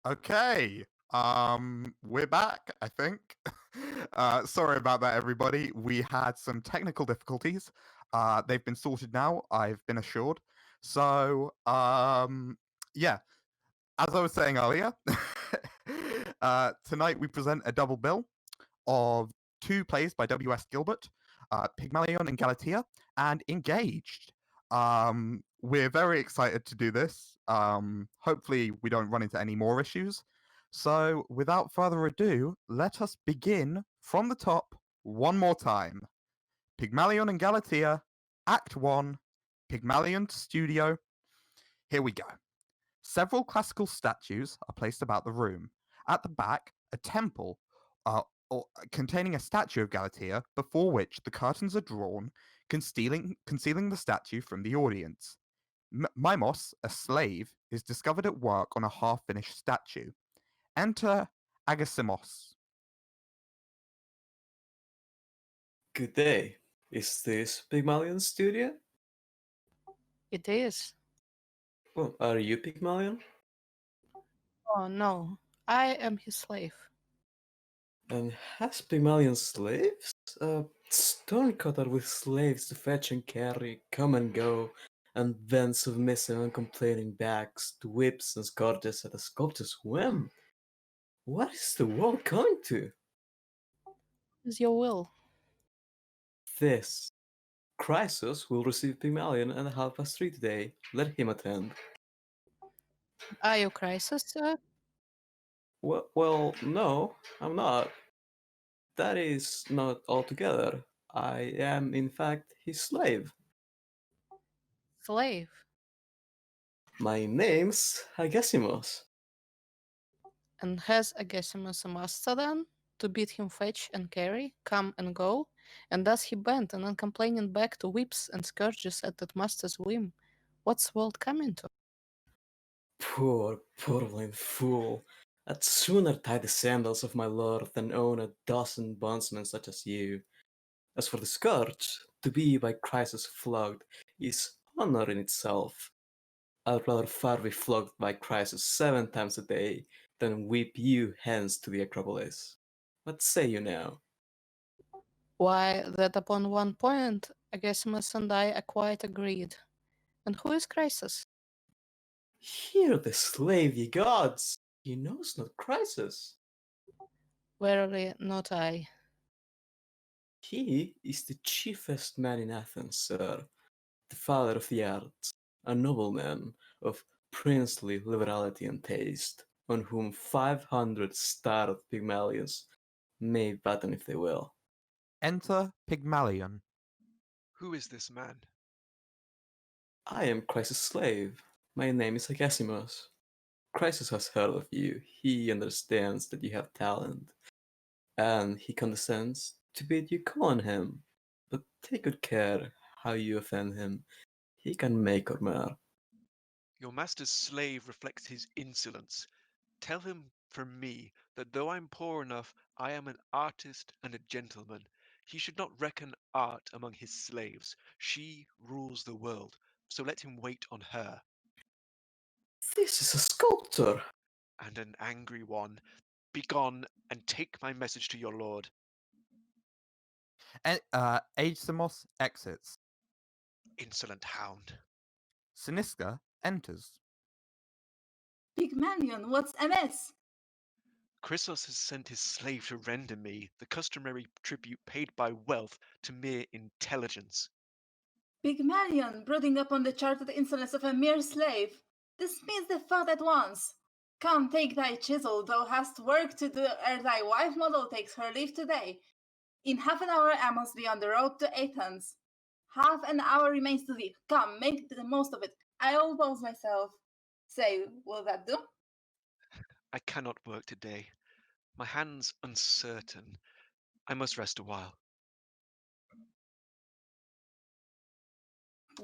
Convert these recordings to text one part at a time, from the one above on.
Okay. We're back, I think. Sorry about that, everybody. We had some technical difficulties. They've been sorted now, I've been assured. So, yeah, as I was saying earlier, tonight we present a double bill of two plays by W.S. Gilbert, Pygmalion and Galatea, and Engaged. We're very excited to do this. Hopefully, we don't run into any more issues. So, without further ado, let us begin from the top one more time. Pygmalion and Galatea, Act 1, Pygmalion Studio. Here we go. Several classical statues are placed about the room. At the back, a temple containing a statue of Galatea, before which the curtains are drawn, concealing the statue from the audience. Mimos, a slave, is discovered at work on a half-finished statue. Enter Agasimos. Good day. Is this Pygmalion Studio? It is. Well, are you Pygmalion? Oh no, I am his slave. And has Pygmalion slaves? Stonecutter with slaves to fetch and carry, come and go, and then submissive and complaining backs to whips and scourges at a sculptor's whim. What is the world coming to? Is your will? This. Chrysos will receive Pygmalion at 3:30 today. Let him attend. Are you Crisis, sir? Well, no, I'm not. That is not altogether. I am, in fact, his slave. Slave. My name's Agasimos. And has Agesimus a master then? To bid him fetch and carry, come and go? And does he bend an uncomplaining back to whips and scourges at that master's whim? What's world coming to? Poor, purblind fool. I'd sooner tie the sandals of my lord than own a dozen bondsmen such as you. As for the scourge, to be by Chrysos flogged is honor in itself. I'd rather far be flogged by Chrysos 7 times a day than whip you hence to the Acropolis. What say you now? Why, that upon one point, Agesimus and I are quite agreed. And who is Crisis? Hear the slave, ye gods! He knows not Chrysos. Verily, not I. He is the chiefest man in Athens, sir, the father of the arts, a nobleman of princely liberality and taste, on whom 500 starved Pygmalions may batten if they will. Enter Pygmalion. Who is this man? I am Chrysos' slave. My name is Agasimos. Chrysos has heard of you. He understands that you have talent, and he condescends to bid you call on him. But take good care how you offend him. He can make or mar. Your master's slave reflects his insolence. Tell him from me that though I'm poor enough, I am an artist and a gentleman. He should not reckon art among his slaves. She rules the world, so let him wait on her. This is a sculptor! And an angry one. Begone and take my message to your lord. Agesimus exits. Insolent hound. Siniska enters. Pygmalion, what's amiss? Chrysos has sent his slave to render me the customary tribute paid by wealth to mere intelligence. Pygmalion, brooding upon the chartered insolence of a mere slave. Dismiss the thought at once. Come, take thy chisel, thou hast work to do ere thy wife model takes her leave today. In half an hour I must be on the road to Athens. Half an hour remains to thee. Come, make the most of it. I'll pose myself. Say, will that do? I cannot work today. My hand's uncertain. I must rest a while.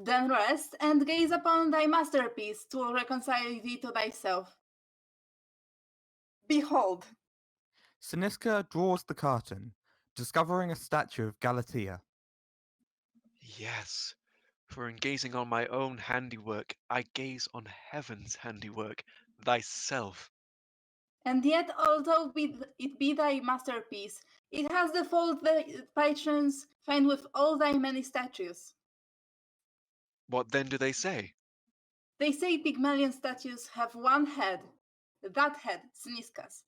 Then rest, and gaze upon thy masterpiece, 'twill reconcile thee to thyself. Behold! Siniska draws the curtain, discovering a statue of Galatea. Yes, for in gazing on my own handiwork, I gaze on heaven's handiwork, thyself. And yet, although it be thy masterpiece, it has the fault thy patrons find with all thy many statues. What then do they say? They say Pygmalion statues have one head, that head, Siniskas.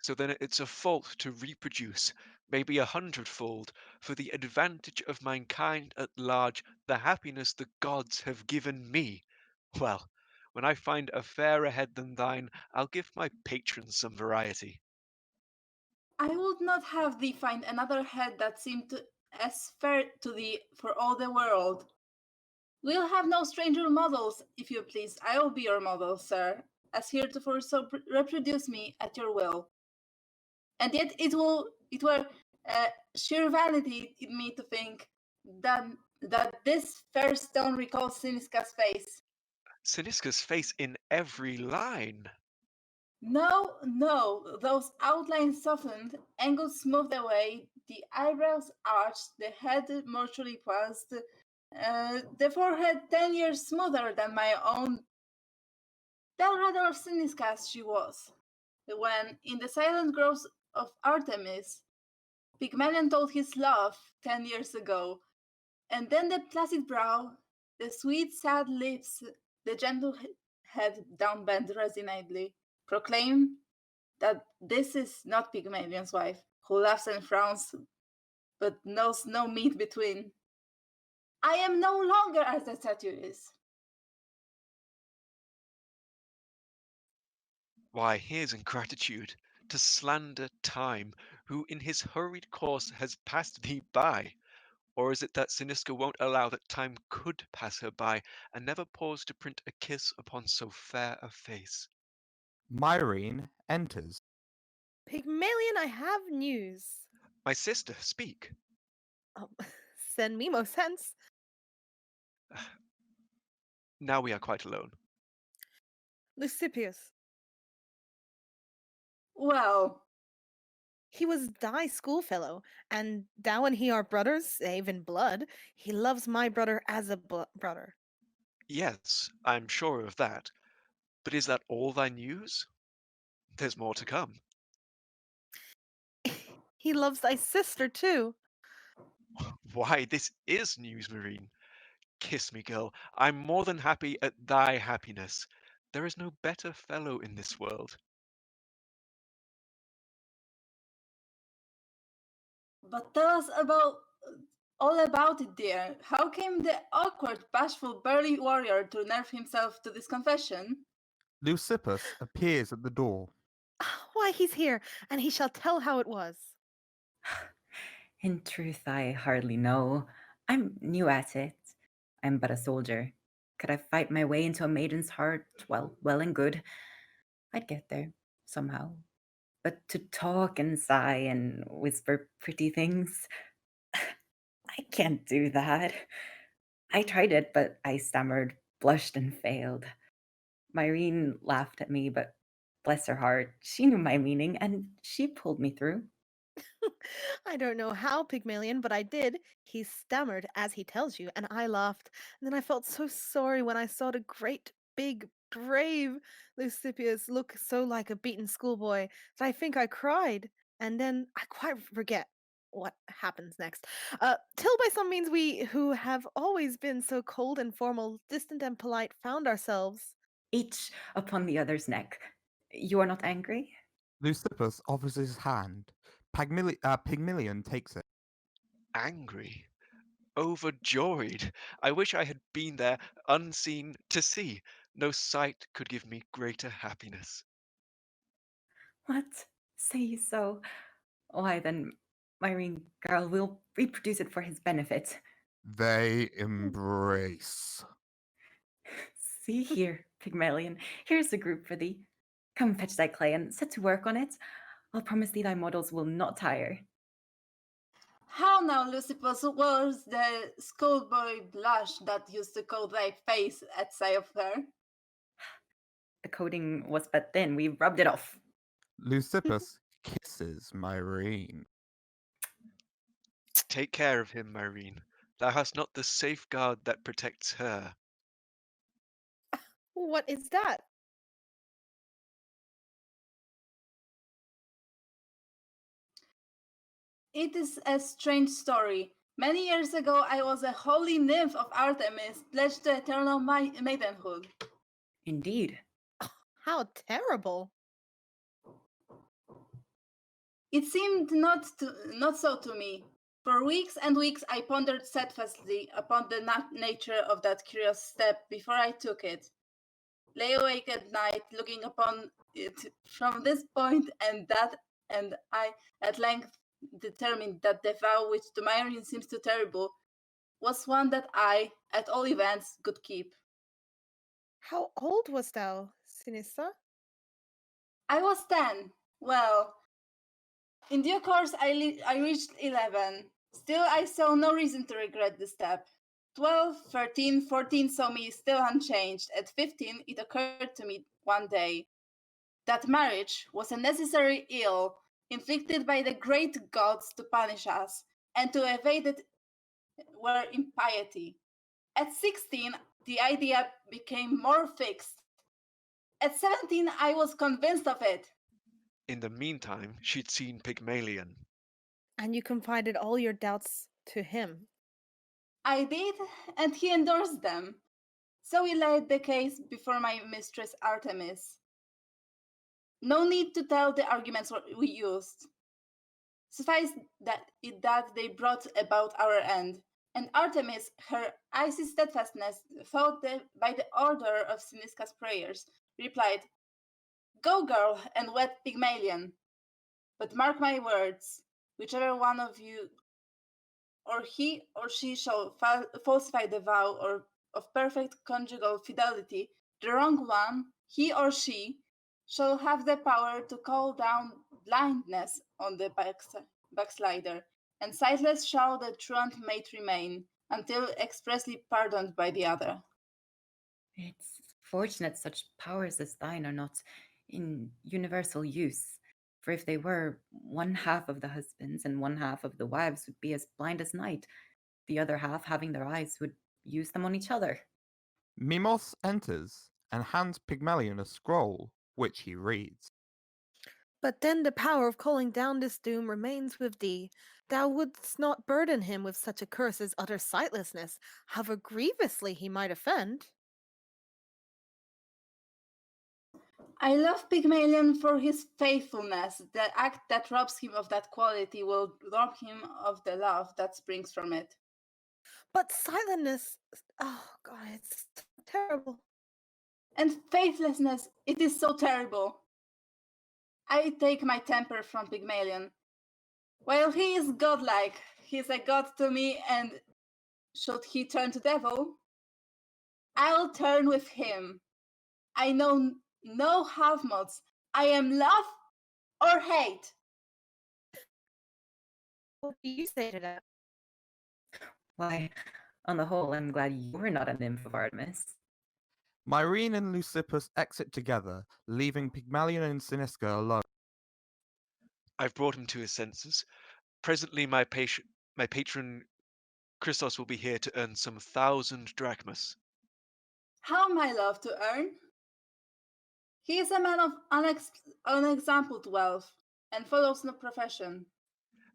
So then it's a fault to reproduce, maybe 100-fold, for the advantage of mankind at large, the happiness the gods have given me. Well, when I find a fairer head than thine, I'll give my patrons some variety. I would not have thee find another head that seemed as fair to thee for all the world. We'll have no stranger models, if you please. I will be your model, sir, as heretofore, so reproduce me at your will. And yet it were sheer vanity in me to think that this fair stone recalls Siniska's face. Sinisca's face in every line. No, those outlines softened, angles smoothed away, the eyebrows arched, the head mortually poised, the forehead 10 years smoother than my own. Del rather Siniska as she was, when, in the silent groves of Artemis, Pygmalion told his love 10 years ago, and then the placid brow, the sweet sad lips, the gentle head downbent resignedly, proclaim that this is not Pygmalion's wife, who laughs and frowns, but knows no meat between. I am no longer as the statue is. Why, here's ingratitude, to slander time, who in his hurried course has passed thee by. Or is it that Sinisca won't allow that time could pass her by, and never pause to print a kiss upon so fair a face? Myrene enters. Pygmalion, I have news. My sister, speak. Um, send me most sense. Now we are quite alone. Lucipius. Well, He was thy schoolfellow, and thou and he are brothers, save in blood. He loves my brother as a brother. Yes, I'm sure of that. But is that all thy news? There's more to come. He loves thy sister too. Why, this is news, Marine. Kiss me, girl. I'm more than happy at thy happiness. There is no better fellow in this world. but tell us all about it, dear. How came the awkward, bashful, burly warrior to nerve himself to this confession? Leucippus appears at the door. Why, he's here, and he shall tell how it was. In truth, I hardly know. I'm new at it. I'm but a soldier. Could I fight my way into a maiden's heart? Well and good. I'd get there, somehow. But to talk and sigh and whisper pretty things, I can't do that. I tried it, but I stammered, blushed, and failed. Myrene laughed at me, but bless her heart, she knew my meaning, and she pulled me through. I don't know how, Pygmalion, but I did. He stammered as he tells you, and I laughed. And then I felt so sorry when I saw the great, big, brave Lucipius look so like a beaten schoolboy that I think I cried. And then I quite forget what happens next. Till by some means we, who have always been so cold and formal, distant and polite, found ourselves. Each upon the other's neck. You are not angry? Leucippus offers his hand. Pygmalion takes it. Angry, overjoyed. I wish I had been there, unseen, to see. No sight could give me greater happiness. What? Say you so? Why then, Myrene girl, we'll reproduce it for his benefit. They embrace. See here, Pygmalion, here's a group for thee. Come fetch thy clay and set to work on it. I'll promise thee thy models will not tire. How now, Lucippus, was the schoolboy blush that used to coat thy face at sight of her? The coating was but thin, we rubbed it off. Leucippus kisses Myrene. Take care of him, Myrene. Thou hast not the safeguard that protects her. What is that? It is a strange story. Many years ago, I was a holy nymph of Artemis, pledged to eternal maidenhood. Indeed. How terrible. It seemed not so to me. For weeks and weeks, I pondered steadfastly upon the nature of that curious step before I took it. Lay awake at night, looking upon it from this point and that, and I at length determined that the vow which to my reason seems too terrible was one that I, at all events, could keep. How old was thou, Sinisa? I was 10. Well, in due course, I reached 11. Still, I saw no reason to regret the step. 12, 13, 14 saw me still unchanged. At 15, it occurred to me one day that marriage was a necessary ill inflicted by the great gods to punish us, and to evade it were impiety. At 16, the idea became more fixed. At 17, I was convinced of it. In the meantime, she'd seen Pygmalion. And you confided all your doubts to him. I did, and he endorsed them. So we laid the case before my mistress Artemis. No need to tell the arguments we used. Suffice that they brought about our end, and Artemis, her icy steadfastness, thought by the order of Siniska's prayers, replied, "Go, girl, and wed Pygmalion. But mark my words, whichever one of you, or he or she, shall falsify the vow of perfect conjugal fidelity, the wrong one, he or she, shall have the power to call down blindness on the backslider, and sightless shall the truant mate remain, until expressly pardoned by the other." It's fortunate such powers as thine are not in universal use. For if they were, one half of the husbands and one half of the wives would be as blind as night. The other half, having their eyes, would use them on each other. Mimos enters and hands Pygmalion a scroll, which he reads. But then the power of calling down this doom remains with thee. Thou wouldst not burden him with such a curse as utter sightlessness, however grievously he might offend. I love Pygmalion for his faithfulness. The act that robs him of that quality will rob him of the love that springs from it. But silentness, oh God, it's so terrible. And faithlessness, it is so terrible. I take my temper from Pygmalion. While he is godlike, he is a god to me, and should he turn to devil, I'll turn with him. I know no half-mods. I am love or hate. What do you say to that? Why, on the whole, I'm glad you're not a nymph of Artemis. Myrene and Leucippus exit together, leaving Pygmalion and Siniska alone. I've brought him to his senses. Presently, my patron Chrysos will be here to earn some 1,000 drachmas. How, my love, to earn? He is a man of unexampled wealth, and follows no profession.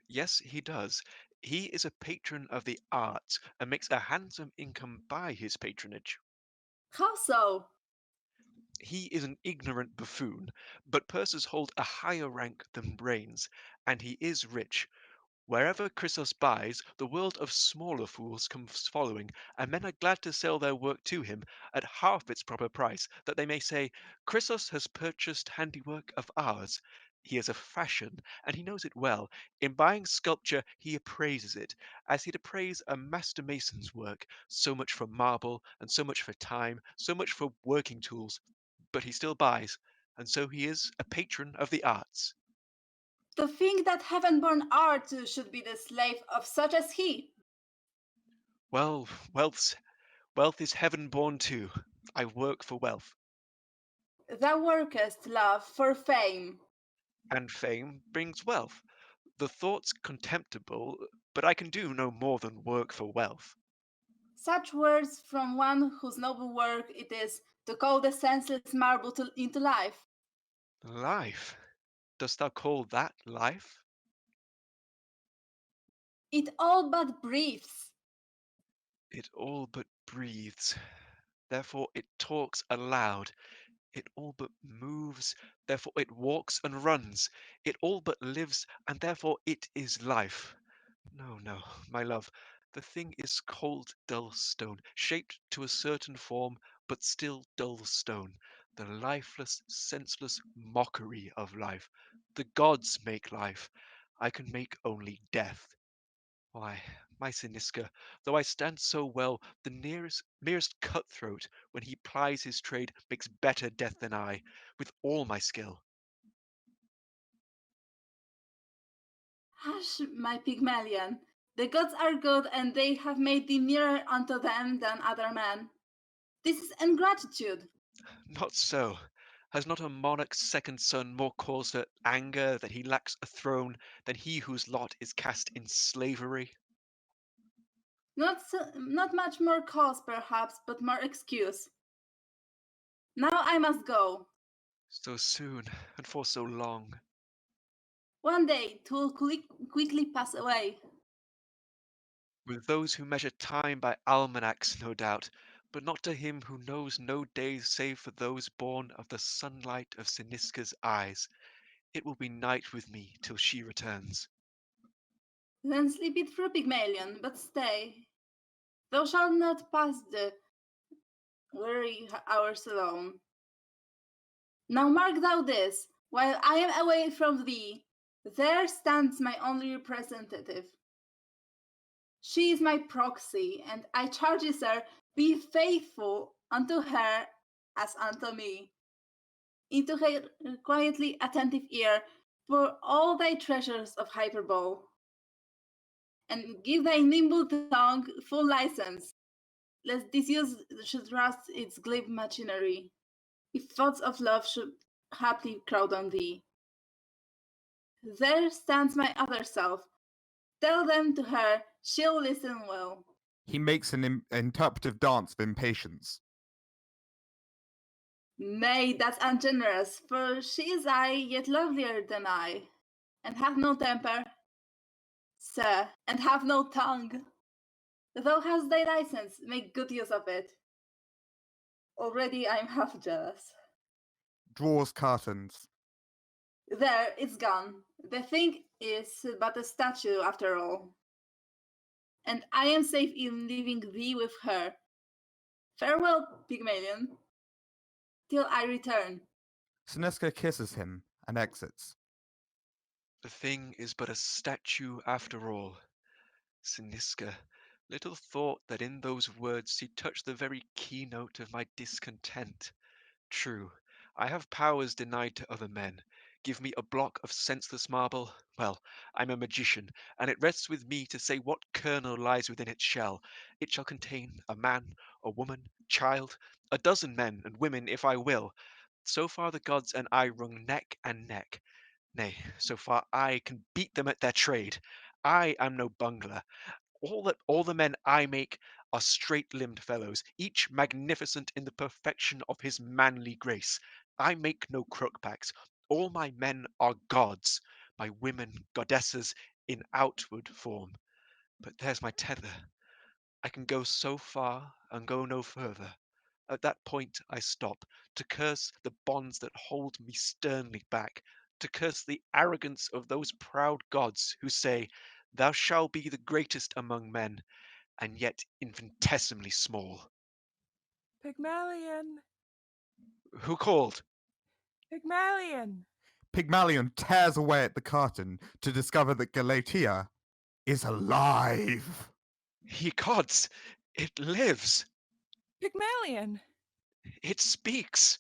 Yes, he does. He is a patron of the arts and makes a handsome income by his patronage. How so? He is an ignorant buffoon, but purses hold a higher rank than brains, and he is rich. Wherever Chrysos buys, the world of smaller fools comes following, and men are glad to sell their work to him at half its proper price, that they may say, "Chrysos has purchased handiwork of ours." He is a fashion, and he knows it well. In buying sculpture, he appraises it, as he'd appraise a master mason's work, so much for marble, and so much for time, so much for working tools. But he still buys, and so he is a patron of the arts. To think that heaven-born art should be the slave of such as he. Well, wealth is heaven-born too. I work for wealth, Thou workest, love, for fame. and fame brings wealth. The thought's contemptible, but I can do no more than work for wealth. Such words from one whose noble work it is to call the senseless marble into life. Life? Dost thou call that life? It all but breathes. It all but breathes. Therefore it talks aloud. It all but moves. Therefore it walks and runs. It all but lives, and therefore it is life. No, no, my love. The thing is cold, dull stone, shaped to a certain form, but still dull stone. The lifeless, senseless mockery of life. The gods make life. I can make only death. Why, my Siniska, though I stand so well, the merest cutthroat, when he plies his trade, makes better death than I, with all my skill. Hush, my Pygmalion. The gods are good, and they have made thee nearer unto them than other men. This is ingratitude. Not so. Has not a monarch's second son more cause for anger that he lacks a throne than he whose lot is cast in slavery? Not much more cause, perhaps, but more excuse. Now I must go. So soon, and for so long. One day 'twill quickly pass away. With those who measure time by almanacs, no doubt, but not to him who knows no days save for those born of the sunlight of Siniska's eyes. It will be night with me till she returns. Then sleep it through, Pygmalion, but stay. Thou shalt not pass the weary hours alone. Now mark thou this, while I am away from thee, there stands my only representative. She is my proxy, and I charge you, sir, be faithful unto her as unto me. Into her quietly attentive ear pour all thy treasures of hyperbole, and give thy nimble tongue full license, lest disuse should rust its glib machinery, if thoughts of love should haply crowd on thee. There stands my other self. Tell them to her, she'll listen well. He makes an interpretive dance of impatience. Nay, that's ungenerous, for she is I, yet lovelier than I, and hath no temper, sir, and have no tongue. Thou hast thy license, make good use of it. Already I'm half jealous. Draws curtains. There, it's gone. The thing is but a statue after all. And I am safe in leaving thee with her. Farewell, Pygmalion, till I return. Siniska kisses him and exits. The thing is but a statue after all. Siniska, little thought that in those words she touched the very keynote of my discontent. True, I have powers denied to other men. Give me a block of senseless marble. Well, I'm a magician, and it rests with me to say what kernel lies within its shell. It shall contain a man, a woman, child, a dozen men and women if I will. So far the gods and I wrung neck and neck. Nay, so far I can beat them at their trade. I am no bungler. All the men I make are straight-limbed fellows, each magnificent in the perfection of his manly grace. I make no crookbacks. All my men are gods, my women goddesses in outward form. But there's my tether. I can go so far and go no further. At that point I stop, to curse the bonds that hold me sternly back, to curse the arrogance of those proud gods who say, "Thou shalt be the greatest among men," and yet infinitesimally small. Pygmalion! Who called? Pygmalion! Pygmalion tears away at the curtain to discover that Galatea is alive. Ye gods! It lives! Pygmalion! It speaks!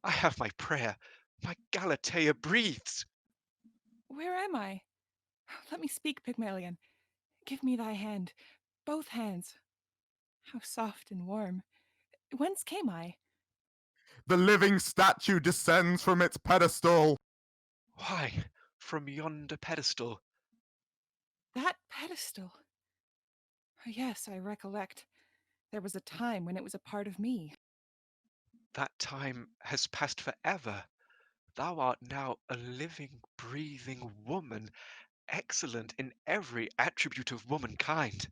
I have my prayer. My Galatea breathes. Where am I? Let me speak, Pygmalion. Give me thy hand, both hands. How soft and warm. Whence came I? The living statue descends from its pedestal. Why, from yonder pedestal. That pedestal. Oh, yes, I recollect. There was a time when it was a part of me. That time has passed forever. Thou art now a living, breathing woman, excellent in every attribute of womankind.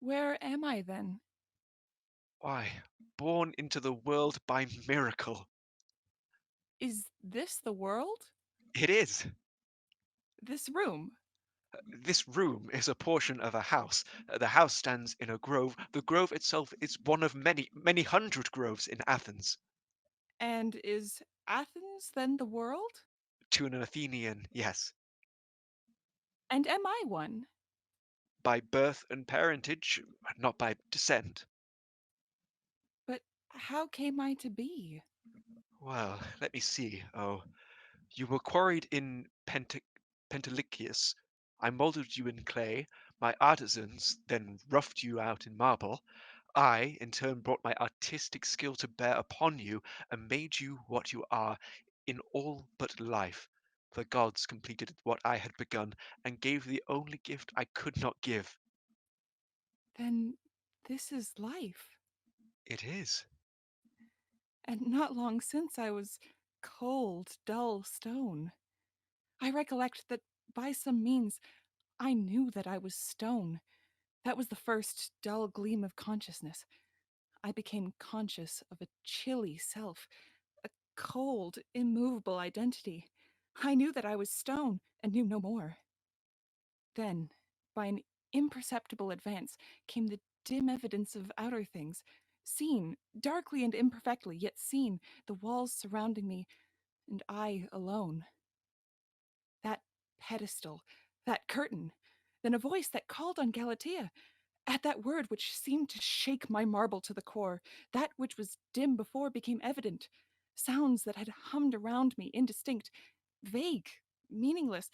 Where am I then? Why, born into the world by miracle. Is this the world? It is. This room? This room is a portion of a house. The house stands in a grove. The grove itself is one of many, many hundred groves in Athens. And is Athens then the world? To an Athenian, yes. And am I one? By birth and parentage, not by descent. But how came I to be? Well, let me see. Oh, you were quarried in Pentelicus. I molded you in clay. My artisans then roughed you out in marble. I, in turn, brought my artistic skill to bear upon you and made you what you are in all but life. The gods completed what I had begun and gave the only gift I could not give. Then this is life. It is. And not long since I was cold, dull stone. I recollect that by some means I knew that I was stone. That was the first dull gleam of consciousness. I became conscious of a chilly self, a cold, immovable identity. I knew that I was stone and knew no more. Then, by an imperceptible advance, came the dim evidence of outer things, seen, darkly and imperfectly, yet seen, the walls surrounding me, and I alone. That pedestal, that curtain, then a voice that called on Galatea. At that word which seemed to shake my marble to the core, that which was dim before became evident. Sounds that had hummed around me, indistinct, vague, meaningless,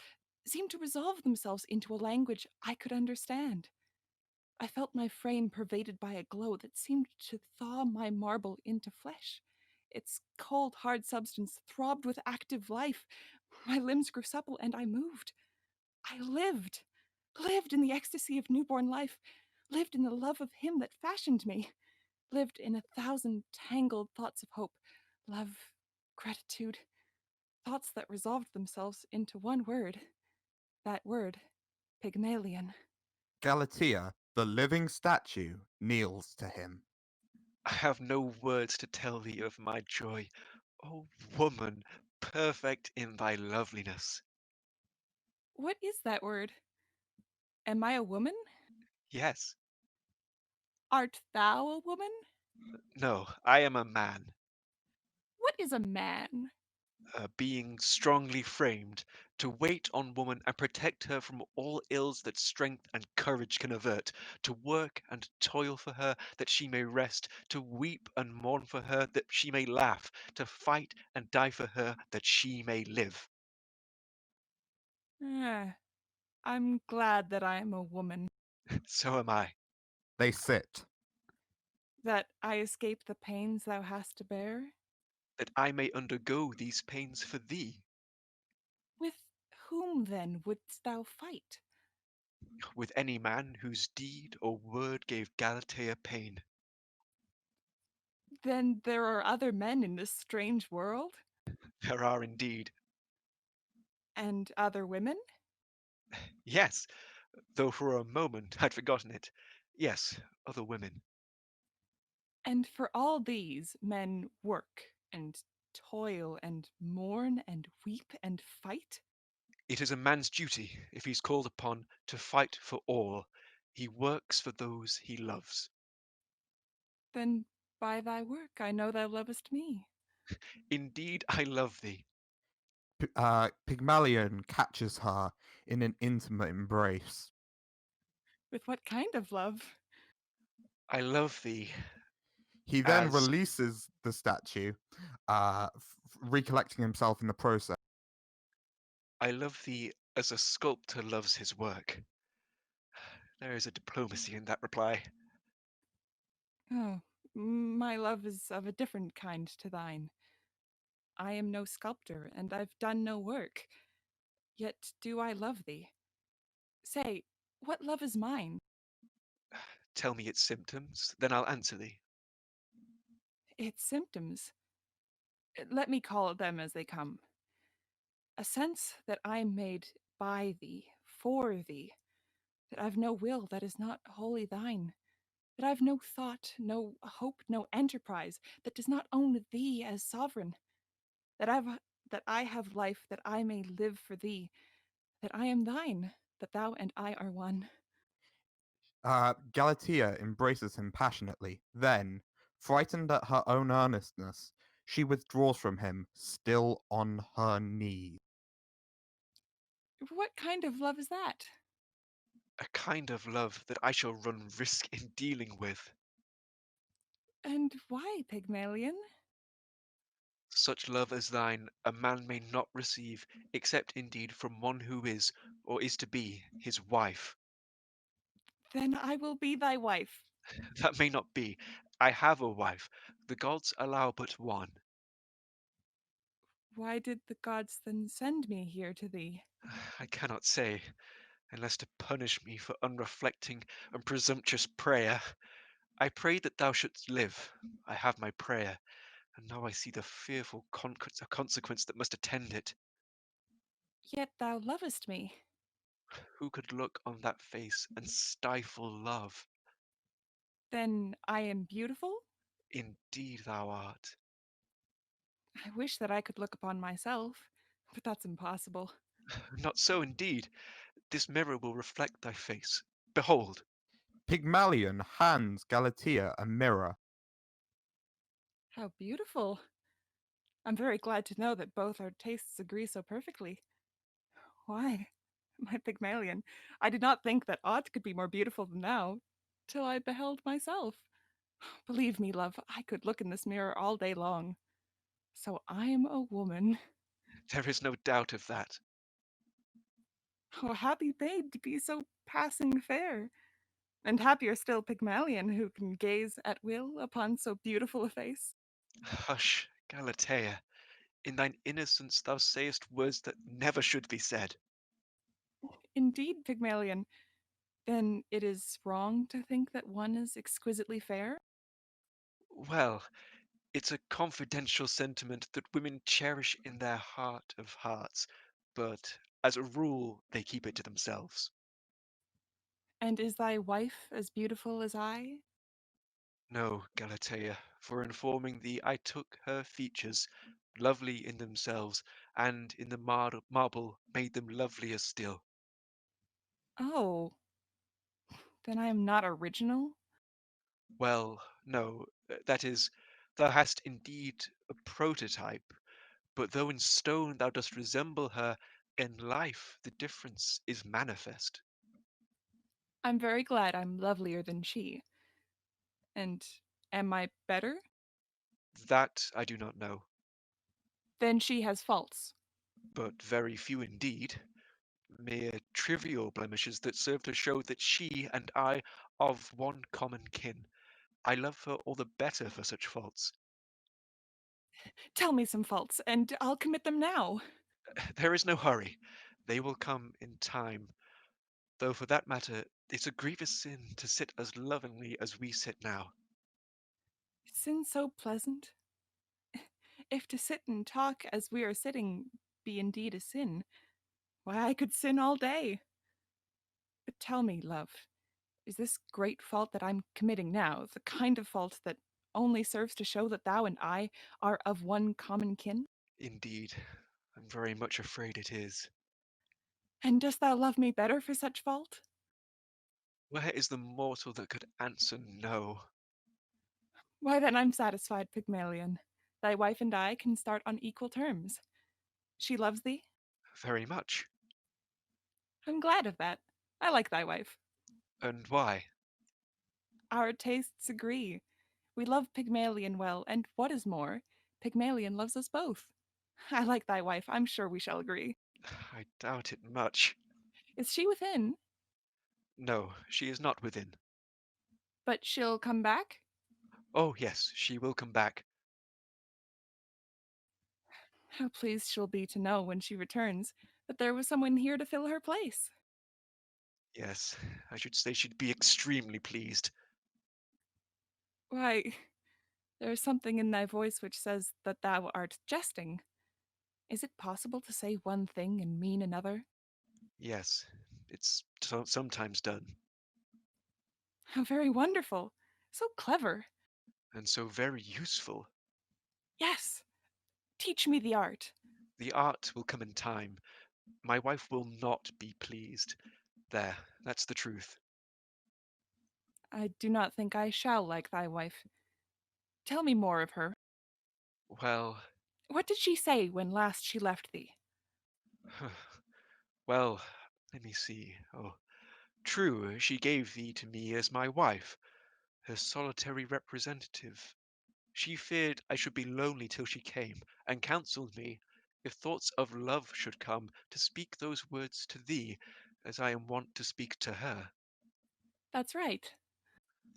seemed to resolve themselves into a language I could understand. I felt my frame pervaded by a glow that seemed to thaw my marble into flesh. Its cold, hard substance throbbed with active life. My limbs grew supple and I moved. I lived in the ecstasy of newborn life, lived in the love of him that fashioned me, lived in 1,000 tangled thoughts of hope, love, gratitude, thoughts that resolved themselves into one word. That word, Pygmalion. Galatea, the living statue, kneels to him. I have no words to tell thee of my joy. O woman, perfect in thy loveliness. What is that word? Am I a woman? Yes. Art thou a woman? No, I am a man, What is a man? a being strongly framed, to wait on woman and protect her from all ills that strength and courage can avert, to work and toil for her that she may rest, to weep and mourn for her that she may laugh, to fight and die for her that she may live. I'm glad that I am a woman, So am I, They sit. that I escape the pains thou hast to bear. that I may undergo these pains for thee, With whom then wouldst thou fight? with any man whose deed or word gave Galatea pain. Then there are other men in this strange world? There are indeed. And other women? Yes, though for a moment I'd forgotten it. Yes, other women. And for all these men work and toil and mourn and weep and fight? It is a man's duty, if he's called upon, to fight for all. He works for those he loves. Then by thy work I know thou lovest me. Indeed, I love thee. Pygmalion catches her in an intimate embrace. With what kind of love? I love thee He then as releases the statue, recollecting himself in the process. I love thee as a sculptor loves his work. There is a diplomacy in that reply. Oh, my love is of a different kind to thine. I am no sculptor, and I've done no work. Yet do I love thee. Say, what love is mine? Tell me its symptoms, then I'll answer thee. Its symptoms. Let me call them as they come. A sense that I am made by thee, for thee, that I've no will that is not wholly thine, that I've no thought, no hope, no enterprise that does not own thee as sovereign, that I have life that I may live for thee, that I am thine, that thou and I are one. Galatea embraces him passionately. Then, frightened at her own earnestness, she withdraws from him, still on her knees. What kind of love is that? A kind of love that I shall run risk in dealing with. And why, Pygmalion? Such love as thine a man may not receive, except indeed from one who is, or is to be, his wife. Then I will be thy wife. That may not be. I have a wife. The gods allow but one. Why did the gods then send me here to thee? I cannot say, unless to punish me for unreflecting and presumptuous prayer. I prayed that thou shouldst live. I have my prayer, and now I see the fearful consequence that must attend it. Yet thou lovest me. Who could look on that face and stifle love? Then I am beautiful? Indeed thou art. I wish that I could look upon myself, but that's impossible. Not so indeed. This mirror will reflect thy face. Behold. Pygmalion hands Galatea a mirror. How beautiful. I'm very glad to know that both our tastes agree so perfectly. Why, my Pygmalion, I did not think that aught could be more beautiful than thou, till I beheld myself. Believe me, love, I could look in this mirror all day long. So I'm a woman. There is no doubt of that. Oh, happy maid to be so passing fair, and happier still Pygmalion, who can gaze at will upon so beautiful a face. Hush, Galatea. In thine innocence thou sayest words that never should be said. Indeed, Pygmalion, then it is wrong to think that one is exquisitely fair? Well, it's a confidential sentiment that women cherish in their heart of hearts, but as a rule they keep it to themselves. And is thy wife as beautiful as I? No, Galatea, for informing thee I took her features, lovely in themselves, and in the marble made them lovelier still. Oh, then I am not original? Well, no, that is, thou hast indeed a prototype, but though in stone thou dost resemble her, in life the difference is manifest. I'm very glad I'm lovelier than she. And am I better? That I do not know, Then she has faults. but very few indeed. Mere trivial blemishes that serve to show that she and I of one common kin. I love her all the better for such faults. Tell me some faults, and I'll commit them now. There is no hurry. They will come in time. Though for that matter, it's a grievous sin to sit as lovingly as we sit now. Sin so pleasant? If to sit and talk as we are sitting be indeed a sin, why I could sin all day. But tell me, love, is this great fault that I'm committing now the kind of fault that only serves to show that thou and I are of one common kin? Indeed, I'm very much afraid it is. And dost thou love me better for such fault? Where is the mortal that could answer no? Why then I'm satisfied, Pygmalion. Thy wife and I can start on equal terms. She loves thee? Very much. I'm glad of that. I like thy wife. And why? Our tastes agree. We love Pygmalion well, and what is more, Pygmalion loves us both. I like thy wife. I'm sure we shall agree. I doubt it much. Is she within? No, she is not within. But she'll come back? Oh, yes, she will come back. How pleased she'll be to know when she returns that there was someone here to fill her place. Yes, I should say she'd be extremely pleased. Why, there is something in thy voice which says that thou art jesting. Is it possible to say one thing and mean another? Yes, it's sometimes done, How very wonderful. So clever. and so very useful. Yes, teach me the art. The art will come in time. My wife will not be pleased. There, that's the truth. I do not think I shall like thy wife. Tell me more of her. Well, What did she say when last she left thee? well, let me see. Oh, true, she gave thee to me as my wife, her solitary representative. She feared I should be lonely till she came, and counselled me, if thoughts of love should come, to speak those words to thee, as I am wont to speak to her. That's right.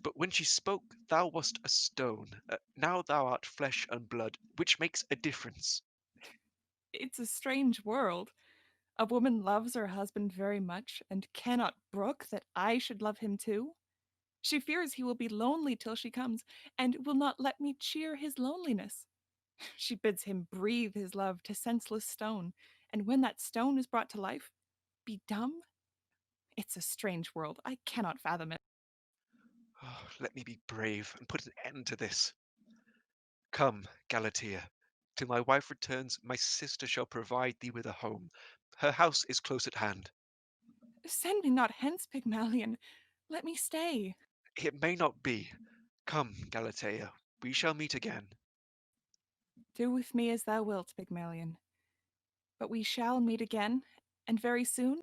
But when she spoke, thou wast a stone. Now thou art flesh and blood, which makes a difference. It's a strange world. A woman loves her husband very much and cannot brook that I should love him too. She fears he will be lonely till she comes, and will not let me cheer his loneliness. She bids him breathe his love to senseless stone, and when that stone is brought to life, be dumb? It's a strange world. I cannot fathom it. Oh, let me be brave and put an end to this. Come, Galatea. Till my wife returns, my sister shall provide thee with a home. Her house is close at hand. Send me not hence, Pygmalion. Let me stay. It may not be. Come, Galatea, we shall meet again. Do with me as thou wilt, Pygmalion. But we shall meet again, and very soon?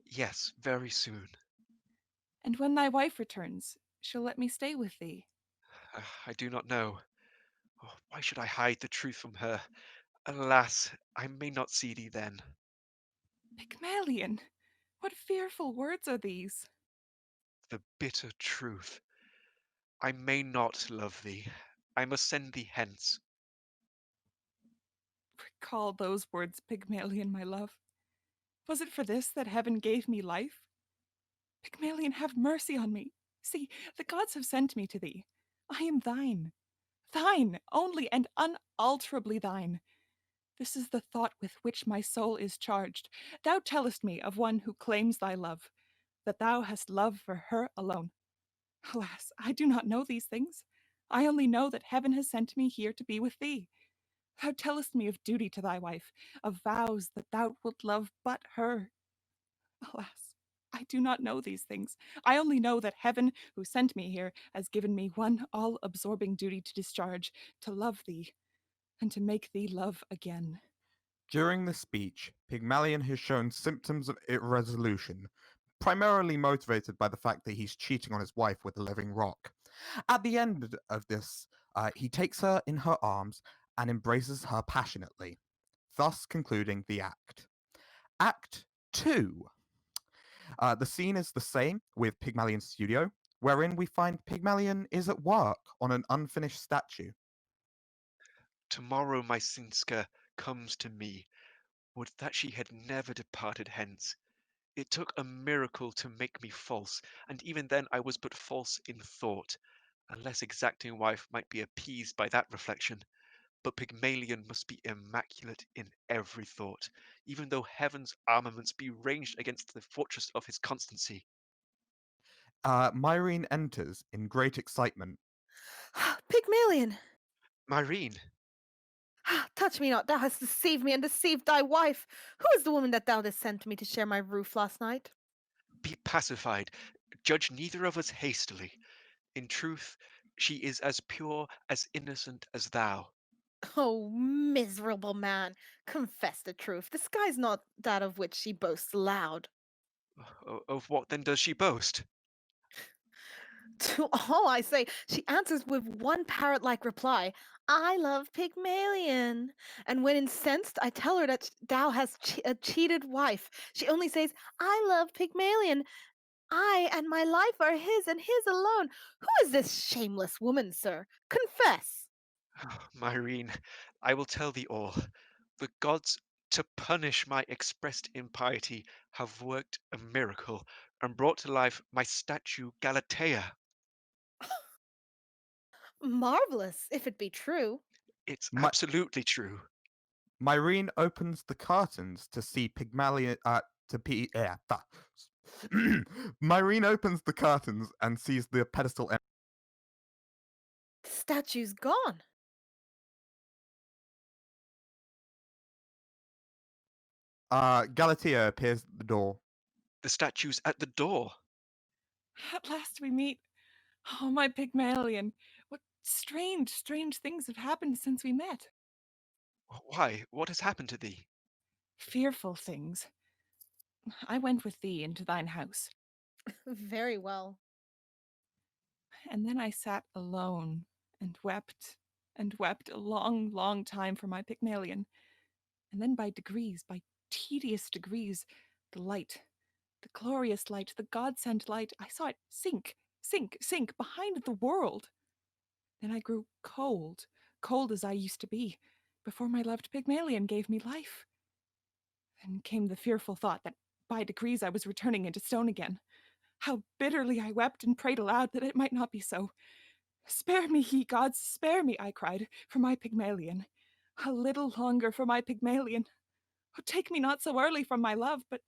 Yes, very soon. And when thy wife returns, she'll let me stay with thee. I do not know. Oh, why should I hide the truth from her? Alas, I may not see thee then. Pygmalion, what fearful words are these? The bitter truth. I may not love thee. I must send thee hence. Recall those words, Pygmalion, my love. Was it for this that heaven gave me life? Pygmalion, have mercy on me. See, the gods have sent me to thee. I am thine. Thine, only and unalterably thine. This is the thought with which my soul is charged. Thou tellest me of one who claims thy love, that thou hast love for her alone. Alas, I do not know these things. I only know that heaven has sent me here to be with thee. Thou tellest me of duty to thy wife, of vows that thou wilt love but her. Alas, I do not know these things. I only know that heaven, who sent me here, has given me one all absorbing duty to discharge, to love thee, and to make thee love again. During the speech, Pygmalion has shown symptoms of irresolution, primarily motivated by the fact that he's cheating on his wife with a living rock. At the end of this, he takes her in her arms and embraces her passionately, thus concluding the act. Act 2. The scene is the same with Pygmalion's studio, wherein we find Pygmalion is at work on an unfinished statue. Tomorrow my Sinska comes to me. Would that she had never departed hence. It took a miracle to make me false, and even then I was but false in thought. A less exacting wife might be appeased by that reflection, but Pygmalion must be immaculate in every thought, even though heaven's armaments be ranged against the fortress of his constancy. Myrene enters in great excitement. Pygmalion! Myrene, Touch me not, thou hast deceived me and deceived thy wife. Who is the woman that thou didst send to me to share my roof last night? be pacified. Judge neither of us hastily. In truth, she is as pure, as innocent as thou. Oh, miserable man, confess the truth. The sky's not that of which she boasts loud. Of what then does she boast? To all I say, she answers with one parrot-like reply, I love Pygmalion. And when incensed, I tell her that thou hast a cheated wife. She only says, I love Pygmalion. I and my life are his and his alone. Who is this shameless woman, sir? Confess. Myrene, I will tell thee all. The gods, to punish my expressed impiety, have worked a miracle and brought to life my statue Galatea. Marvelous, if it be true. It's My- absolutely true. Myrene opens the curtains to see Pygmalion, Myrene opens the curtains and sees the pedestal. The statue's gone. Galatea appears at the door. The statue's at the door. At last we meet. Oh, my Pygmalion. What strange, strange things have happened since we met. Why? What has happened to thee? Fearful things. I went with thee into thine house, Very well. and then I sat alone and wept a long, long time for my Pygmalion. And then by degrees, by tedious degrees, the light, the glorious light, the God-sent light, I saw it sink, sink, sink behind the world. Then I grew cold, cold as I used to be, before my loved Pygmalion gave me life. Then came the fearful thought that by degrees I was returning into stone again. How bitterly I wept and prayed aloud that it might not be so. Spare me, ye gods, spare me, I cried, for my Pygmalion. A little longer for my Pygmalion. Oh, take me not so early from my love, but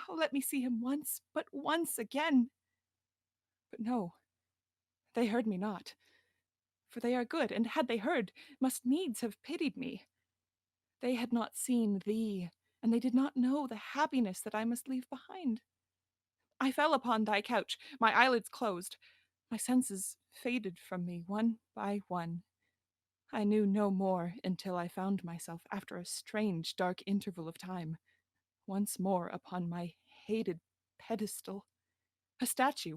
oh, let me see him once, but once again. But no, they heard me not, for they are good, and had they heard, must needs have pitied me. They had not seen thee, and they did not know the happiness that I must leave behind. I fell upon thy couch, my eyelids closed, my senses faded from me one by one. I knew no more until I found myself, after a strange dark interval of time, once more upon my hated pedestal, a statue,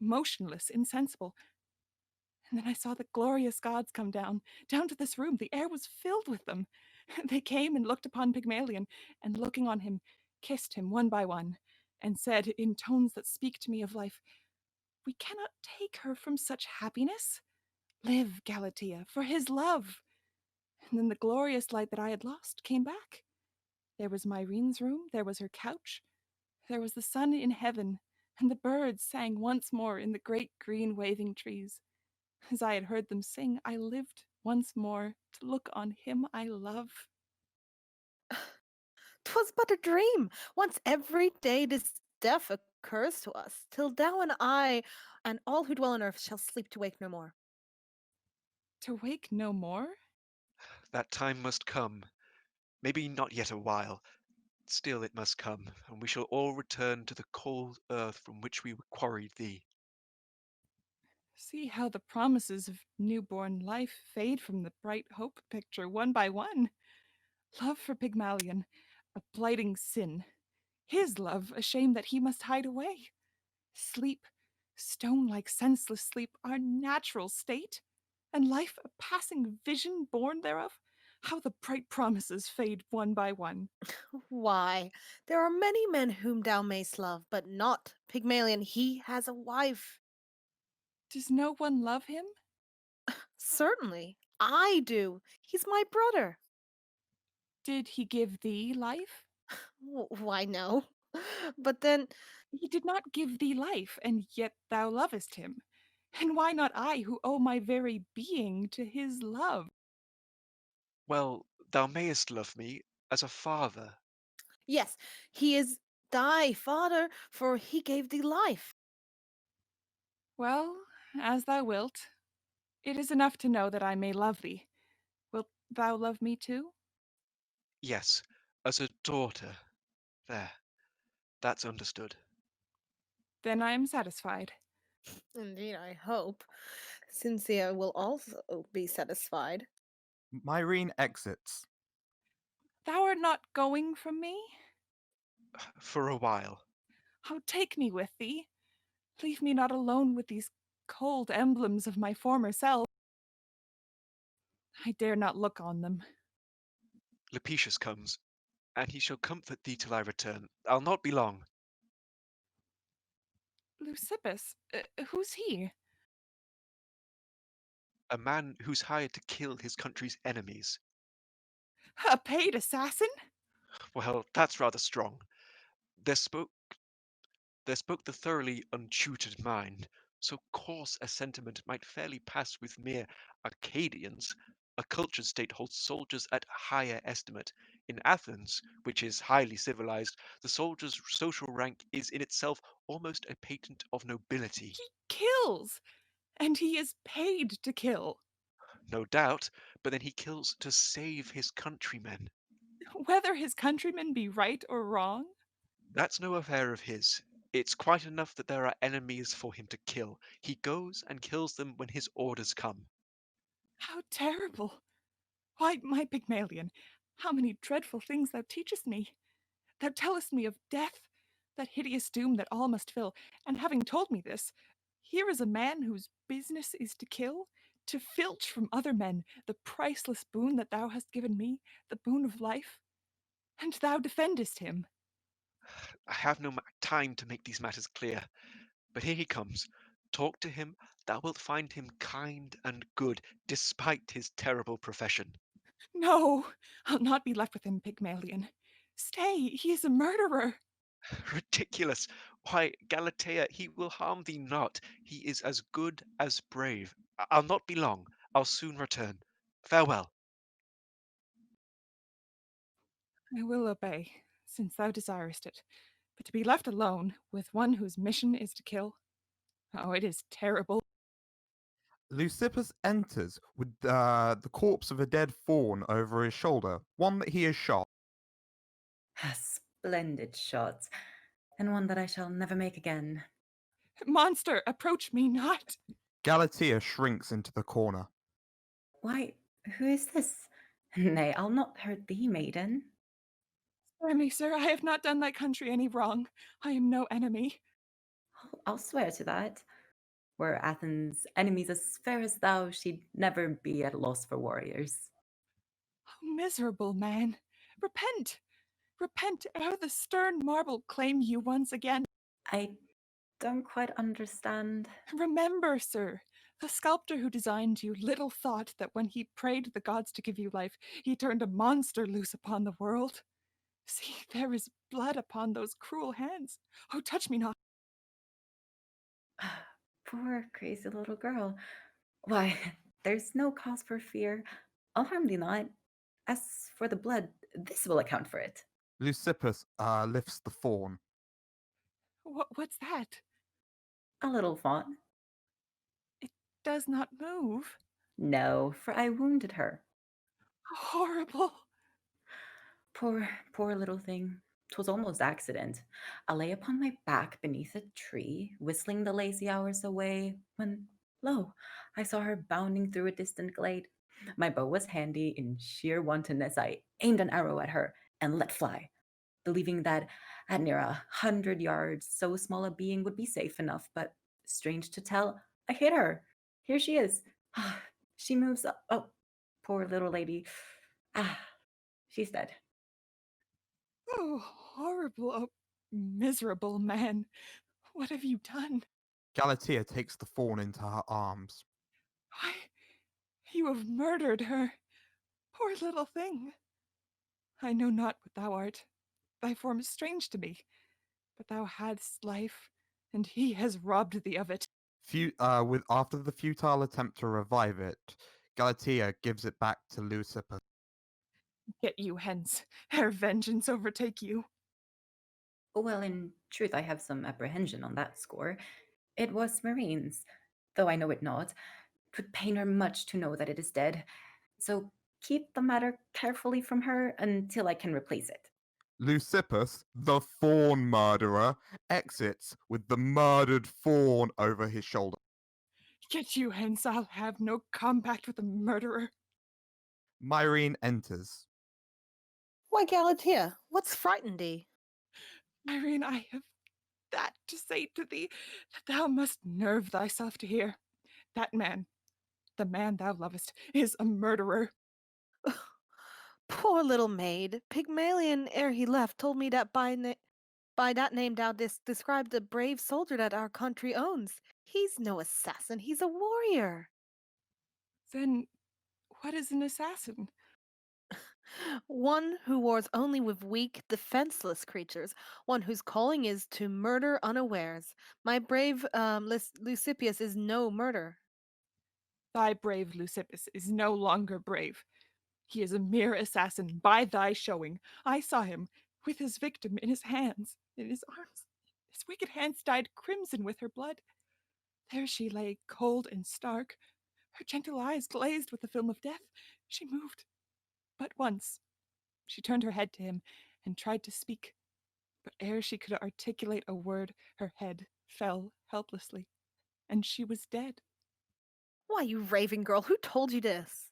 motionless, insensible. And then I saw the glorious gods come down to this room. The air was filled with them. They came and looked upon Pygmalion, and looking on him, kissed him one by one, and said in tones that speak to me of life, "We cannot take her from such happiness. Live, Galatea, for his love." And then the glorious light that I had lost came back. There was Myrene's room, there was her couch, there was the sun in heaven, and the birds sang once more in the great green waving trees. As I had heard them sing, I lived once more to look on him I love. 'Twas but a dream. Once every day this death occurs to us, till thou and I and all who dwell on earth shall sleep to wake no more. To wake no more? That time must come. Maybe not yet a while. Still it must come, and we shall all return to the cold earth from which we quarried thee. See how the promises of newborn life fade from the bright hope picture one by one. Love for Pygmalion, a blighting sin. His love, a shame that he must hide away. Sleep, stone-like senseless sleep, our natural state, and life a passing vision born thereof. How the bright promises fade one by one. Why, there are many men whom thou mayst love, but not Pygmalion. He has a wife. Does no one love him? Certainly, I do. He's my brother. Did he give thee life? Why, no. But then, He did not give thee life, and yet thou lovest him. And why not I, who owe my very being to his love? Well, thou mayest love me as a father. yes, he is thy father, for he gave thee life. Well, as thou wilt. It is enough to know that I may love thee. Wilt thou love me too? Yes, as a daughter. There, that's understood. Then I am satisfied. Indeed, I hope. Cynthia will also be satisfied. Myrene exits. Thou art not going from me? For a while. Oh, take me with thee. Leave me not alone with these cold emblems of my former self. I dare not look on them. Lepetius comes, and he shall comfort thee till I return. I'll not be long. Leucippus, who's he? A man who's hired to kill his country's enemies. A paid assassin? Well, that's rather strong. There spoke the thoroughly untutored mind. So coarse a sentiment might fairly pass with mere Arcadians. A cultured state holds soldiers at higher estimate. In Athens, which is highly civilized, the soldier's social rank is in itself almost a patent of nobility. He kills, and he is paid to kill. No doubt, but then he kills to save his countrymen. Whether his countrymen be right or wrong? That's no affair of his. It's quite enough that there are enemies for him to kill. He goes and kills them when his orders come. How terrible! Why, my Pygmalion, how many dreadful things thou teachest me! Thou tellest me of death, that hideous doom that all must fill, and having told me this, here is a man whose business is to kill, to filch from other men the priceless boon that thou hast given me, the boon of life, and thou defendest him. I have no time to make these matters clear, but here he comes. Talk to him, thou wilt find him kind and good, despite his terrible profession. No, I'll not be left with him, Pygmalion. Stay, he is a murderer. Ridiculous! Why, Galatea, he will harm thee not. He is as good as brave. I'll not be long. I'll soon return. Farewell. I will obey, since thou desirest it. But to be left alone with one whose mission is to kill, oh, it is terrible. Leucippus enters with the corpse of a dead fawn over his shoulder, one that he has shot. A splendid shot, and one that I shall never make again. Monster, approach me not! Galatea shrinks into the corner. Why, who is this? Nay, I'll not hurt thee, maiden. Spare me, sir, I have not done thy country any wrong. I am no enemy. I'll swear to that. Were Athens' enemies as fair as thou, she'd never be at a loss for warriors. Oh, miserable man! Repent! Repent ere the stern marble claim you once again. I don't quite understand. Remember, sir, the sculptor who designed you little thought that when he prayed the gods to give you life, he turned a monster loose upon the world. See, there is blood upon those cruel hands. Oh, touch me not. Poor crazy little girl. Why, there's no cause for fear. I'll harm thee not. As for the blood, this will account for it. Leucippus lifts the fawn. What's that? A little fawn. It does not move. No, for I wounded her. Horrible. Poor little thing. 'Twas almost accident. I lay upon my back beneath a tree, whistling the lazy hours away, when, lo, I saw her bounding through a distant glade. My bow was handy. In sheer wantonness, I aimed an arrow at her and let fly, believing that at near 100 yards, so small a being would be safe enough. But strange to tell, I hit her. Here she is. She moves up. Oh, poor little lady. She's dead. Oh, horrible. Oh, miserable man. What have you done? Galatea takes the fawn into her arms. Why, you have murdered her. Poor little thing. I know not what thou art. Thy form is strange to me. But thou hadst life, and he has robbed thee of it. After the futile attempt to revive it, Galatea gives it back to Leucippus. Get you hence, ere vengeance overtake you. Well, in truth, I have some apprehension on that score. It was Marine's, though I know it not. 'Twould pain her much to know that it is dead. So keep the matter carefully from her until I can replace it. Leucippus, the fawn murderer, exits with the murdered fawn over his shoulder. Get you hence, I'll have no compact with a murderer. Myrene enters. Why, Galatea, what's frightened thee? Irene, I have that to say to thee that thou must nerve thyself to hear. That man, the man thou lovest, is a murderer. Poor little maid. Pygmalion, ere he left, told me that by that name thou described the brave soldier that our country owns. He's no assassin, he's a warrior. Then what is an assassin? One who wars only with weak, defenseless creatures. One whose calling is to murder unawares. My brave Leucippus is no murderer. Thy brave Leucippus is no longer brave. He is a mere assassin by thy showing. I saw him with his victim in his hands, in his arms. His wicked hands dyed crimson with her blood. There she lay, cold and stark, her gentle eyes glazed with the film of death. She moved but once. She turned her head to him and tried to speak, but ere she could articulate a word, her head fell helplessly, and she was dead. Why, you raving girl, who told you this?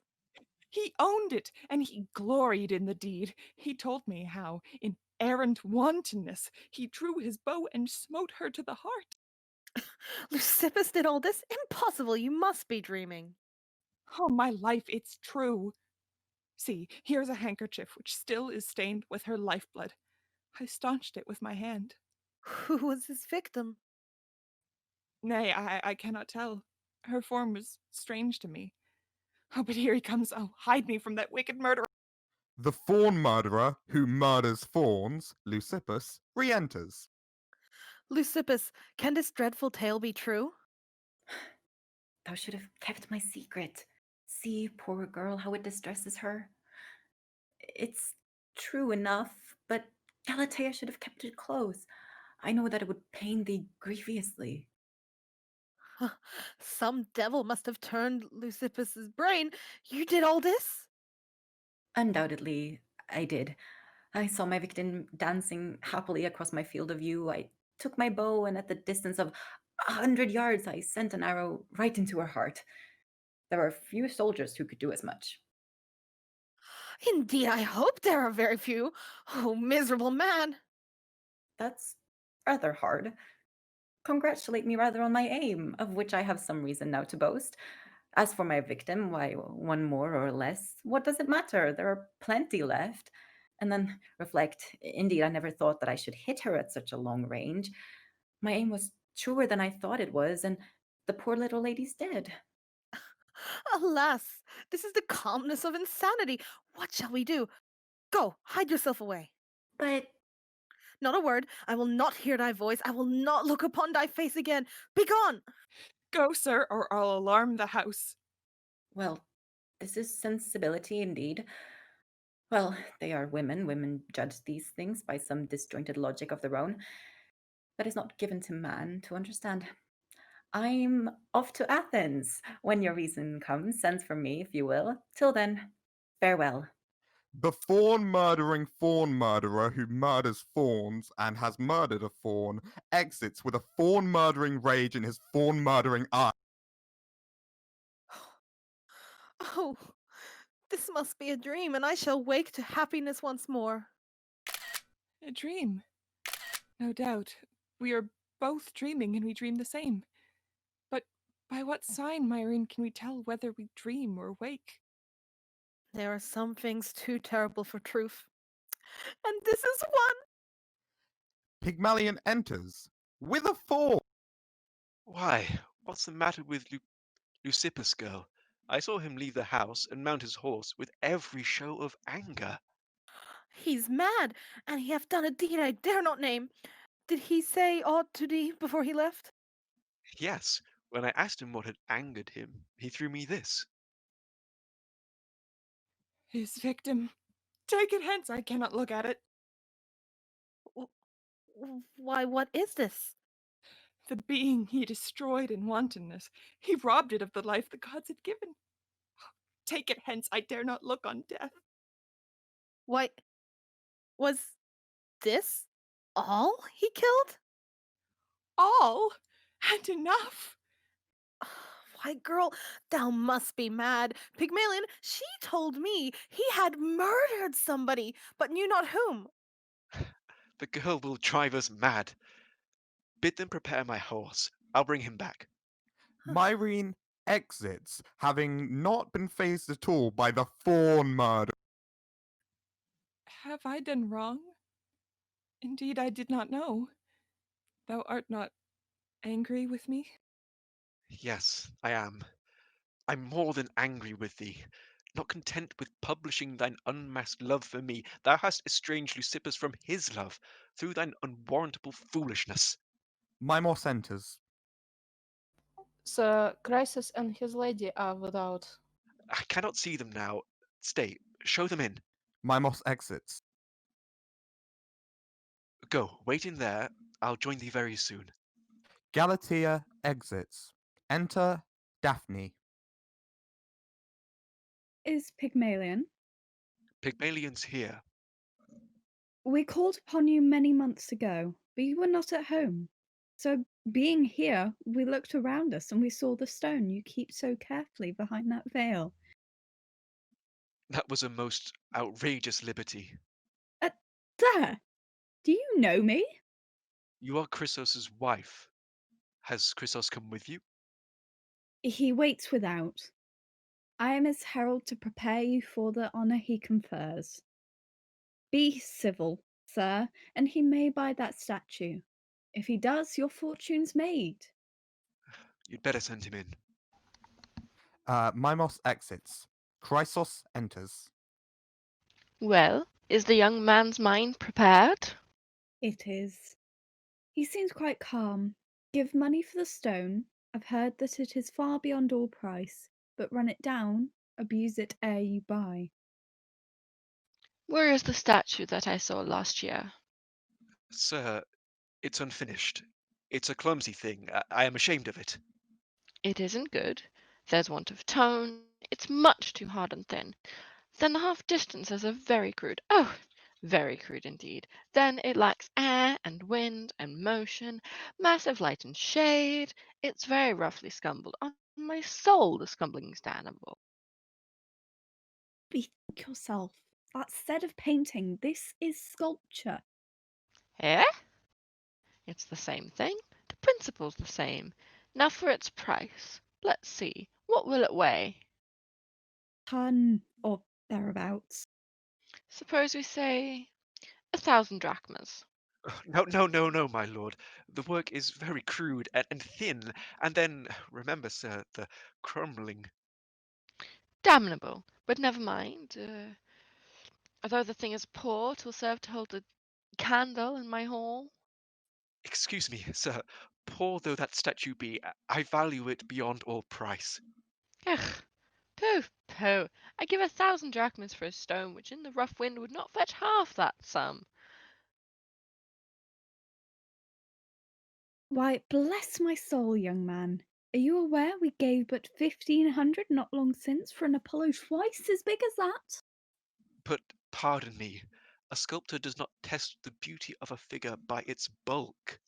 He owned it, and he gloried in the deed. He told me how, in errant wantonness, he drew his bow and smote her to the heart. Leucippus did all this? Impossible, you must be dreaming. Oh, my life, it's true. See, here's a handkerchief which still is stained with her lifeblood. I staunched it with my hand. Who was his victim? Nay, I cannot tell. Her form was strange to me. Oh, but here he comes. Oh, hide me from that wicked murderer. The fawn murderer who murders fawns, Leucippus, re-enters. Leucippus, can this dreadful tale be true? Thou should have kept my secret. See, poor girl, how it distresses her. It's true enough, but Galatea should have kept it close. I know that it would pain thee grievously. Some devil must have turned Leucippus's brain. You did all this? Undoubtedly, I did. I saw my victim dancing happily across my field of view. I took my bow, and at the distance of 100 yards, I sent an arrow right into her heart. There are few soldiers who could do as much. Indeed, I hope there are very few. Oh, miserable man. That's rather hard. Congratulate me rather on my aim, of which I have some reason now to boast. As for my victim, why, one more or less, what does it matter? There are plenty left. And then reflect, indeed, I never thought that I should hit her at such a long range. My aim was truer than I thought it was, and the poor little lady's dead. Alas, this is the calmness of insanity. What shall we do? Go, hide yourself away. But Not a word. I will not hear thy voice. I will not look upon thy face again. Begone! Go, sir, or I'll alarm the house. well, this is sensibility indeed. Well, they are women. Women judge these things by some disjointed logic of their own. That is not given to man to understand. I'm off to Athens. When your reason comes, send for me, if you will. Till then, farewell. The fawn-murdering fawn murderer who murders fawns and has murdered a fawn exits with a fawn-murdering rage in his fawn-murdering eye. Oh, this must be a dream, and I shall wake to happiness once more. A dream. No doubt. We are both dreaming, and we dream the same. But by what sign, Myrene, can we tell whether we dream or wake? There are some things too terrible for truth. And this is one. Pygmalion enters with a fawn. Why, what's the matter with Leucippus, girl? I saw him leave the house and mount his horse with every show of anger. He's mad, and he hath done a deed I dare not name. Did he say aught to thee before he left? Yes, when I asked him what had angered him, he threw me this. His victim. Take it hence, I cannot look at it. Why, what is this? The being he destroyed in wantonness. He robbed it of the life the gods had given. Take it hence, I dare not look on death. Why, was this all he killed? All? And enough? Why, girl, thou must be mad. Pygmalion, she told me he had murdered somebody, but knew not whom. The girl will drive us mad. Bid them prepare my horse. I'll bring him back. Myrene exits, having not been fazed at all by the fawn murder. Have I done wrong? Indeed, I did not know. Thou art not angry with me? Yes, I am. I'm more than angry with thee. Not content with publishing thine unmasked love for me, thou hast estranged Leucippus from his love through thine unwarrantable foolishness. Mimos enters. The Crisis and his lady are without. I cannot see them now. Stay, Show them in. Mimos exits. Go, wait in there. I'll join thee very soon. Galatea exits. Enter Daphne. Is Pygmalion? Pygmalion's here. We called upon you many months ago, but you were not at home. So, being here, we looked around us and we saw the stone you keep so carefully behind that veil. That was a most outrageous liberty. There! Do you know me? You are Chrysos's wife. Has Chrysos come with you? He waits without. I am his herald to prepare you for the honour he confers. Be civil, sir, and he may buy that statue. If he does, your fortune's made. You'd better send him in. Mimos exits. Chrysos enters. Well, is the young man's mind prepared? It is. He seems quite calm. Give money for the stone. I've heard that it is far beyond all price, but run it down, abuse it ere you buy. Where is the statue that I saw last year? Sir, it's unfinished. It's a clumsy thing. I am ashamed of it. It isn't good. There's want of tone. It's much too hard and thin. Then the half distances are very crude. Oh, very crude indeed. Then it lacks air and wind and motion, massive light and shade. It's very roughly scumbled. On my soul, the scumbling's damnable. Bethink yourself. That's said of painting. This is sculpture. Eh? It's the same thing. The principle's the same. Now for its price. Let's see. What will it weigh? Ton or thereabouts. Suppose we say 1,000 drachmas. No, my lord. The work is very crude and thin. And then, remember, sir, the crumbling. Damnable. But never mind. Although the thing is poor, 'twill serve to hold a candle in my hall. Excuse me, sir. Poor though that statue be, I value it beyond all price. Ugh. Pooh, pooh. I give 1,000 drachmas for a stone which in the rough wind would not fetch half that sum. Why, bless my soul, young man. Are you aware we gave but 1,500 not long since for an Apollo twice as big as that? But pardon me, a sculptor does not test the beauty of a figure by its bulk.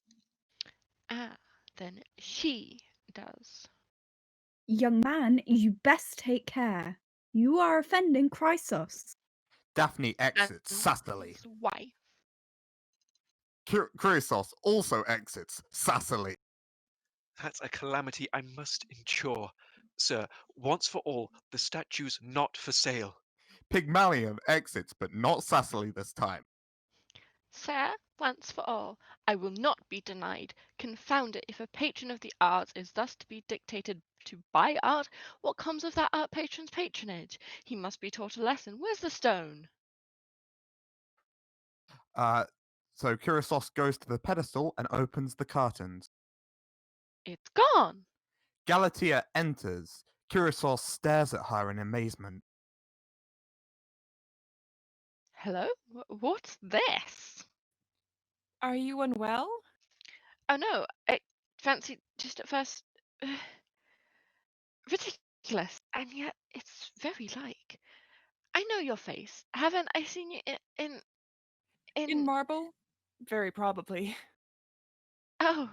Ah, then she does. Young man, you best take care. You are offending Chrysos. Daphne And exits sassily. his wife. Chrysos also exits sassily. That's a calamity I must endure. Sir, once for all, the statue's not for sale. Pygmalion exits, but not sassily this time. Sir, once for all, I will not be denied. Confound it, if a patron of the arts is thus to be dictated to buy art, what comes of that art patron's patronage? He must be taught a lesson. Where's the stone? So Chrysos goes to the pedestal and opens the curtains. It's gone. Galatea enters. Chrysos stares at her in amazement. Hello? What's this? Are you unwell? Oh no, I fancied just at first. Ridiculous, and yet it's very like. I know your face. Haven't I seen you In marble? Very probably. Oh,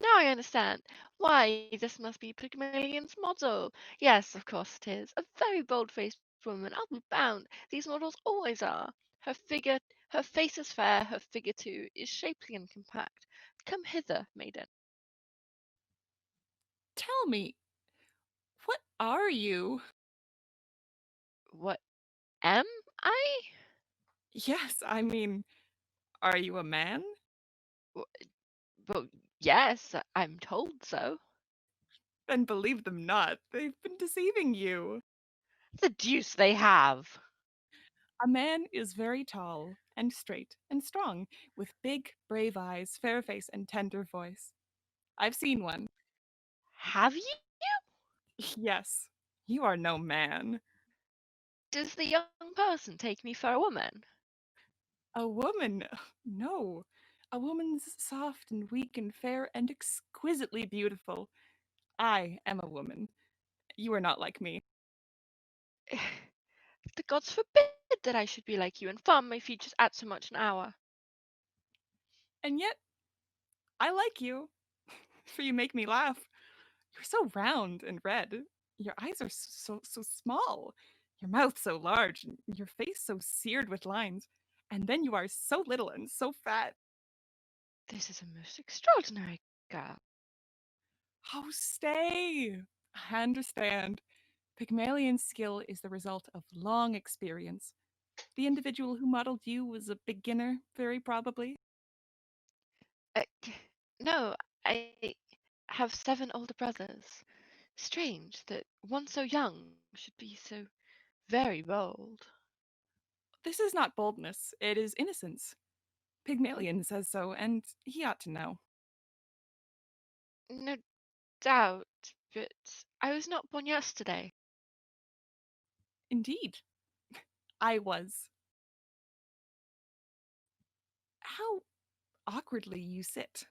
now I understand. Why, this must be Pygmalion's model. Yes, of course it is. A very bold-faced woman, I'll be bound. These models always are. Her face is fair, her figure too is shapely and compact. Come hither, maiden. Tell me, what are you? What am I? Yes, I mean, are you a man? Well, yes, I'm told so. Then believe them not. They've been deceiving you. The deuce they have. A man is very tall and straight and strong, with big, brave eyes, fair face, and tender voice. I've seen one. Have you? Yes, you are no man. Does the young person take me for a woman? A woman? No. A woman's soft and weak and fair and exquisitely beautiful. I am a woman. You are not like me. The gods forbid that I should be like you and farm my features at so much an hour. And yet, I like you, for you make me laugh. You're so round and red. Your eyes are so small. Your mouth so large, and your face so seared with lines. And then you are so little and so fat. This is a most extraordinary girl. Oh, stay! I understand. Pygmalion's skill is the result of long experience. The individual who modeled you was a beginner, very probably. Uh, no, I have 7 older brothers. Strange that one so young should be so very bold. This is not boldness, it is innocence. Pygmalion says so, and he ought to know. No doubt, but I was not born yesterday. Indeed, I was. How awkwardly you sit.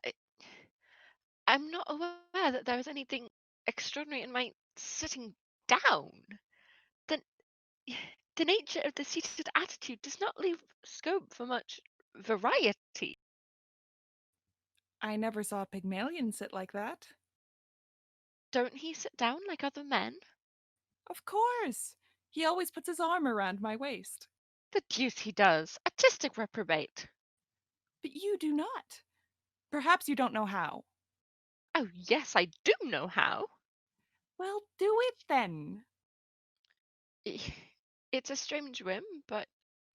I, I'm not aware that there is anything extraordinary in my sitting down. The, the nature of the seated attitude does not leave scope for much variety. I never saw Pygmalion sit like that. Don't he sit down like other men? Of course! He always puts his arm around my waist. The deuce he does. Artistic reprobate. But you do not. Perhaps you don't know how. Oh, yes, I do know how. Well, do it then. It's a strange whim, but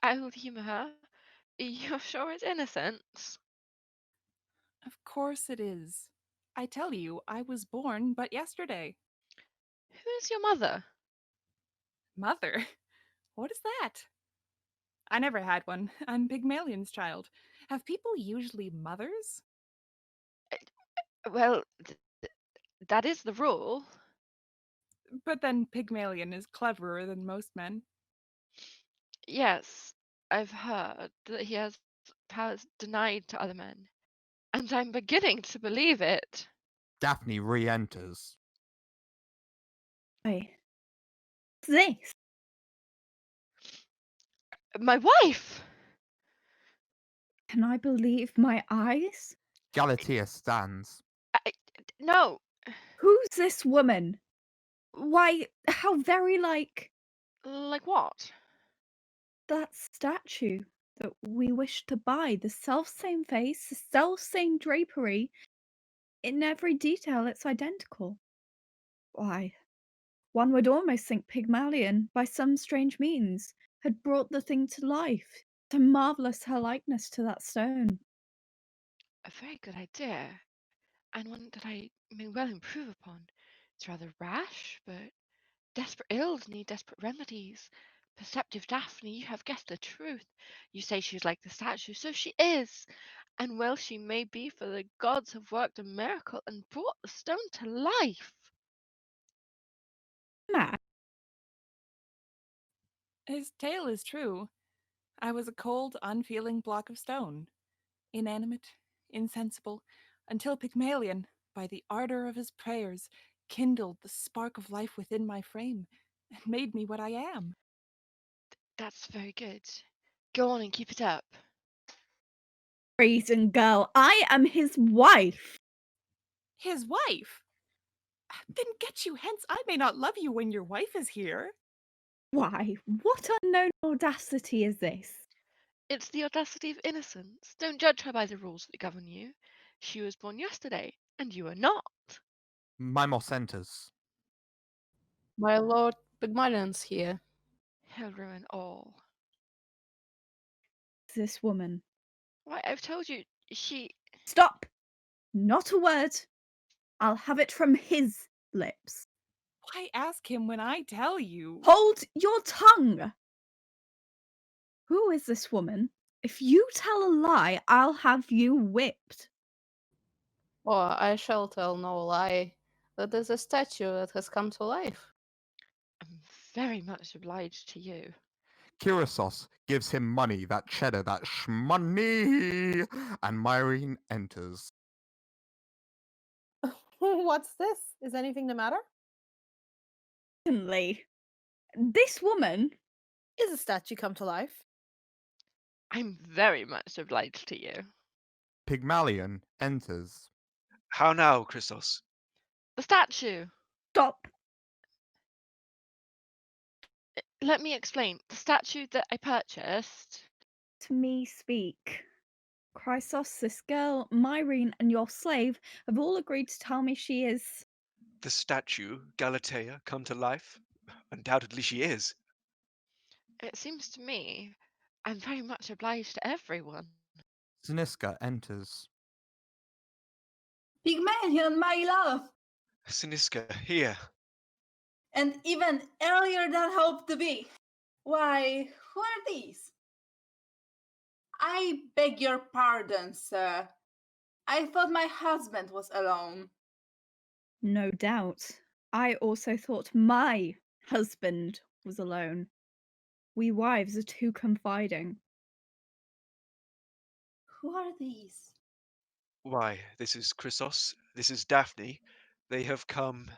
I will humour her. You're sure it's innocence? Of course it is. I tell you, I was born but yesterday. Who is your mother? Mother? What is that? I never had one. I'm Pygmalion's child. Have people usually mothers? Well, that is the rule. But then Pygmalion is cleverer than most men. Yes, I've heard that he has powers denied to other men, and I'm beginning to believe it. Daphne re-enters. Wait. What's this? My wife! Can I believe my eyes? Galatea stands. No, Who's this woman? Why, how very like like what? that statue that we wish to buy. The self-same face, the self-same drapery. In every detail, it's identical. Why, one would almost think Pygmalion, by some strange means, had brought the thing to life. So marvellous her likeness to that stone. A very good idea, and one that I may well improve upon. It's rather rash, but desperate ills need desperate remedies. Perceptive Daphne, you have guessed the truth. You say she's like the statue, so she is. And well she may be, for the gods have worked a miracle and brought the stone to life. Matt, His tale is true. I was a cold, unfeeling block of stone, inanimate, insensible, until Pygmalion, by the ardor of his prayers, kindled the spark of life within my frame and made me what I am. That's very good. Go on and keep it up. reason, girl, I am his wife. His wife? Then get you hence. I may not love you when your wife is here. Why, what unknown audacity is this? It's the audacity of innocence. Don't judge her by the rules that govern you. She was born yesterday, and you are not. Mimos enters. My lord Pygmalion's here. He'll ruin all. This woman. Why, I've told you, she... Stop! Not a word. I'll have it from his lips. Why ask him when I tell you? Hold your tongue! Who is this woman? If you tell a lie, I'll have you whipped. Oh, I shall tell no lie. That is a statue that has come to life. very much obliged to you. Kirisos gives him money, that cheddar, that shmoney, and Myrene enters. What's this? Is anything the matter? Certainly. This woman. Is a statue come to life? I'm very much obliged to you. Pygmalion enters. How now, Chrysos? The statue! Stop. Let me explain. The statue that I purchased. To me speak. Chrysos, this girl, Myrene, and your slave have all agreed to tell me she is. The statue, Galatea, come to life? Undoubtedly she is. It seems to me I'm very much obliged to everyone. Siniska enters. Pygmalion, my love! Siniska, here. And even earlier than hoped to be. Why, who are these? I beg your pardon, sir. I thought my husband was alone. No doubt. I also thought my husband was alone. We wives are too confiding. Who are these? Why, this is Chrysos, this is Daphne. They have come.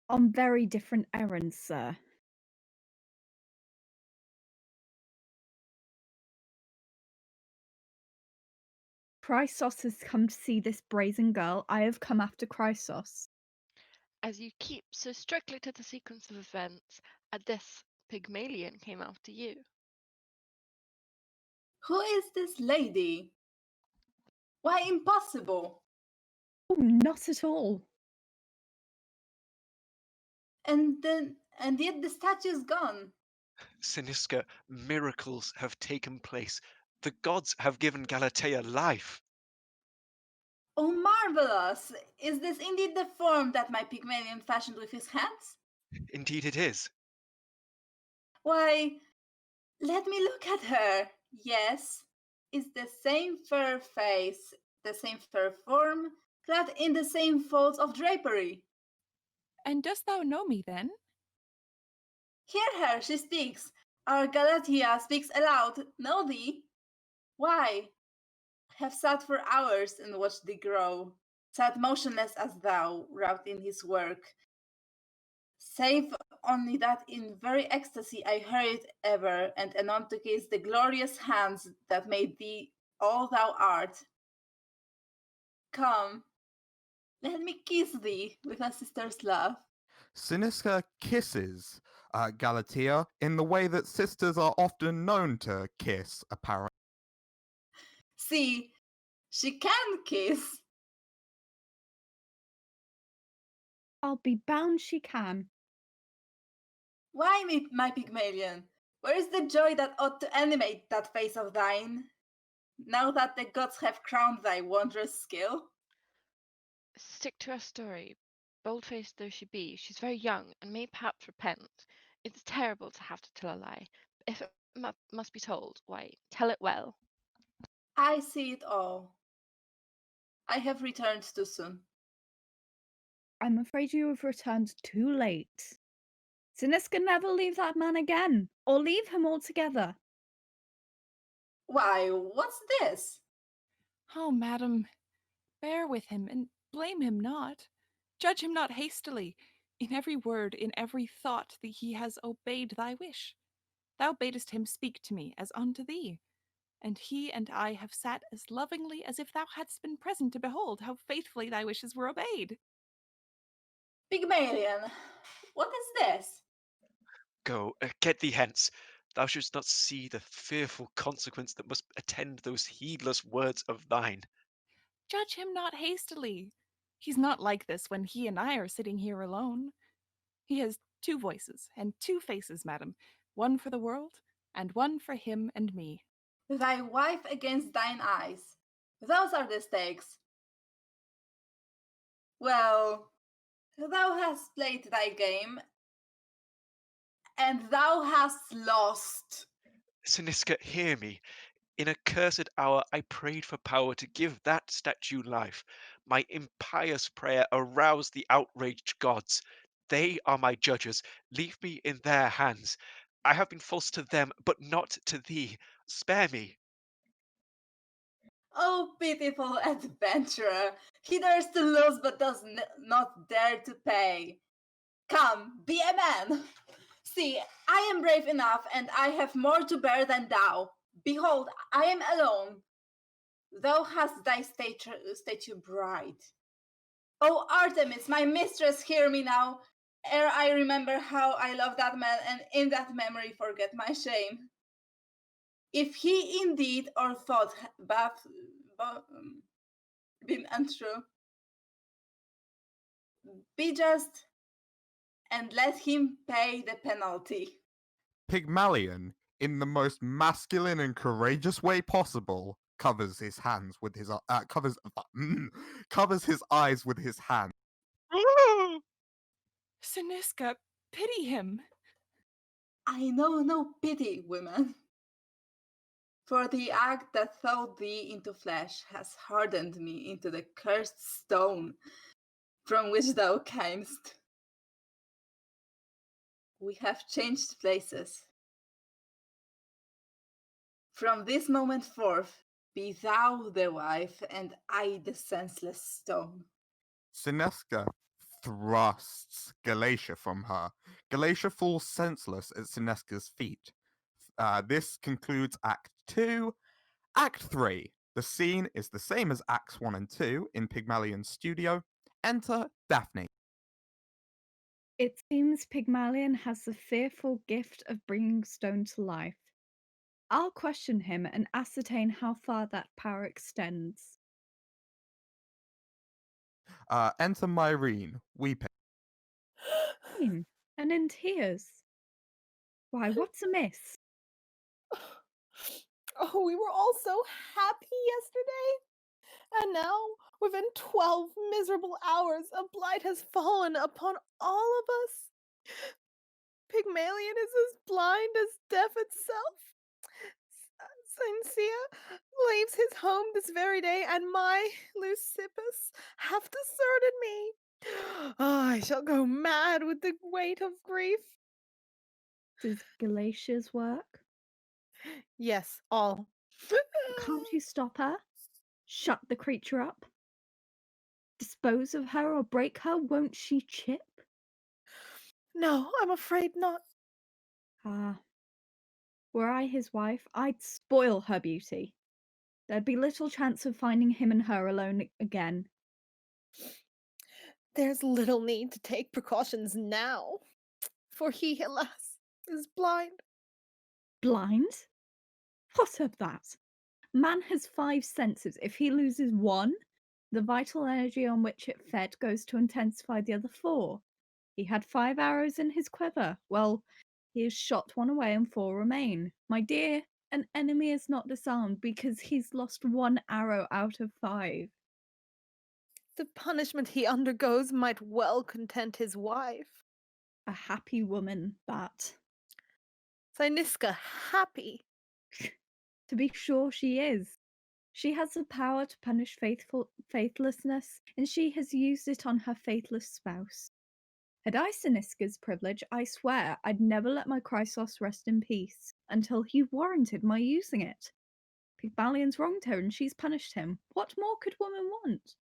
On very different errands, sir. Chrysos has come to see this brazen girl. I have come after Chrysos. As you keep so strictly to the sequence of events, at this, Pygmalion came after you. Who is this lady? Why impossible? Oh, not at all. And yet the statue is gone. Siniska, miracles have taken place. The gods have given Galatea life. Oh, marvelous! Is this indeed the form that my Pygmalion fashioned with his hands? Indeed it is. Why, let me look at her. Yes, it's the same fair face, the same fair form, clad in the same folds of drapery. And dost thou know me then? Hear her, she speaks. Our Galatea speaks aloud. Know thee? Why? I have sat for hours and watched thee grow, sat motionless as thou, wrapped in his work. Save only that in very ecstasy I hurried ever and anon to kiss the glorious hands that made thee all thou art. Come, let me kiss thee with a sister's love. Siniska kisses Galatea in the way that sisters are often known to kiss, apparently. See, she can kiss. I'll be bound she can. Why, my Pygmalion? Where is the joy that ought to animate that face of thine, now that the gods have crowned thy wondrous skill? Stick to her story. Bold-faced though she be, she's very young and may perhaps repent. It's terrible to have to tell a lie, but if it must be told, why, tell it well. I see it all. I have returned too soon. I'm afraid you have returned too late. Siniska never leave that man again, or leave him altogether. Why, what's this? Oh, madam, bear with him, and blame him not. Judge him not hastily. In every word, in every thought, that he has obeyed thy wish. Thou badest him speak to me as unto thee, and he and I have sat as lovingly as if thou hadst been present to behold how faithfully thy wishes were obeyed. Pygmalion, what is this? Go, get thee hence. Thou shouldst not see the fearful consequence that must attend those heedless words of thine. Judge him not hastily. He's not like this when he and I are sitting here alone. He has two voices and two faces, madam, one for the world and one for him and me. Thy wife against thine eyes. Those are the stakes. Well, thou hast played thy game, and thou hast lost. Siniska, hear me. In a cursed hour I prayed for power to give that statue life. My impious prayer aroused the outraged gods. They are my judges. Leave me in their hands. I have been false to them, but not to thee. Spare me. Oh, pitiful adventurer! He dares to lose but does not dare to pay. Come, be a man! See, I am brave enough, and I have more to bear than thou. Behold, I am alone. Thou hast thy statue bride. O Artemis, my mistress, hear me now, ere I remember how I love that man, and in that memory forget my shame. If he indeed or thought been untrue, be just and let him pay the penalty. Pygmalion, in the most masculine and courageous way possible, covers his hands with his covers his eyes with his hand. Siniska, pity him. I know no pity, women. For the act that thawed thee into flesh has hardened me into the cursed stone from which thou camest. We have changed places. From this moment forth, be thou the wife, and I the senseless stone. Sineska thrusts Galatea from her. Galatea falls senseless at Sineska's feet. This concludes Act 2. Act 3. The scene is the same as Acts 1 and 2 in Pygmalion's studio. Enter Daphne. It seems Pygmalion has the fearful gift of bringing stone to life. I'll question him and ascertain how far that power extends. Enter Myrene, weeping. And in tears. Why, what's amiss? Oh, we were all so happy yesterday. And now, within 12 miserable hours, a blight has fallen upon all of us. Pygmalion is as blind as death itself. Cynthia leaves his home this very day, and my Leucippus hath deserted me. Oh, I shall go mad with the weight of grief. Does Galatia's work? Yes, all. Can't you stop her? Shut the creature up? Dispose of her or break her? Won't she chip? No, I'm afraid not. Ah. Were I his wife, I'd spoil her beauty. There'd be little chance of finding him and her alone again. There's little need to take precautions now, for he, alas, is blind. Blind? What of that? Man has 5 senses. If he loses one, the vital energy on which it fed goes to intensify the other 4. He had 5 arrows in his quiver. Well, he has shot one away and 4 remain. My dear, an enemy is not disarmed because he's lost 1 arrow out of 5. The punishment he undergoes might well content his wife. A happy woman, that. Cyniska happy. To be sure she is. She has the power to punish faithlessness, and she has used it on her faithless spouse. Had I Siniska's privilege, I swear I'd never let my Chrysos rest in peace until he warranted my using it. Pygmalion's wronged her and she's punished him. What more could woman want?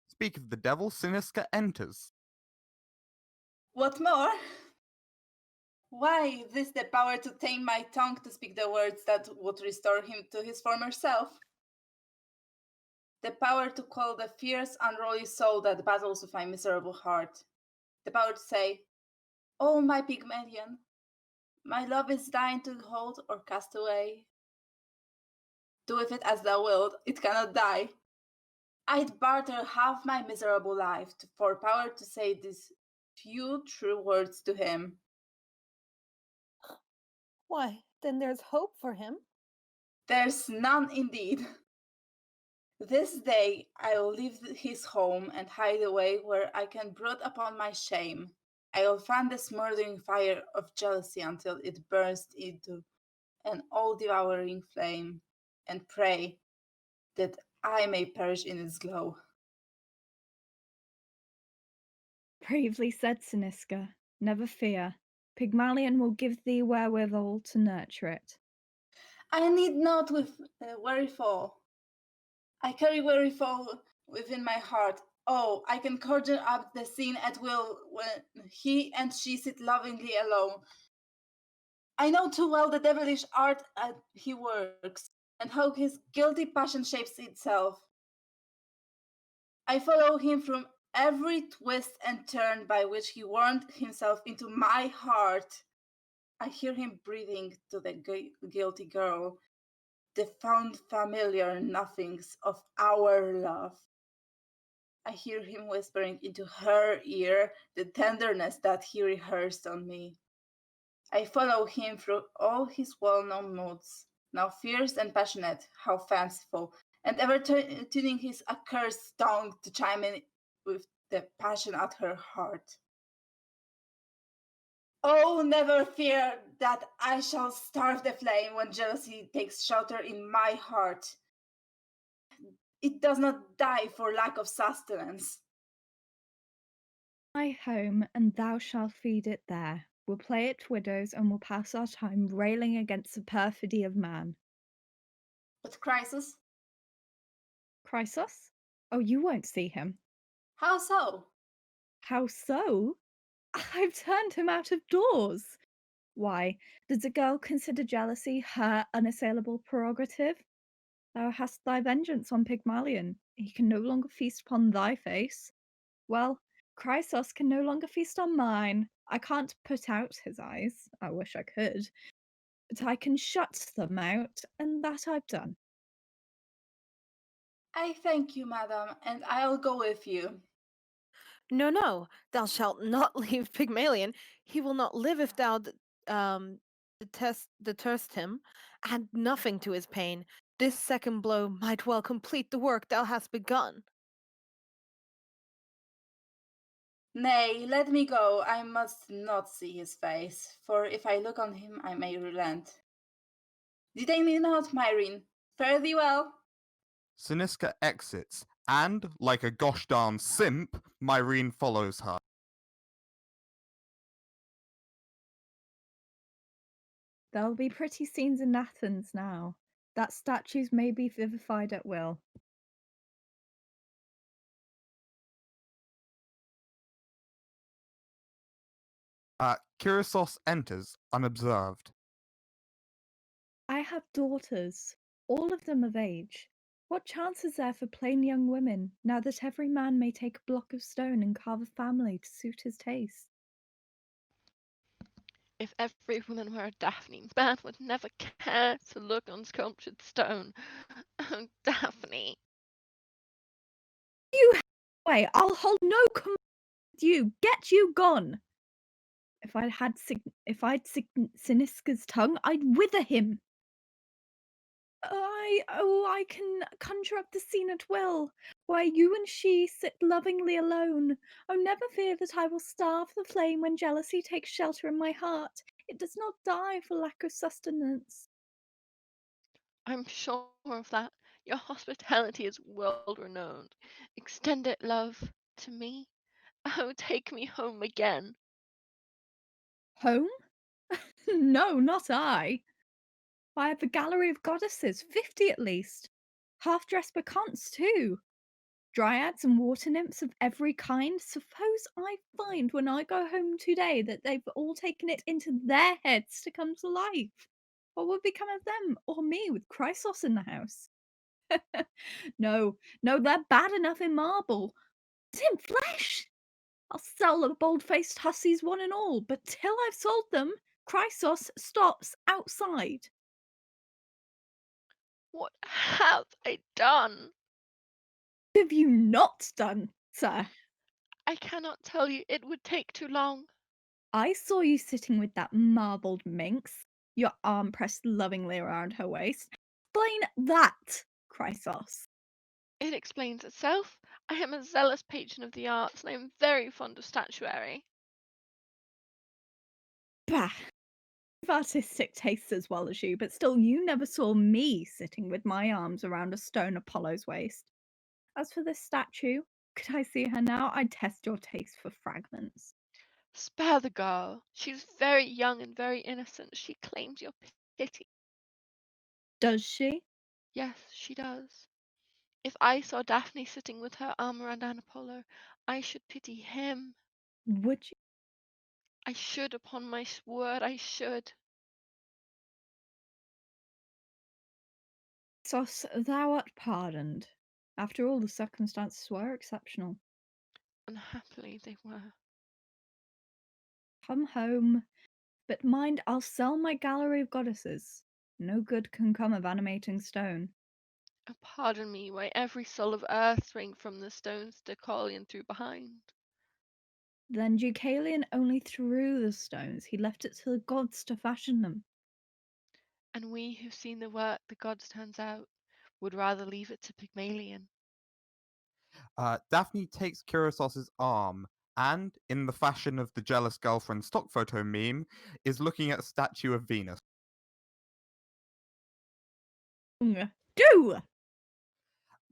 Speak of the devil, Siniska enters. What more? Why, this the power to tame my tongue to speak the words that would restore him to his former self. The power to call the fierce, unruly soul that battles with my miserable heart. The power to say, "Oh, my Pygmalion, my love is thine to hold or cast away. Do with it as thou wilt, it cannot die." I'd barter half my miserable life for power to say these few true words to him. Why, then there's hope for him. There's none indeed. This day I'll leave his home and hide away where I can brood upon my shame. I'll fan the smoldering fire of jealousy until it bursts into an all-devouring flame, and pray that I may perish in its glow. Bravely said Siniska. Never fear. Pygmalion will give thee wherewithal to nurture it. I need not with weariful. I carry weariful within my heart. Oh, I can conjure up the scene at will when he and she sit lovingly alone. I know too well the devilish art he works, and how his guilty passion shapes itself. I follow him from every twist and turn by which he wormed himself into my heart. I hear him breathing to the guilty girl the fond familiar nothings of our love. I hear him whispering into her ear the tenderness that he rehearsed on me. I follow him through all his well-known moods, now fierce and passionate, how fanciful, and ever tuning his accursed tongue to chime in with the passion at her heart. Oh, never fear that I shall starve the flame when jealousy takes shelter in my heart. It does not die for lack of sustenance. My home, and thou shalt feed it there. We'll play at widows, and we'll pass our time railing against the perfidy of man. But Chrysos? Chrysos? Oh, you won't see him. How so? How so? I've turned him out of doors. Why, does a girl consider jealousy her unassailable prerogative? Thou hast thy vengeance on Pygmalion. He can no longer feast upon thy face. Well, Chrysos can no longer feast on mine. I can't put out his eyes. I wish I could. But I can shut them out, and that I've done. I thank you, madam, and I'll go with you. No, no, thou shalt not leave Pygmalion. He will not live if thou deterst him. Add nothing to his pain. This second blow might well complete the work thou hast begun. Nay, let me go. I must not see his face, for if I look on him, I may relent. Detain me not, Myrene. Fare thee well. Siniska exits, and, like a gosh darn simp, Myrene follows her. There'll be pretty scenes in Athens now. That statues may be vivified at will. Kyrisos enters, unobserved. I have daughters, all of them of age. What chance is there for plain young women, now that every man may take a block of stone and carve a family to suit his taste? If every woman were a Daphne, man would never care to look on sculptured stone. Oh, Daphne. You way, I'll hold no command with you. Get you gone. If I'd Siniska's tongue, I'd wither him. I can conjure up the scene at will, where you and she sit lovingly alone. Oh, never fear that I will starve the flame when jealousy takes shelter in my heart. It does not die for lack of sustenance. I'm sure of that. Your hospitality is world renowned. Extend it, love, to me. Oh, take me home again. Home? No, not I. I have a gallery of goddesses, 50 at least. Half-dressed bacchantes, too. Dryads and water nymphs of every kind. Suppose I find when I go home today that they've all taken it into their heads to come to life. What would become of them or me with Chrysos in the house? No, they're bad enough in marble. But in flesh! I'll sell the bold-faced hussies one and all, but till I've sold them, Chrysos stops outside. What have I done? What have you not done, sir? I cannot tell you. It would take too long. I saw you sitting with that marbled minx, your arm pressed lovingly around her waist. Explain that, Chrysos. It explains itself. I am a zealous patron of the arts, and I am very fond of statuary. Bah! artistic tastes as well as you, but still, you never saw me sitting with my arms around a stone Apollo's waist. As for this statue, could I see her now? I'd test your taste for fragments. Spare the girl. She's very young and very innocent. She claims your pity. Does she? Yes, she does. If I saw Daphne sitting with her arm around an Apollo, I should pity him. Would you? I should, upon my word, I should. Sos, thou art pardoned. After all, the circumstances were exceptional. Unhappily, they were. Come home. But mind, I'll sell my gallery of goddesses. No good can come of animating stone. Oh, pardon me, why every soul of earth sprang from the stones Deucalion threw behind. Then Deucalion only threw the stones. He left it to the gods to fashion them. And we who've seen the work the gods turns out would rather leave it to Pygmalion. Daphne takes Kyrisos' arm and, in the fashion of the jealous girlfriend stock photo meme, is looking at a statue of Venus. Do!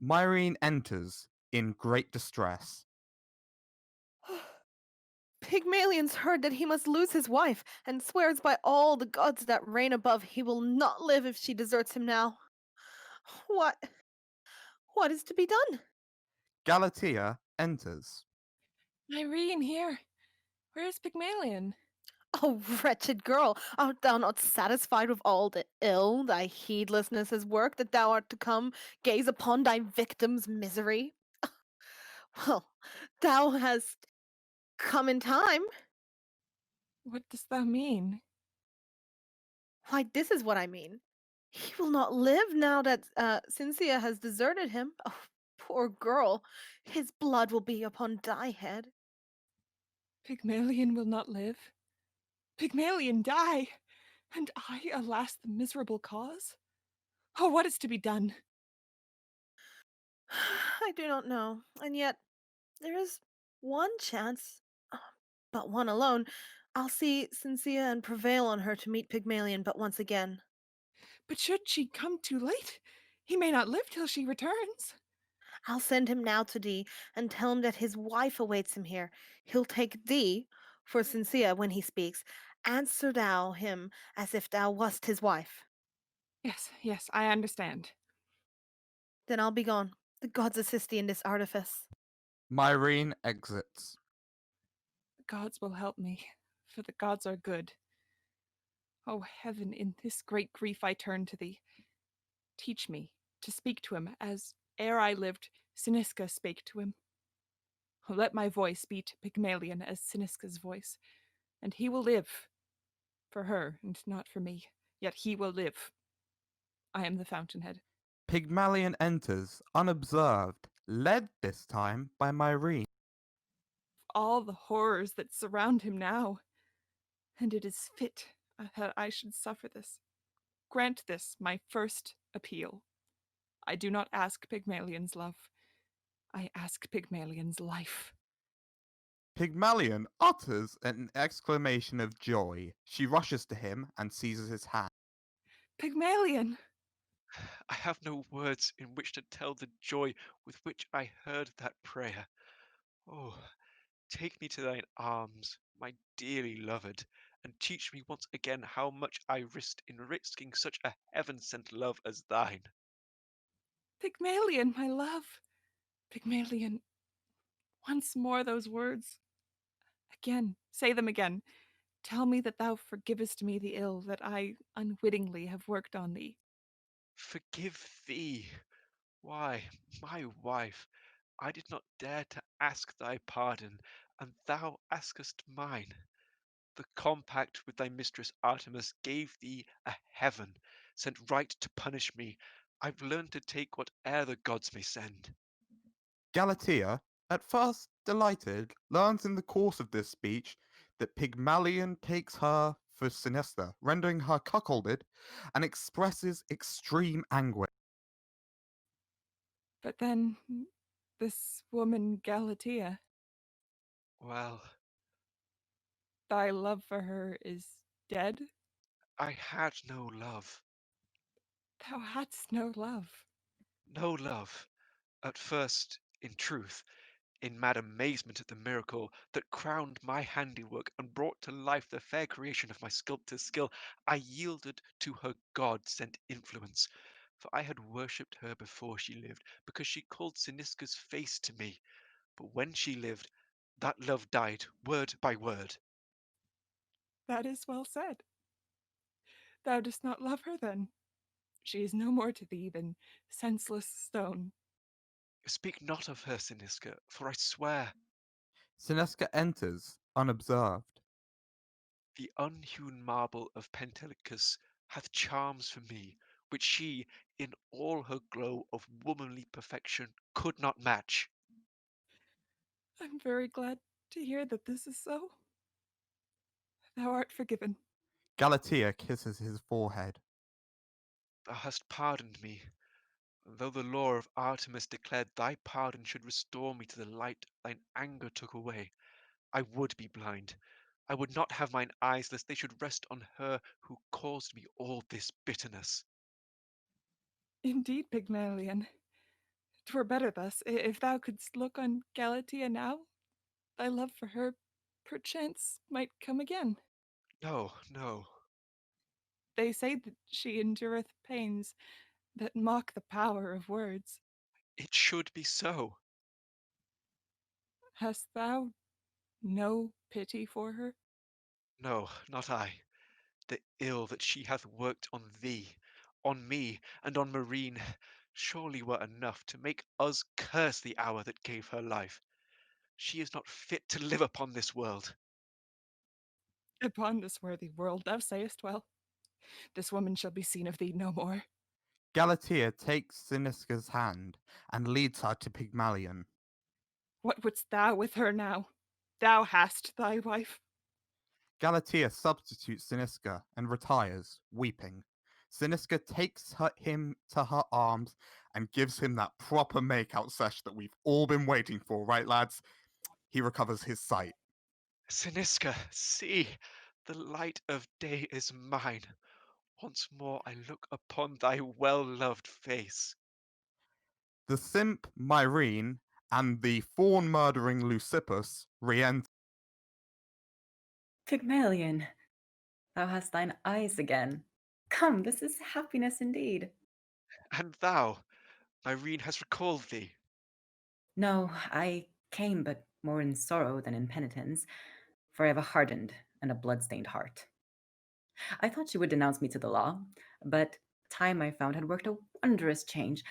Myrene enters in great distress. Pygmalion's heard that he must lose his wife, and swears by all the gods that reign above he will not live if she deserts him now. What is to be done? Galatea enters. Irene, here. Where is Pygmalion? Oh, wretched girl, art thou not satisfied with all the ill thy heedlessness has worked, that thou art to come gaze upon thy victim's misery? Well, thou hast come in time. What dost thou mean? Why, this is what I mean. He will not live now that Cynthia has deserted him. Oh, poor girl, his blood will be upon thy head. Pygmalion will not live. Pygmalion die, and I, alas, the miserable cause? Oh, what is to be done? I do not know, and yet there is one chance, but one alone. I'll see Cynthia and prevail on her to meet Pygmalion but once again. But should she come too late, he may not live till she returns. I'll send him now to thee, and tell him that his wife awaits him here. He'll take thee for Cynthia when he speaks. Answer thou him as if thou wast his wife. Yes, I understand. Then I'll be gone. The gods assist thee in this artifice. Myrene exits. The gods will help me, for the gods are good. O heaven, in this great grief I turn to thee. Teach me to speak to him as, ere I lived, Cynisca spake to him. Let my voice be to Pygmalion as Cynisca's voice, and he will live. For her, and not for me, yet he will live. I am the fountainhead. Pygmalion enters, unobserved, led this time by Myrene. All the horrors that surround him now, and it is fit that I should suffer this. Grant this my first appeal. I do not ask Pygmalion's love. I ask Pygmalion's life. Pygmalion utters an exclamation of joy. She rushes to him and seizes his hand. Pygmalion! I have no words in which to tell the joy with which I heard that prayer. Oh, take me to thine arms, my dearly loved, and teach me once again how much I risked in risking such a heaven-sent love as thine. Pygmalion, my love! Pygmalion, once more those words. Again, say them again. Tell me that thou forgivest me the ill that I unwittingly have worked on thee. Forgive thee? Why, my wife, I did not dare to ask thy pardon, and thou askest mine. The compact with thy mistress Artemis gave thee a heaven, sent right to punish me. I've learned to take whate'er the gods may send. Galatea, at first delighted, learns in the course of this speech that Pygmalion takes her for Cynisca, rendering her cuckolded, and expresses extreme anguish. But then, this woman Galatea, Well, thy love for her is dead? I had no love. Thou hadst no love. No love. At first, in truth, in mad amazement at the miracle that crowned my handiwork and brought to life the fair creation of my sculptor's skill, I yielded to her God-sent influence. For I had worshipped her before she lived, because she called Cynisca's face to me. But when she lived, that love died, word by word. That is well said. Thou dost not love her then. She is no more to thee than senseless stone. Speak not of her, Cynisca, for I swear Sineska enters, unobserved. the unhewn marble of Pentelicus hath charms for me, which she, in all her glow of womanly perfection, could not match. I'm very glad to hear that this is so. Thou art forgiven. Galatea kisses his forehead. Thou hast pardoned me, and though the law of Artemis declared thy pardon should restore me to the light thine anger took away, I would be blind. I would not have mine eyes lest they should rest on her who caused me all this bitterness. Indeed, Pygmalion. 'Twere better thus. If thou couldst look on Galatea now, thy love for her perchance might come again. No, no. They say that she endureth pains that mock the power of words. It should be so. Hast thou no pity for her? No, not I. The ill that she hath worked on thee, on me, and on Marine, surely were enough to make us curse the hour that gave her life. She is not fit to live upon this world. Upon this worthy world, thou sayest well. This woman shall be seen of thee no more. Galatea takes Siniska's hand and leads her to Pygmalion. What wouldst thou with her now? Thou hast thy wife. Galatea substitutes Siniska and retires, weeping. Siniska takes him to her arms and gives him that proper makeout sesh that we've all been waiting for, right, lads? He recovers his sight. Cynisca, see, the light of day is mine. Once more I look upon thy well-loved face. The simp Myrene and the fawn-murdering Leucippus re-enter. Pygmalion, thou hast thine eyes again. Come, this is happiness indeed. And thou, Irene has recalled thee. No, I came but more in sorrow than in penitence, for I have a hardened and a blood-stained heart. I thought she would denounce me to the law, but time I found had worked a wondrous change.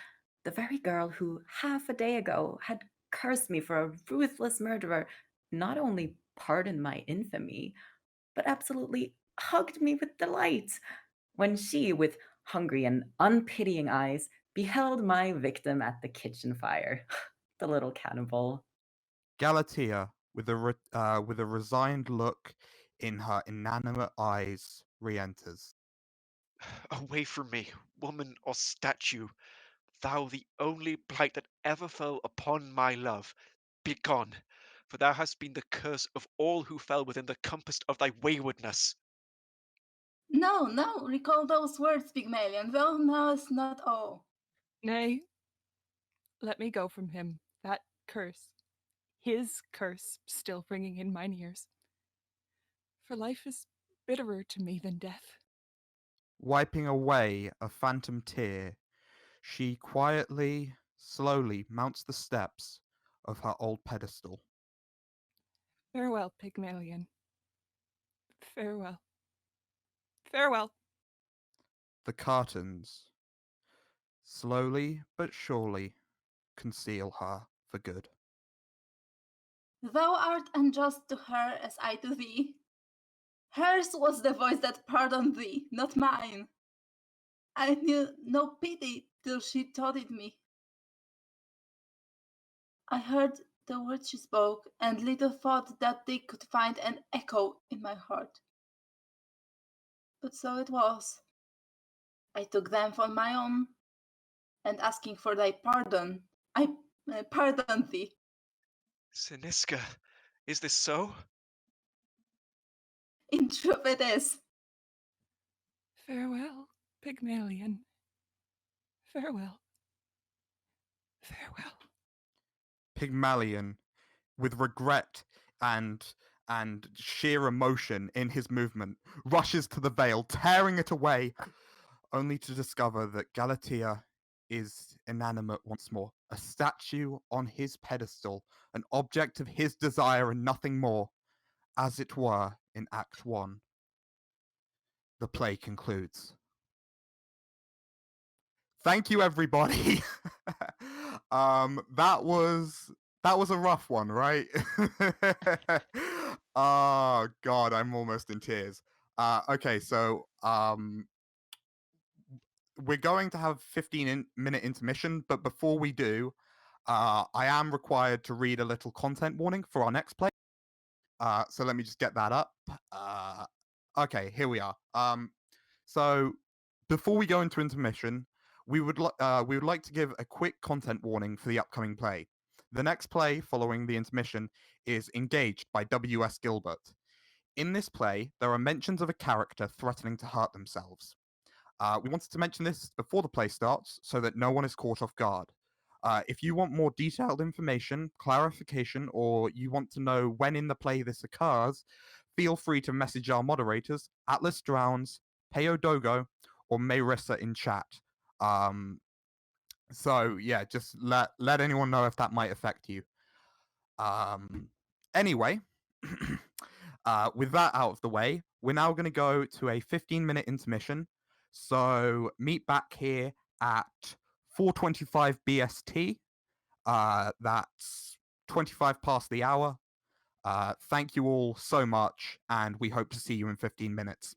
The very girl who half a day ago had cursed me for a ruthless murderer not only pardoned my infamy, but absolutely hugged me with delight when she, with hungry and unpitying eyes, beheld my victim at the kitchen fire. The little cannibal. Galatea, with a resigned look in her inanimate eyes, re-enters. Away from me, woman or statue, thou the only blight that ever fell upon my love. Begone, for thou hast been the curse of all who fell within the compass of thy waywardness. No, no, recall those words, Pygmalion. Thou knowest not all. Nay, let me go from him, that curse, his curse, still ringing in mine ears. For life is bitterer to me than death. Wiping away a phantom tear, she quietly, slowly mounts the steps of her old pedestal. Farewell, Pygmalion. Farewell. Farewell. The curtains, slowly but surely, conceal her for good. Thou art unjust to her as I to thee. Hers was the voice that pardoned thee, not mine. I knew no pity till she taught it me. I heard the words she spoke, and little thought that they could find an echo in my heart. But so it was. I took them for my own, and asking for thy pardon, I pardoned thee. Cynisca, is this so? In truth it is. Farewell, Pygmalion. Farewell. Farewell. Pygmalion, with regret and sheer emotion in his movement, rushes to the veil, tearing it away, only to discover that Galatea is inanimate once more, a statue on his pedestal, an object of his desire and nothing more, as it were in Act 1. The play concludes. Thank you, everybody. That was a rough one, right? Oh God, I'm almost in tears. Okay, so we're going to have 15-minute intermission, but before we do, I am required to read a little content warning for our next play. So let me just get that up. Okay, here we are. So before we go into intermission, we would like to give a quick content warning for the upcoming play. The next play following the intermission is Engaged by W.S. Gilbert. In this play, there are mentions of a character threatening to hurt themselves. We wanted to mention this before the play starts so that no one is caught off guard. If you want more detailed information, clarification, or you want to know when in the play this occurs, feel free to message our moderators, Atlas Drowns, Peo Dogo, or Mayrissa in chat. So yeah, just let anyone know if that might affect you. Anyway, with that out of the way, we're now going to go to a 15-minute intermission. So meet back here at 4:25 BST. That's 25 past the hour. Thank you all so much, and we hope to see you in 15 minutes.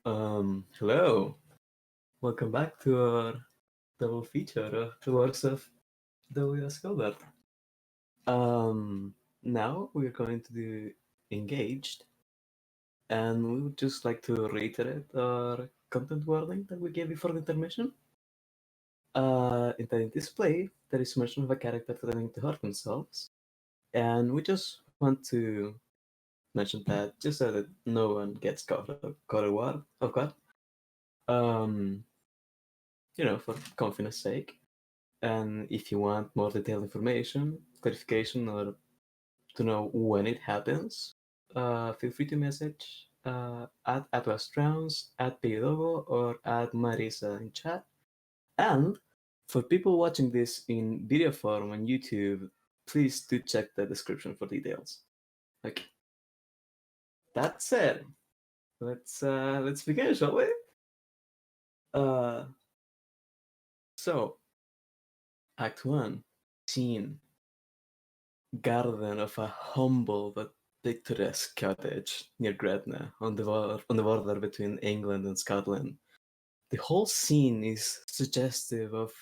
Hello. Welcome back to our double feature of the works of W.S. Gilbert. Now we're going to do Engaged, and we would just like to reiterate our content warning that we gave before the intermission. In this play, there is mention of a character threatening to hurt themselves, and we just want to mention that just so that no one gets caught off guard. For confidence sake. And if you want more detailed information, clarification, or to know when it happens, feel free to message at Westrounds, at Pidogo, or at Marisa in chat. And for people watching this in video form on YouTube, please do check the description for details. Okay. That said, let's begin, shall we? So, Act 1, scene. Garden of a humble but picturesque cottage near Gretna, on the border between England and Scotland. The whole scene is suggestive of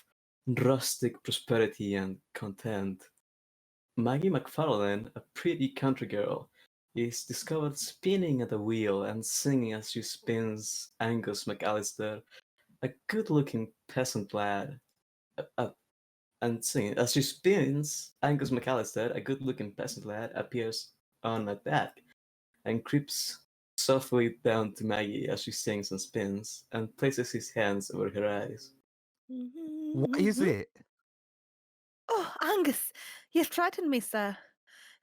rustic prosperity and content. Maggie McFarlane, a pretty country girl, is discovered spinning at a wheel and singing as she spins Angus McAllister, a good-looking peasant lad. And singing as she spins, Angus McAllister, a good-looking peasant lad, appears on her back and creeps softly down to Maggie as she sings and spins, and places his hands over her eyes. What is it? Oh, Angus, you frightened me, sir.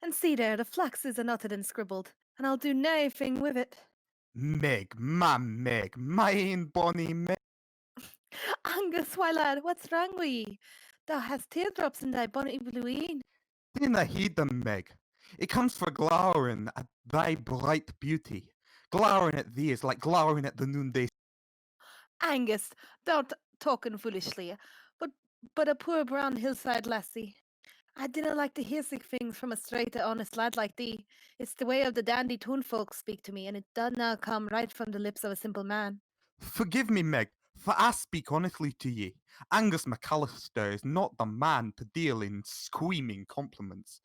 And see there, the flax is knotted and scribbled, and I'll do naething with it. Meg, my ain bonny Meg. Angus, why lad, what's wrong with ye? Thou hast teardrops in thy bonny blue een. Dinna heed them, Meg. It comes for glowering at thy bright beauty. Glowering at thee is like glowering at the noonday. Angus, thou'rt talking foolishly, but a poor brown hillside lassie. I dinna like to hear sick things from a straight, honest lad like thee. It's the way of the dandy toon folks speak to me, and it does not come right from the lips of a simple man. Forgive me, Meg, for I speak honestly to ye. Angus McAllister is not the man to deal in squeaming compliments.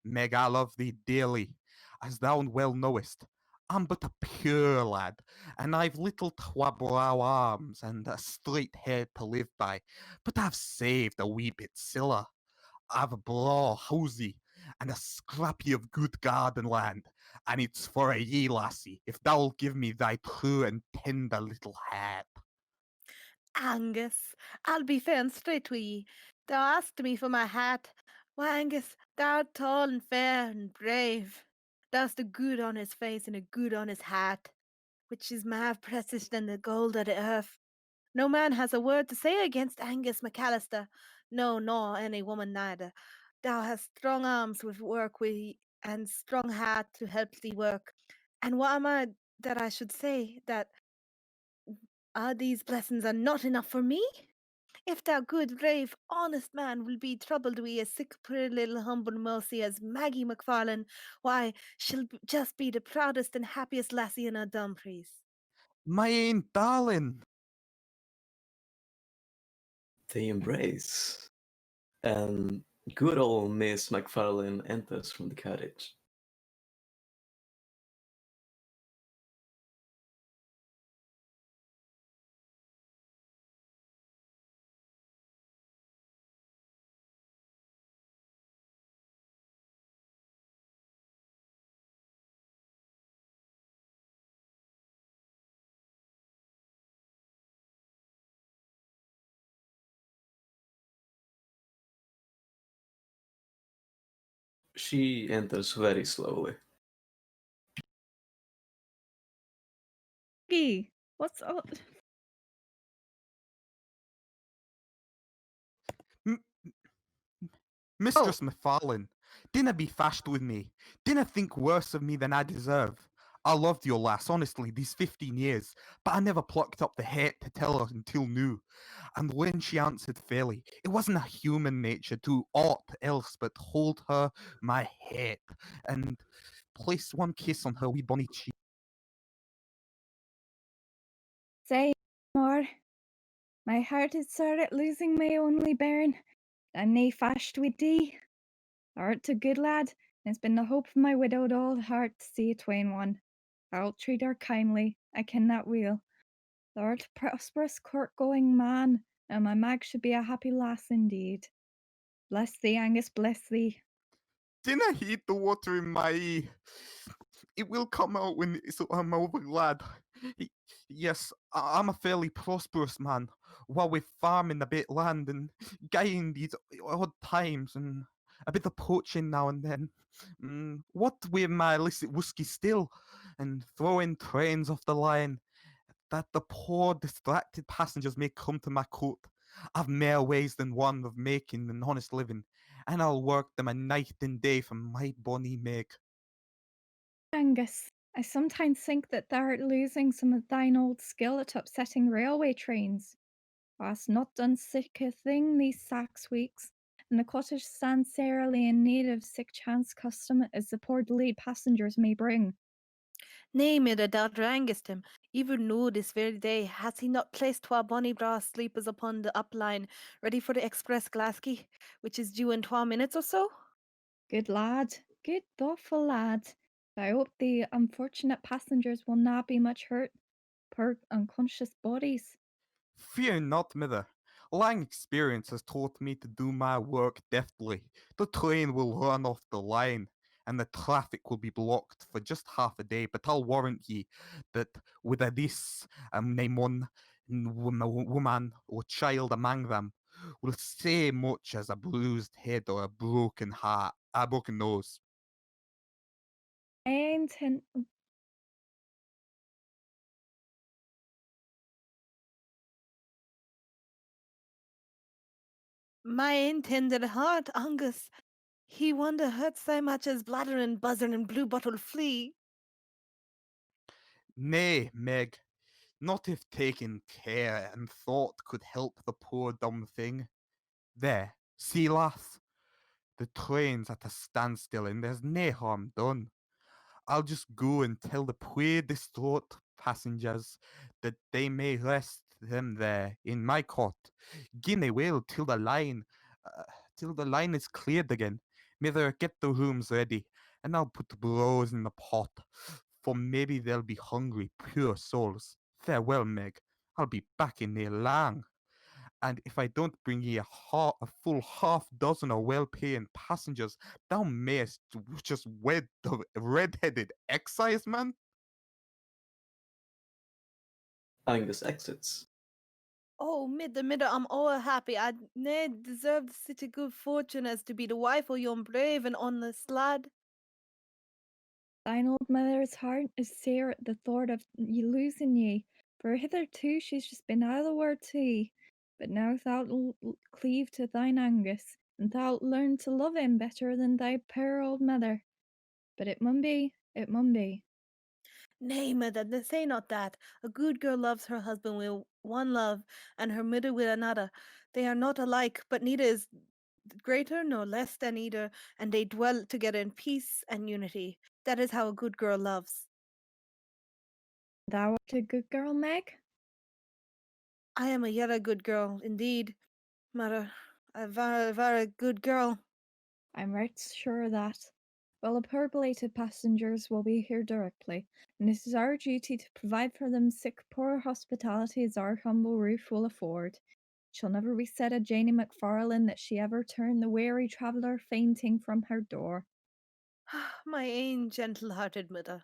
Meg, I love thee dearly, as thou well knowest. I'm but a pure lad, and I've little twa-brow arms and a straight head to live by, but I've saved a wee bit siller. I've a braw housie, and a scrappy of good garden land, and it's for a ye, lassie, if thou'll give me thy true and tender little hat. Angus, I'll be fair and straight with ye. Thou asked me for my hat. Why, Angus, thou'rt tall and fair and brave. Thou'st a good on his face and a good on his hat, which is more precious than the gold of the earth. No man has a word to say against Angus McAllister. No, nor any woman neither. Thou hast strong arms with work with, and strong hat to help thee work. And what am I that I should say that these blessings are not enough for me? If thou good, brave, honest man will be troubled with a sick, poor little humble mercy as Maggie McFarlane, why, she'll just be the proudest and happiest lassie in her Dumfries. My ain darling. They embrace, and good old Miss McFarlane enters from the cottage. She enters very slowly. Maggie, what's up? Mistress McFarlane, dinna be fashed with me. Dinna think worse of me than I deserve. I loved your lass, honestly, these 15 years, but I never plucked up the head to tell her until new. And when she answered fairly, it wasn't a human nature to aught else but hold her my head and place one kiss on her wee bonny cheek. Say more. My heart is sore at losing my only bairn. I'm nae fashed with thee. Thou'rt a good lad, and it's been the hope of my widowed old heart to see a twain one. I'll treat her kindly, I ken that weel. Thou'rt a prosperous court-going man, and my Mag should be a happy lass indeed. Bless thee, Angus, bless thee. Dinna heed the water in my eye. It will come out when I'm over, lad. Yes, I'm a fairly prosperous man, while we're farming a bit land and getting these odd times and a bit of poaching now and then. What with my illicit whisky still, and throwing trains off the line, that the poor distracted passengers may come to my court. I've more ways than one of making an honest living, and I'll work them a night and day for my bonny Meg. Angus, I sometimes think that thou'rt losing some of thine old skill at upsetting railway trains. Thou'st not done sic a thing these 6 weeks, and the cottage stands sairly in need of sic chance custom as the poor delayed passengers may bring. Nay, Mida, Dr. Angus him. Even noo this very day has he not placed twa bonny brass sleepers upon the up line, ready for the express Glasgow, which is due in 2 minutes or so? Good lad, good thoughtful lad. I hope the unfortunate passengers will not be much hurt, poor unconscious bodies. Fear not, Mither. Long experience has taught me to do my work deftly. The train will run off the line, and the traffic will be blocked for just half a day, but I'll warrant ye that with a this nae woman or child among them will say much as a bruised head or a broken heart, a broken nose. And My intended heart, Angus. He wonder hurt so much as bladder and buzzard and blue bottle flea. Nay, Meg, not if taken care and thought could help the poor dumb thing. There, see, lass, the train's at a standstill and there's nae harm done. I'll just go and tell the poor distraught passengers that they may rest them there in my cot. Gin they will till the line is cleared again. Mither, get the rooms ready, and I'll put the brose in the pot, for maybe they'll be hungry, poor souls. Farewell, Meg. I'll be back in there lang. And if I don't bring ye a full half dozen of well-paying passengers, thou mayest just wed the red-headed exciseman. Angus exits. Oh, Mida, I'm all happy. I nae deserved such a good fortune as to be the wife of yon brave and honest lad. thine old mother's heart is sair at the thought of losing ye, for hitherto she's just been out of the word to ye. But now thou'lt cleave to thine Angus, and thou'lt learn to love him better than thy poor old mother. But it mun be, it mun be. Nay, Mida, say not that. A good girl loves her husband with one love, and her mother with another. They are not alike, but neither is greater nor less than either, and they dwell together in peace and unity. That is how a good girl loves. Thou art a good girl, Meg? I am a yet a good girl, indeed. Mother, a very good girl. I'm right sure of that. Well, the poor belated passengers will be here directly, and it is our duty to provide for them sic poor hospitality as our humble roof will afford. It shall never be said of Janie McFarlane that she ever turned the weary traveller fainting from her door. My ain gentle-hearted mother.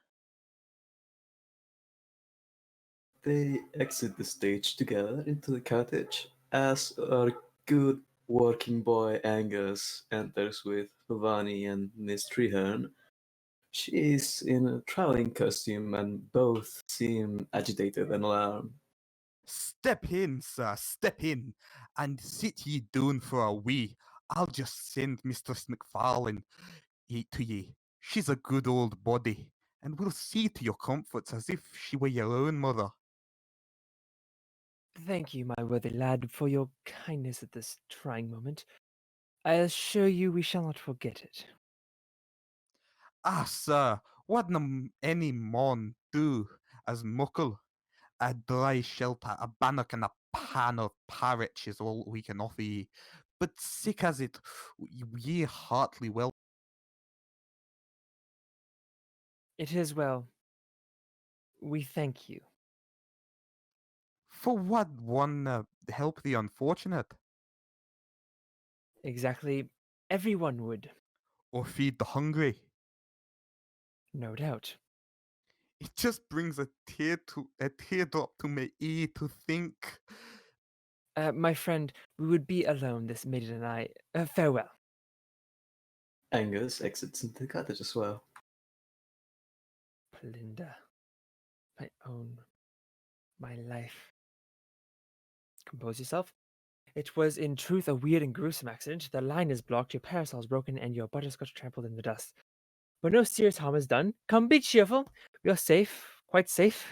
They exit the stage together into the cottage as our good working boy Angus enters with Vani and Miss Treherne. She is in a traveling costume and both seem agitated and alarmed. Step in, sir, step in, and sit ye down for a wee. I'll just send Mistress McFarlane to ye. She's a good old body, and will see to your comforts as if she were your own mother. Thank you, my worthy lad, for your kindness at this trying moment. I assure you we shall not forget it. Ah, sir, what any mon do as muckle? A dry shelter, a bannock, and a pan of parritch is all we can offer ye. But sick as it, ye heartily well. It is well. We thank you. For what one help the unfortunate, Exactly. Everyone would, or feed the hungry. no doubt. It just brings a teardrop to my ear to think. My friend, we would be alone, this maiden and I. Farewell. Angus exits into the cottage as well. Belinda. My own. My life. Compose yourself. It was in truth a weird and gruesome accident. The line is blocked, your parasol's broken, and your butterscotch trampled in the dust. But no serious harm is done. Come, be cheerful. You're safe, quite safe.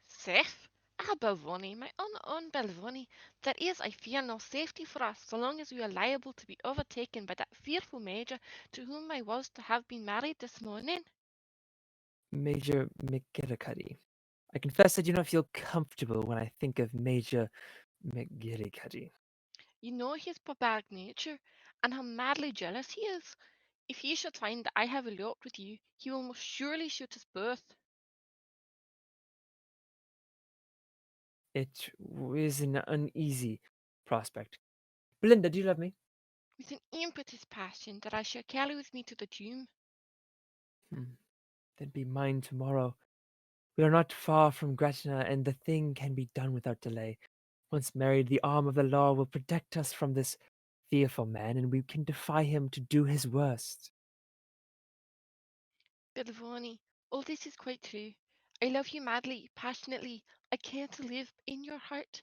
Safe? Ah, Belvoni, my own Belvoni. There is, I fear, no safety for us, so long as we are liable to be overtaken by that fearful major to whom I was to have been married this morning. Major McGillicuddy. I confess I do not feel comfortable when I think of Major McGillicuddy. You know his barbaric nature, and how madly jealous he is. If he should find that I have eloped with you, he will most surely shoot us both. It is an uneasy prospect. Belinda, do you love me? With an impetuous passion that I shall carry with me to the tomb. Then be mine tomorrow. We are not far from Gretna, and the thing can be done without delay. Once married, the arm of the law will protect us from this fearful man, and we can defy him to do his worst. Belvoni, all this is quite true. I love you madly, passionately. I care to live in your heart.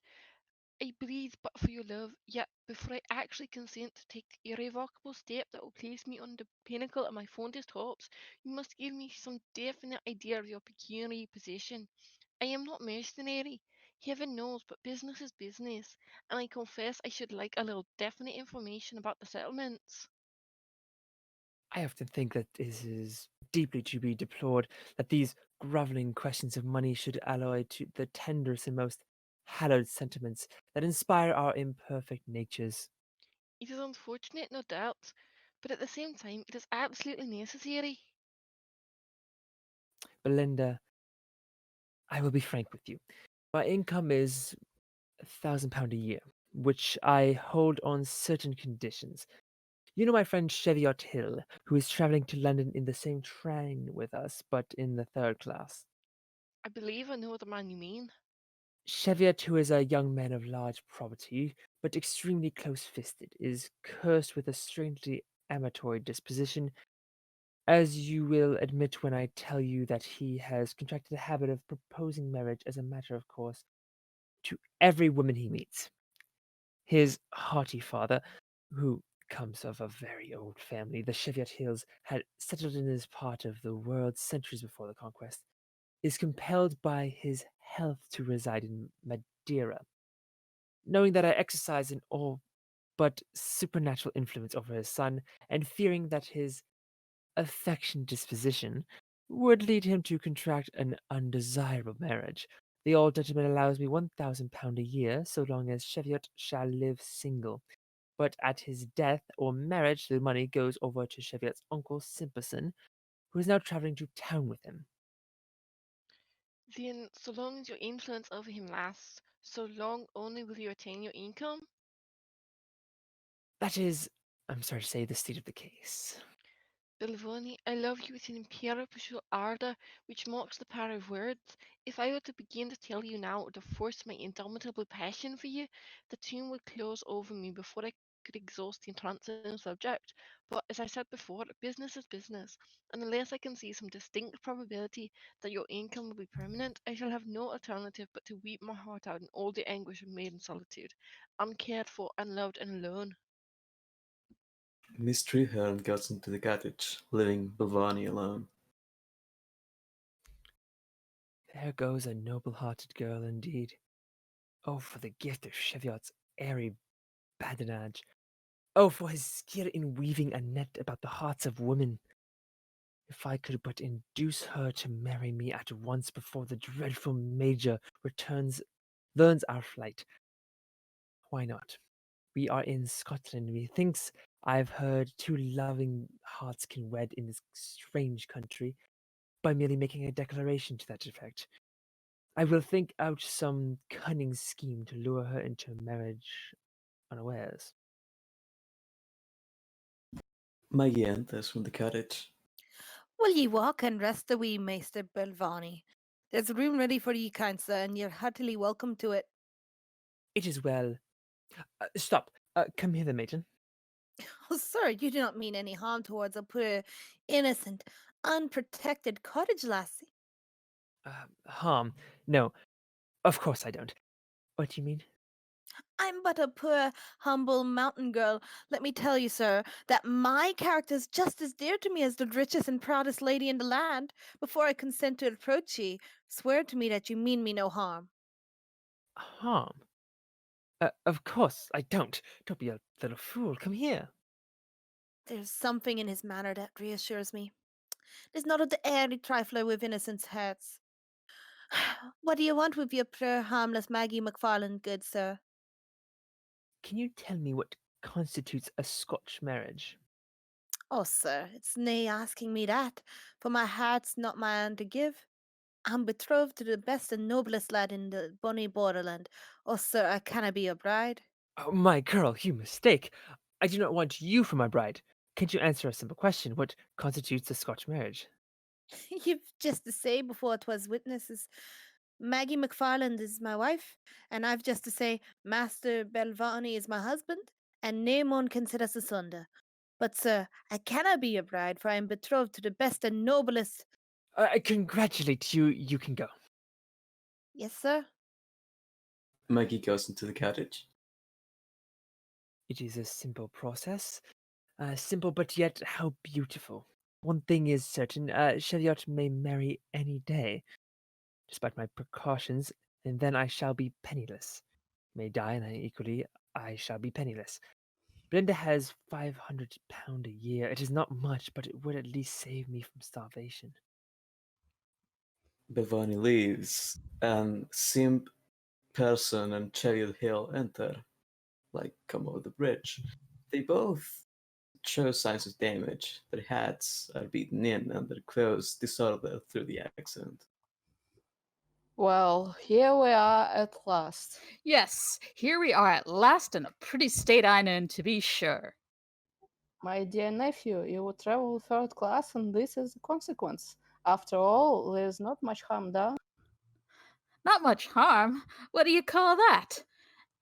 I breathe but for your love, yet before I actually consent to take the irrevocable step that will place me on the pinnacle of my fondest hopes, you must give me some definite idea of your pecuniary position. I am not mercenary, heaven knows, but business is business, and I confess I should like a little definite information about the settlements. I often think that this is deeply to be deplored, that these grovelling questions of money should alloy to the tenderest and most hallowed sentiments that inspire our imperfect natures. It is unfortunate, no doubt, but at the same time it is absolutely necessary. Belinda, I will be frank with you. My income is £1,000 a year, which I hold on certain conditions. You know my friend Cheviot Hill, who is travelling to London in the same train with us, but in the third class. I believe I know the man you mean. Cheviot, who is a young man of large property, but extremely close-fisted, is cursed with a strangely amatory disposition, as you will admit when I tell you that he has contracted a habit of proposing marriage as a matter of course to every woman he meets. His hearty father, who comes of a very old family, the Cheviot Hills had settled in this part of the world centuries before the conquest, is compelled by his health to reside in Madeira. Knowing that I exercise an all but supernatural influence over his son, and fearing that his affectionate disposition would lead him to contract an undesirable marriage, the old gentleman allows me £1,000 a year, so long as Cheviot shall live single. But at his death or marriage, the money goes over to Cheviot's uncle Simpson, who is now travelling to town with him. Then, so long as your influence over him lasts, so long only will you retain your income? That is, I'm sorry to say, the state of the case. Belvoni, I love you with an imperishable ardour which mocks the power of words. If I were to begin to tell you now or to force my indomitable passion for you, the tomb would close over me before I could exhaust the entrancing subject. But as I said before, business is business, and unless I can see some distinct probability that your income will be permanent, I shall have no alternative but to weep my heart out in all the anguish of maiden solitude, uncared for, unloved, and alone. Miss Treherne goes into the cottage, leaving Belvani alone. There goes a noble-hearted girl indeed. Oh, for the gift of Cheviot's airy badinage. Oh, for his skill in weaving a net about the hearts of women. If I could but induce her to marry me at once before the dreadful Major learns our flight. Why not? We are in Scotland. Methinks I've heard two loving hearts can wed in this strange country by merely making a declaration to that effect. I will think out some cunning scheme to lure her into marriage unawares. Maggie enters from the cottage. Will ye walk and rest a wee, Maester Belvani? There's room ready for ye, kind sir, and you're heartily welcome to it. It is well. Stop. Come hither, maiden. Oh, sir, you do not mean any harm towards a poor, innocent, unprotected cottage lassie. Harm? No, of course I don't. What do you mean? I'm but a poor, humble mountain girl. Let me tell you, sir, that my character's just as dear to me as the richest and proudest lady in the land. Before I consent to approach ye, swear to me that you mean me no harm. Harm? Of course I don't. Don't be a little fool. Come here. There's something in his manner that reassures me. There's not of the airy trifler with innocence hearts. What do you want with your poor, harmless Maggie McFarland, good sir? Can you tell me what constitutes a Scotch marriage? Oh, sir, it's nae asking me that, for my heart's not my own to give. I'm betrothed to the best and noblest lad in the bonny borderland. Oh, sir, I canna be your bride. Oh, my girl, you mistake. I do not want you for my bride. Can't you answer a simple question? What constitutes a Scotch marriage? You've just to say before 'twas witnesses. Maggie McFarland is my wife, and I've just to say Master Belvani is my husband, and nae one can set us asunder. But, sir, I cannot be your bride, for I am betrothed to the best and noblest. I congratulate you. You can go. Yes, sir. Maggie goes into the cottage. It is a simple process. Simple, but yet how beautiful. One thing is certain, Chariot may marry any day, despite my precautions, and then I shall be penniless. May die, and I shall be penniless. Belinda has £500 a year. It is not much, but it would at least save me from starvation. Belvani leaves, and Simp, Person, and Chariot Hill enter, come over the bridge. They both show signs of damage. Their hats are beaten in, and their clothes disordered through the accident. Well, here we are at last. Yes, here we are at last in a pretty state I'm in, to be sure. My dear nephew, you would travel third class, and this is the consequence. After all, there's not much harm done. Not much harm? What do you call that?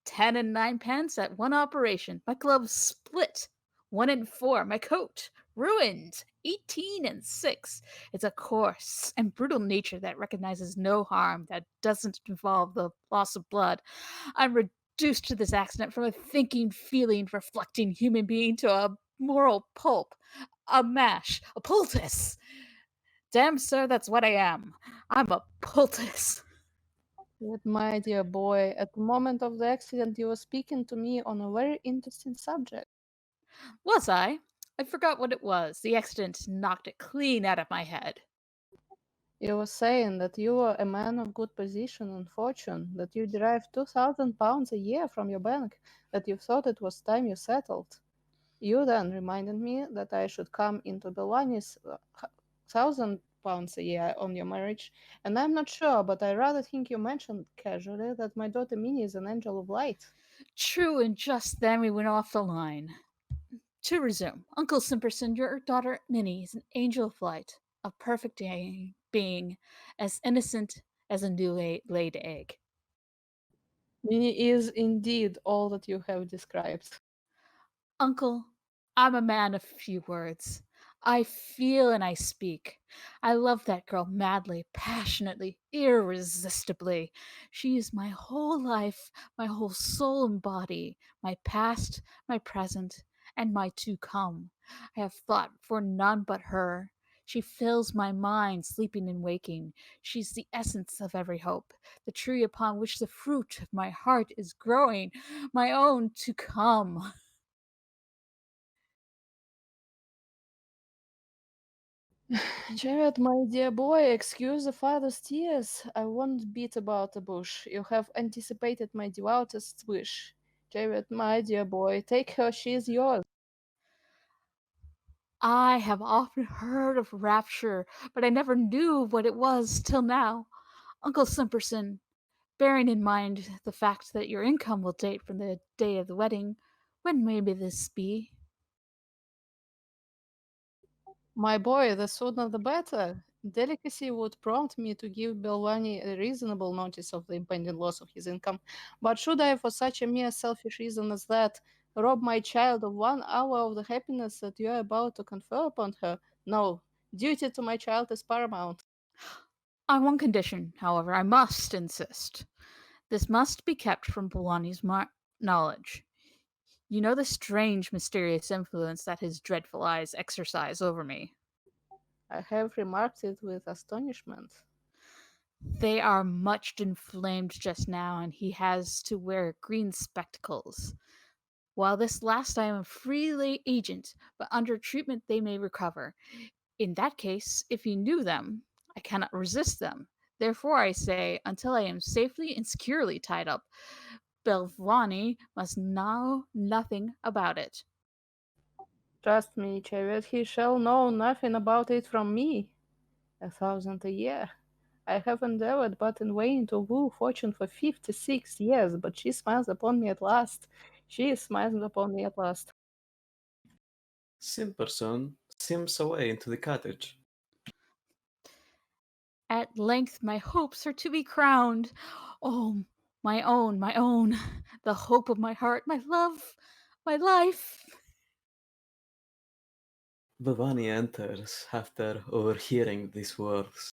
10 and 9 pence at one operation. My gloves split. 1 and 4. My coat ruined. 18 and 6. It's a coarse and brutal nature that recognizes no harm that doesn't involve the loss of blood. I'm reduced to this accident from a thinking, feeling, reflecting human being to a moral pulp, a mash, a poultice. Damn, sir, that's what I am. I'm a poultice. Yet, my dear boy, at the moment of the accident, you were speaking to me on a very interesting subject. Was I? I forgot what it was. The accident knocked it clean out of my head. You were saying that you were a man of good position and fortune, that you derived £2,000 a year from your bank, that you thought it was time you settled. You then reminded me that I should come into Belani's £1,000 a year on your marriage, and I'm not sure, but I rather think you mentioned casually that my daughter Minnie is an angel of light. True, and just then we went off the line. To resume, Uncle Simperson, your daughter Minnie is an angel of light, a perfect being, as innocent as a new laid egg. Minnie is indeed all that you have described. Uncle, I'm a man of few words. I feel and I speak. I love that girl madly, passionately, irresistibly. She is my whole life, my whole soul and body, my past, my present, and my to come. I have thought for none but her. She fills my mind, sleeping and waking. She's the essence of every hope, the tree upon which the fruit of my heart is growing, my own to come. Jared, my dear boy, excuse the father's tears. I won't beat about the bush. You have anticipated my devoutest wish. Jared, my dear boy, take her, she is yours. I have often heard of rapture, but I never knew what it was till now. Uncle Simperson, bearing in mind the fact that your income will date from the day of the wedding, when may this be? My boy, the sooner the better. Delicacy would prompt me to give Belvani a reasonable notice of the impending loss of his income, but should I, for such a mere selfish reason as that, rob my child of 1 hour of the happiness that you are about to confer upon her? No, duty to my child is paramount. On one condition, however, I must insist. This must be kept from Polani's knowledge. You know the strange, mysterious influence that his dreadful eyes exercise over me. I have remarked it with astonishment. They are much inflamed just now, and he has to wear green spectacles. While this last I am a free agent, but under treatment they may recover. In that case, if you knew them, I cannot resist them. Therefore, I say, until I am safely and securely tied up, Belvani must know nothing about it. Trust me, Chevet, he shall know nothing about it from me. 1,000 a year. I have endeavored but in vain to woo Fortune for 56 years, but she smiles upon me at last. She is smiling upon me at last. Simperson simps away into the cottage. At length my hopes are to be crowned. Oh, my own, the hope of my heart, my love, my life. Belvani enters after overhearing these words.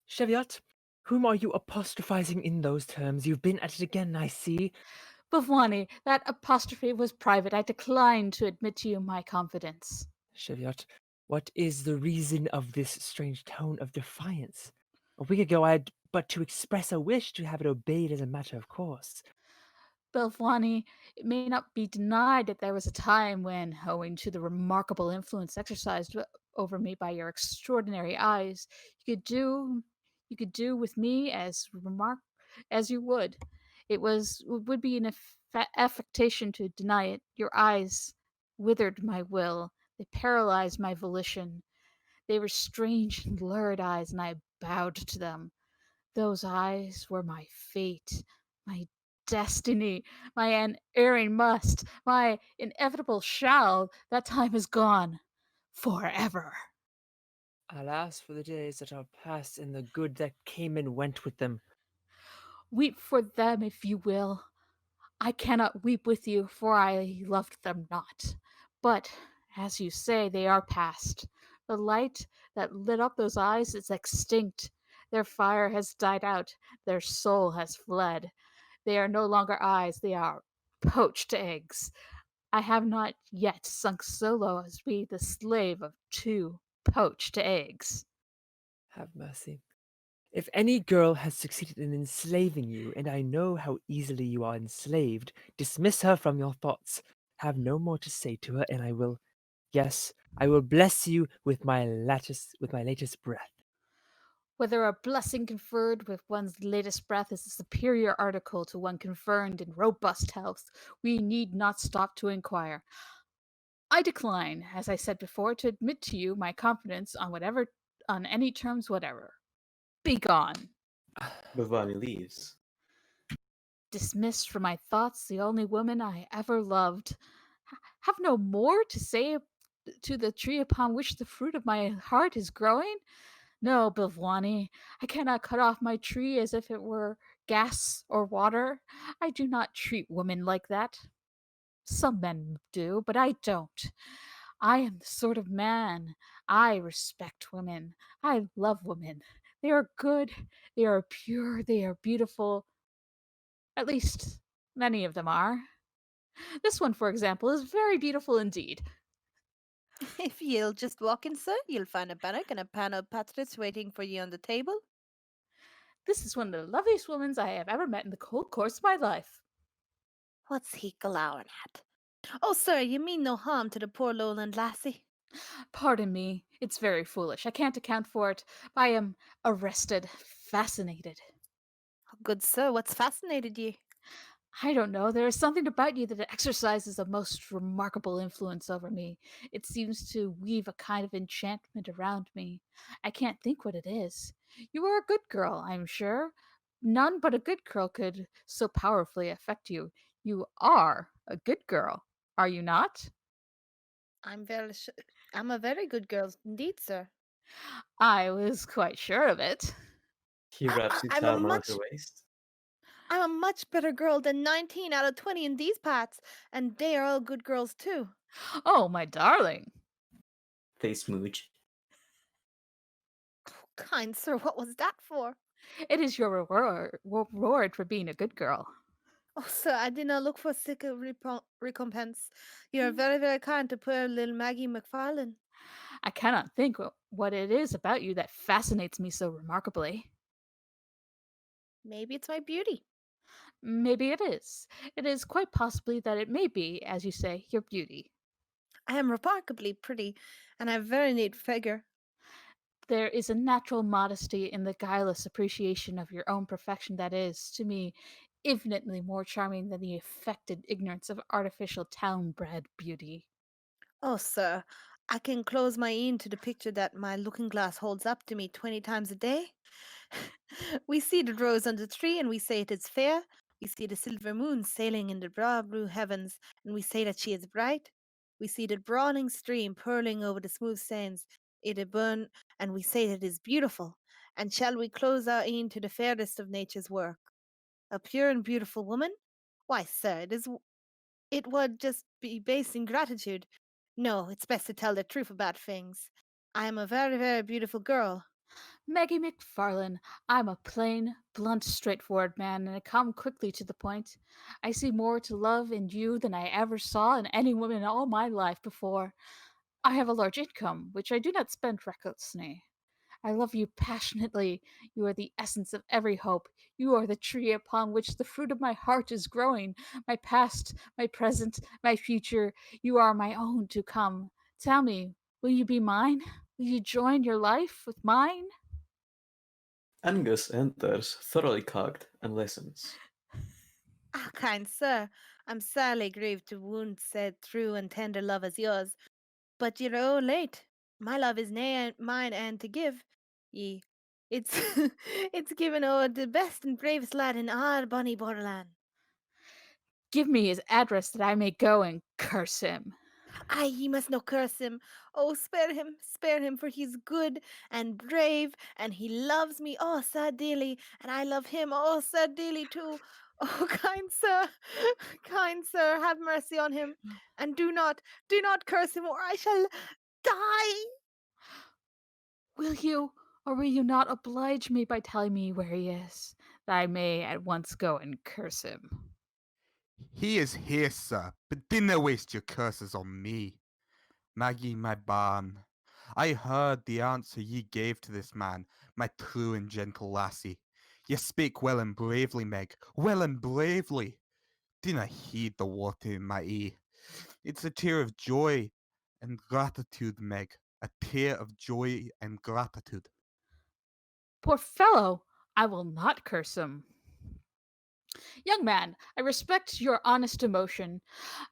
Cheviot, whom are you apostrophizing in those terms? You've been at it again, I see. Belvani, that apostrophe was private. I decline to admit to you my confidence. Cheviot, what is the reason of this strange tone of defiance? A week ago I had but to express a wish to have it obeyed as a matter of course. Belvani, it may not be denied that there was a time when, owing to the remarkable influence exercised over me by your extraordinary eyes, you could do with me as you would. It would be an affectation to deny it. Your eyes withered my will. They paralyzed my volition. They were strange and lurid eyes, and I bowed to them. Those eyes were my fate, my destiny, my unerring must, my inevitable shall. That time is gone forever. Alas for the days that are past and the good that came and went with them. Weep for them if you will. I cannot weep with you, for I loved them not. But, as you say, they are past. The light that lit up those eyes is extinct. Their fire has died out. Their soul has fled. They are no longer eyes, they are poached eggs. I have not yet sunk so low as to be the slave of 2 poached eggs. Have mercy. If any girl has succeeded in enslaving you, and I know how easily you are enslaved, dismiss her from your thoughts. Have no more to say to her, and I will bless you with my latest breath. Whether a blessing conferred with one's latest breath is a superior article to one conferred in robust health, we need not stop to inquire. I decline, as I said before, to admit to you my confidence on any terms whatever. Begone. Belvani leaves. Dismissed from my thoughts the only woman I ever loved. Have no more to say to the tree upon which the fruit of my heart is growing? No, Bilvwani, I cannot cut off my tree as if it were gas or water. I do not treat women like that. Some men do, but I don't. I am the sort of man. I respect women. I love women. They are good. They are pure. They are beautiful. At least, many of them are. This one, for example, is very beautiful indeed. If you'll just walk in, sir, you'll find a bannock and a pan of patates waiting for you on the table. This is one of the loveliest women I have ever met in the whole course of my life. What's he glowering at? Oh, sir, you mean no harm to the poor lowland lassie? Pardon me, it's very foolish. I can't account for it. I am arrested, fascinated. Good sir, what's fascinated you? I don't know. There is something about you that exercises a most remarkable influence over me. It seems to weave a kind of enchantment around me. I can't think what it is. You are a good girl, I'm sure. None but a good girl could so powerfully affect you. You are a good girl, are you not? I'm a very good girl indeed, sir. I was quite sure of it. He wraps his I'm a arm around her much waist. I'm a much better girl than 19 out of 20 in these parts, and they are all good girls too. Oh, my darling. They smooch. Kind sir, what was that for? It is your reward for being a good girl. Oh, sir, I did not look for such a recompense. You are very, very kind to poor little Maggie McFarlane. I cannot think what it is about you that fascinates me so remarkably. Maybe it's my beauty. Maybe it is. It is quite possibly that it may be, as you say, your beauty. I am remarkably pretty, and I have a very neat figure. There is a natural modesty in the guileless appreciation of your own perfection that is, to me, infinitely more charming than the affected ignorance of artificial town-bred beauty. Oh, sir, I can close my ear to the picture that my looking glass holds up to me 20 times a day. We see the rose on the tree, and we say it is fair. We see the silver moon sailing in the broad blue heavens, and we say that she is bright. We see the brawling stream purling over the smooth sands, it is burn, and we say that it is beautiful. And shall we close our ear to the fairest of nature's work? A pure and beautiful woman? Why, sir, it would just be base ingratitude. No, it's best to tell the truth about things. I am a very, very beautiful girl. Maggie McFarlane, I'm a plain, blunt, straightforward man, and I come quickly to the point. I see more to love in you than I ever saw in any woman in all my life before. I have a large income, which I do not spend recklessly. I love you passionately. You are the essence of every hope. You are the tree upon which the fruit of my heart is growing. My past, my present, my future. You are my own to come. Tell me, will you be mine? Will you join your life with mine? Angus enters, thoroughly cocked, and listens. Ah, kind sir, I'm sadly grieved to wound said true and tender love as yours. But you're all late. My love is mine and to give. Ye, it's it's given o'er the best and bravest lad in our bonny borderland. Give me his address that I may go and curse him. Ay, ye must no curse him. Oh, spare him, for he's good and brave, and he loves me oh so dearly, and I love him oh so dearly too. Oh, kind sir, have mercy on him, and do not curse him, or I shall die. Will you, or will you not oblige me by telling me where he is, that I may at once go and curse him? He is here, sir, but dinna waste your curses on me. Maggie, my bairn, I heard the answer ye gave to this man, my true and gentle lassie. Ye spake well and bravely, Meg, well and bravely. Dinna heed the water in my ear. It's a tear of joy and gratitude, Meg, a tear of joy and gratitude. Poor fellow! I will not curse him. Young man, I respect your honest emotion.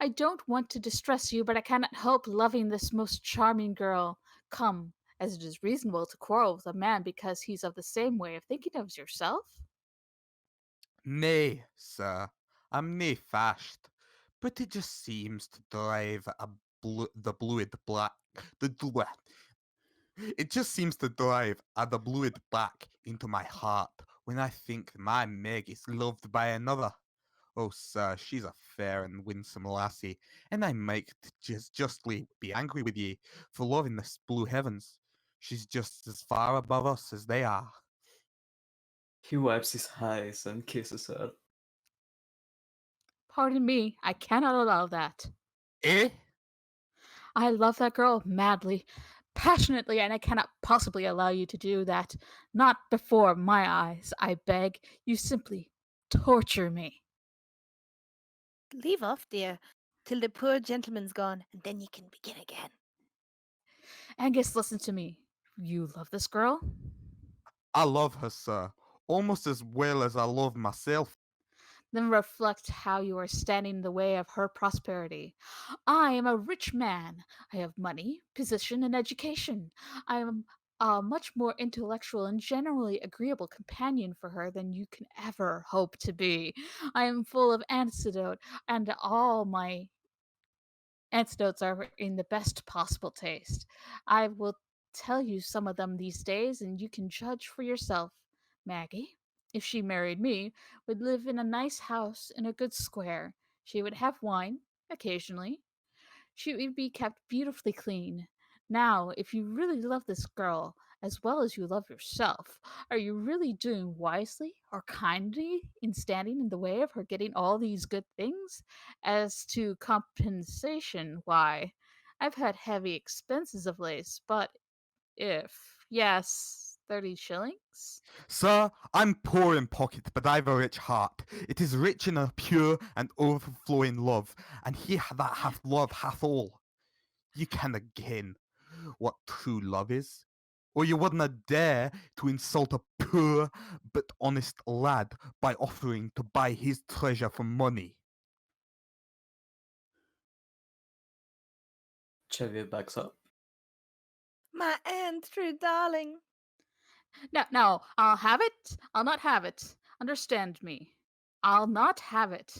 I don't want to distress you, but I cannot help loving this most charming girl. Come, as it is reasonable to quarrel with a man because he's of the same way of thinking as yourself. Nay, sir, I'm nae fashed, but it just seems to drive the bluid black. It just seems to drive the bluid back into my heart when I think my Meg is loved by another. Oh, sir, she's a fair and winsome lassie, and I might just justly be angry with ye for loving the blue heavens. She's just as far above us as they are. He wipes his eyes and kisses her. Pardon me, I cannot allow that. Eh? I love that girl madly, passionately, and I cannot possibly allow you to do that. Not before my eyes, I beg. You simply torture me. Leave off, dear, till the poor gentleman's gone, and then ye can begin again. Angus, listen to me. You love this girl? I love her, sir, almost as well as I love myself. Then reflect how you are standing in the way of her prosperity. I am a rich man. I have money, position, and education. I am a much more intellectual and generally agreeable companion for her than you can ever hope to be. I am full of antidote, and all my antidotes are in the best possible taste. I will tell you some of them these days, and you can judge for yourself. Maggie, if she married me, would live in a nice house in a good square. She would have wine occasionally. She would be kept beautifully clean. Now, if you really love this girl as well as you love yourself, are you really doing wisely or kindly in standing in the way of her getting all these good things? As to compensation, why, I've had heavy expenses of late, but if, yes, 30 shillings? Sir, I'm poor in pocket, but I've a rich heart. It is rich in a pure and overflowing love, and he that hath love hath all. You can again what true love is, or you wouldn't dare to insult a poor but honest lad by offering to buy his treasure for money. Cheviot backs up. My aunt, true darling. No, I'll have it. I'll not have it. Understand me. I'll not have it.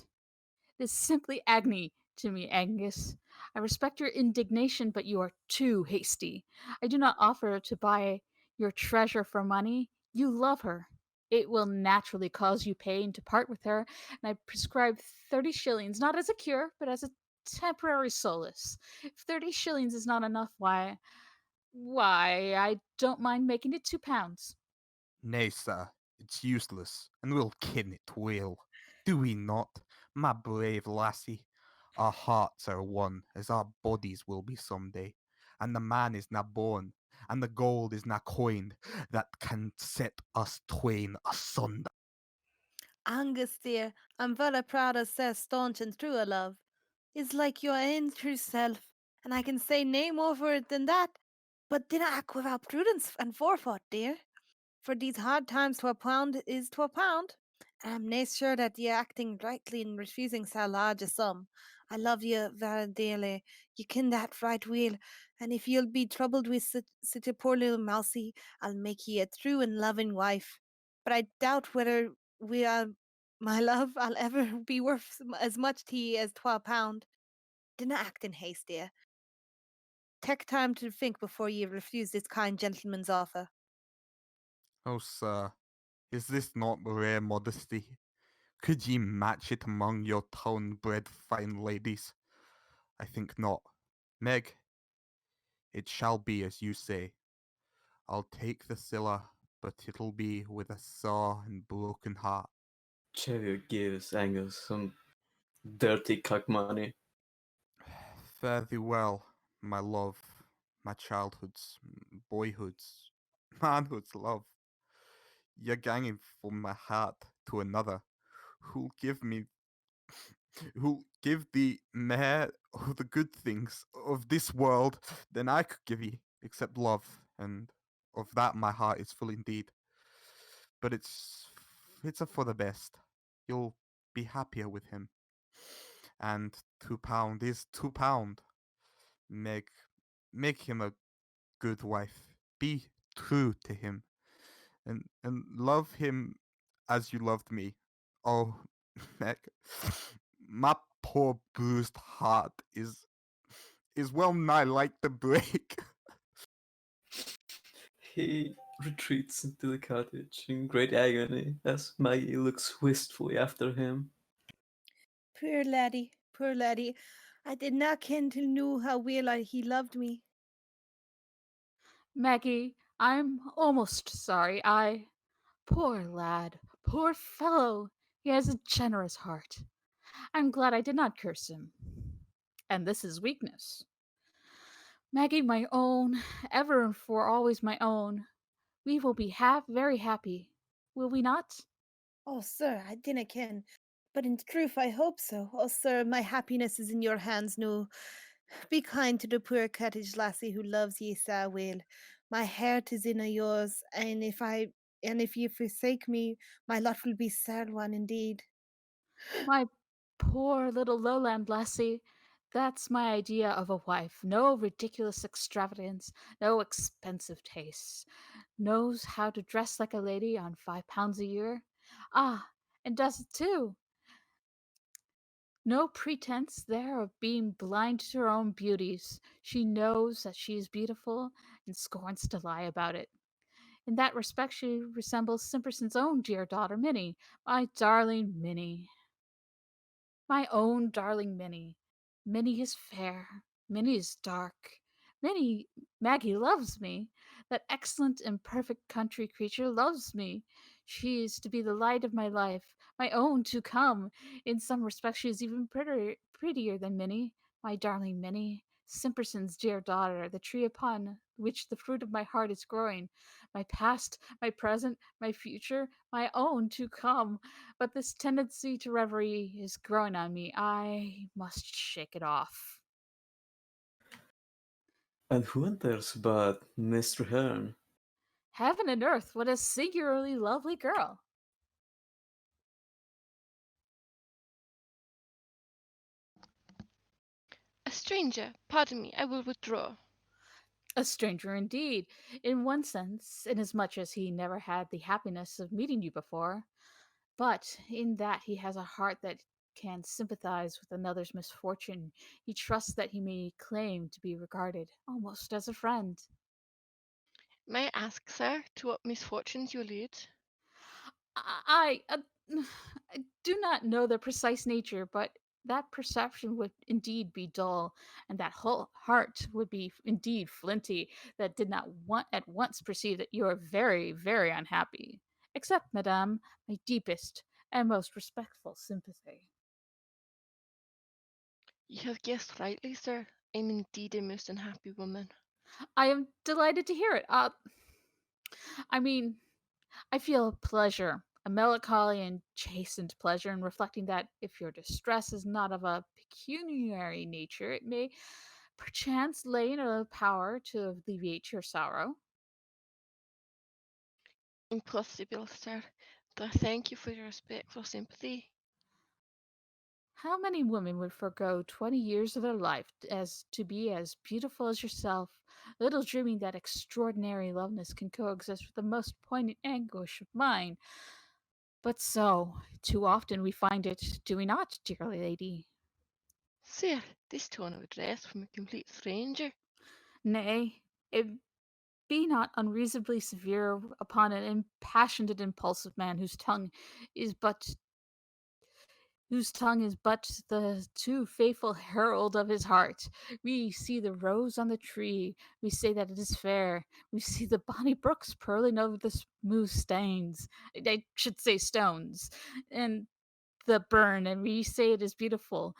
It is simply agony to me, Angus. I respect your indignation, but you are too hasty. I do not offer to buy your treasure for money. You love her. It will naturally cause you pain to part with her, and I prescribe 30 shillings, not as a cure, but as a temporary solace. If 30 shillings is not enough, why, I don't mind making it £2. Nay, sir, it's useless, and we'll ken it well. Do we not, my brave lassie? Our hearts are one, as our bodies will be some day, and the man is na born, and the gold is na coined, that can set us twain asunder. Angus, dear, I'm very proud of sae staunch and true a love. It's like your own true self, and I can say nae more for it than that. But dinna act without prudence and forethought, dear. For these hard times, £12 is £12. And I'm nae sure that you're acting rightly in refusing so large a sum. I love you very dearly. You ken that right weel. And if you'll be troubled with such a poor little mousie, I'll make ye a true and loving wife. But I doubt whether we are, my love, I'll ever be worth as much to ye as £12. Dinna act in haste, dear. Take time to think before ye refuse this kind gentleman's offer. Oh, sir, is this not rare modesty? Could ye match it among your town-bred fine ladies? I think not. Meg, it shall be as you say. I'll take the siller, but it'll be with a sore and broken heart. Cheviot gives Angus some dirty cuck money. Fare thee well, my love, my childhood's, boyhood's, manhood's love. You're ganging from my heart to another, who'll give me, who'll give thee more of the good things of this world than I could give ye, except love, and of that my heart is full indeed. But it's a for the best. You'll be happier with him. And £2 is £2. Meg, make him a good wife. Be true to him, and love him as you loved me. Oh, Meg, my poor bruised heart is well nigh like to break. He retreats into the cottage in great agony as Maggie looks wistfully after him. Poor laddie, poor laddie. I did not ken till knew how well he loved me. Maggie, I'm almost sorry. Poor lad, poor fellow. He has a generous heart. I'm glad I did not curse him. And this is weakness. Maggie, my own, ever and for always my own. We will be very happy, will we not? Oh, sir, I dinna ken. But in truth, I hope so. Oh, sir, my happiness is in your hands now. Be kind to the poor cottage lassie who loves ye sae well. My heart is in a yours, and if you forsake me, my lot will be sad one indeed. My poor little lowland lassie. That's my idea of a wife. No ridiculous extravagance, no expensive tastes. Knows how to dress like a lady on £5 a year. Ah, and does it too. No pretense there of being blind to her own beauties. She knows that she is beautiful and scorns to lie about it. In that respect, she resembles Simpson's own dear daughter, Minnie, my darling Minnie. My own darling Minnie. Minnie is fair. Minnie is dark. Minnie, Maggie loves me. That excellent and perfect country creature loves me. She is to be the light of my life, my own to come. In some respects, she is even prettier than Minnie, my darling Minnie. Simperson's dear daughter, the tree upon which the fruit of my heart is growing, my past, my present, my future, my own to come. But this tendency to reverie is growing on me. I must shake it off. And who enters but Miss Treherne? Heaven and earth, what a singularly lovely girl! A stranger, pardon me, I will withdraw. A stranger indeed, in one sense, inasmuch as he never had the happiness of meeting you before, but in that he has a heart that can sympathize with another's misfortune. He trusts that he may claim to be regarded almost as a friend. May I ask, sir, to what misfortunes you allude? I I do not know the precise nature, but that perception would indeed be dull, and that whole heart would be indeed flinty, that did not at once perceive that you are very, very unhappy. Accept, madame, my deepest and most respectful sympathy. You have guessed rightly, sir. I am indeed a most unhappy woman. I am delighted to hear it. I mean, I feel pleasure, a melancholy and chastened pleasure in reflecting that if your distress is not of a pecuniary nature, it may perchance lay in a power to alleviate your sorrow. Impossible, sir. Though I thank you for your respectful sympathy. How many women would forego 20 years of their life as to be as beautiful as yourself, little dreaming that extraordinary loveliness can coexist with the most poignant anguish of mind? But so, too often we find it, do we not, dear lady? Sir, this tone of address from a complete stranger. Nay, it be not unreasonably severe upon an impassioned and impulsive man whose tongue is but the too faithful herald of his heart. We see the rose on the tree, we say that it is fair. We see the bonny brooks purling over the smooth stains, I should say stones, and the burn, and we say it is beautiful.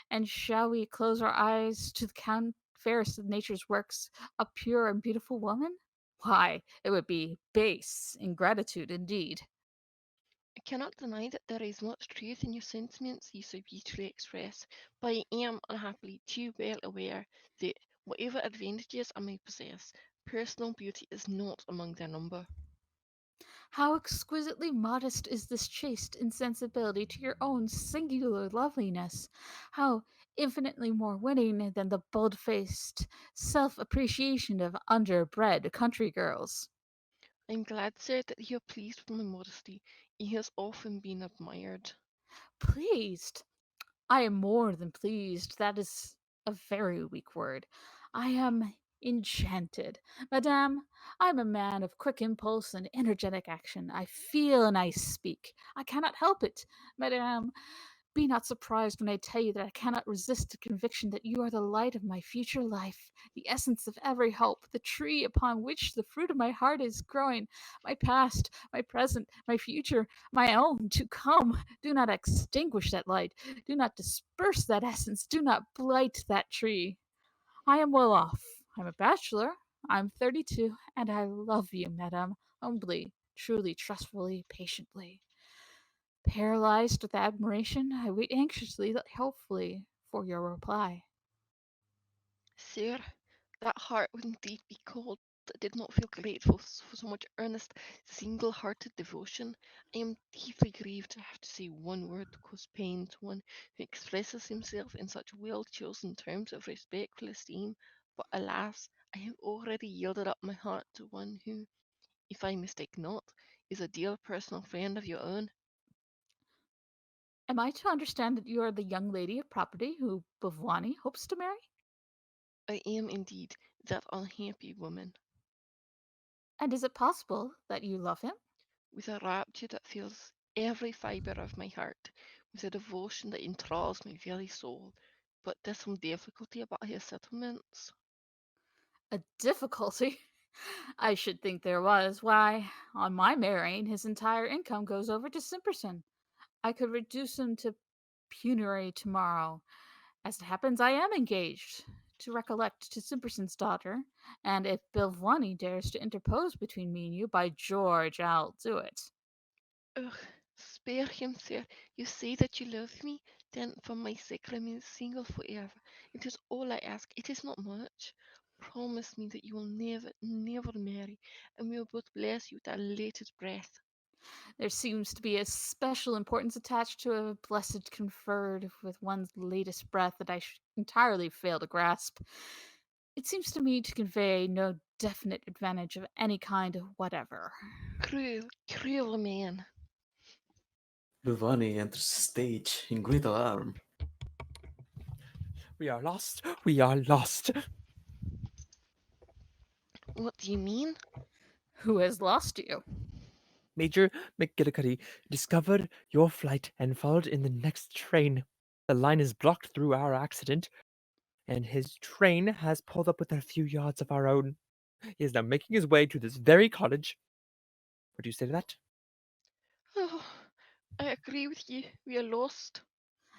And shall we close our eyes to the fairest of nature's works, a pure and beautiful woman? Why, it would be base ingratitude indeed. I cannot deny that there is much truth in your sentiments you so beautifully express, but I am unhappily too well aware that whatever advantages I may possess, personal beauty is not among their number. How exquisitely modest is this chaste insensibility to your own singular loveliness! How infinitely more winning than the bold-faced self-appreciation of underbred country girls! I am glad, sir, that you are pleased with my modesty. It has often been admired. Pleased? I am more than pleased. That is a very weak word. I am enchanted. Madame, I am a man of quick impulse and energetic action. I feel and I speak. I cannot help it. Madame, be not surprised when I tell you that I cannot resist the conviction that you are the light of my future life, the essence of every hope, the tree upon which the fruit of my heart is growing, my past, my present, my future, my own to come. Do not extinguish that light. Do not disperse that essence. Do not blight that tree. I am well off. I'm a bachelor. I'm 32, and I love you, madame, humbly, truly, trustfully, patiently. Paralyzed with admiration, I wait anxiously, hopefully, for your reply. Sir, that heart would indeed be cold that did not feel grateful for so much earnest, single-hearted devotion. I am deeply grieved to have to say one word to cause pain to one who expresses himself in such well-chosen terms of respectful esteem, but alas, I have already yielded up my heart to one who, if I mistake not, is a dear personal friend of your own. Am I to understand that you are the young lady of property who Bavwani hopes to marry? I am indeed that unhappy woman, And is it possible that you love him? with a rapture that fills every fibre of my heart, with a devotion that enthralls my very soul. But there's some difficulty about his settlements. A difficulty? I should think there was. Why, on my marrying, his entire income goes over to Simperson. I could reduce him to penury tomorrow. As it happens, I am engaged to recollect to Simperson's daughter, and if Bilvwani dares to interpose between me and you, by George, I'll do it. Ugh, spare him, sir. You say that you love me, then for my sake remain single forever. It is all I ask. It is not much. Promise me that you will never, never marry, and we will both bless you with our latest breath. There seems to be a special importance attached to a blessed conferred with one's latest breath that I entirely fail to grasp. It seems to me to convey no definite advantage of any kind whatever. Cruel, cruel man. Bhavani enters the stage in great alarm. We are lost. We are lost. What do you mean? Who has lost you? Major McGillicuddy discovered your flight and followed in the next train. The line is blocked through our accident, and his train has pulled up within a few yards of our own. He is now making his way to this very cottage. What do you say to that? Oh, I agree with you. We are lost.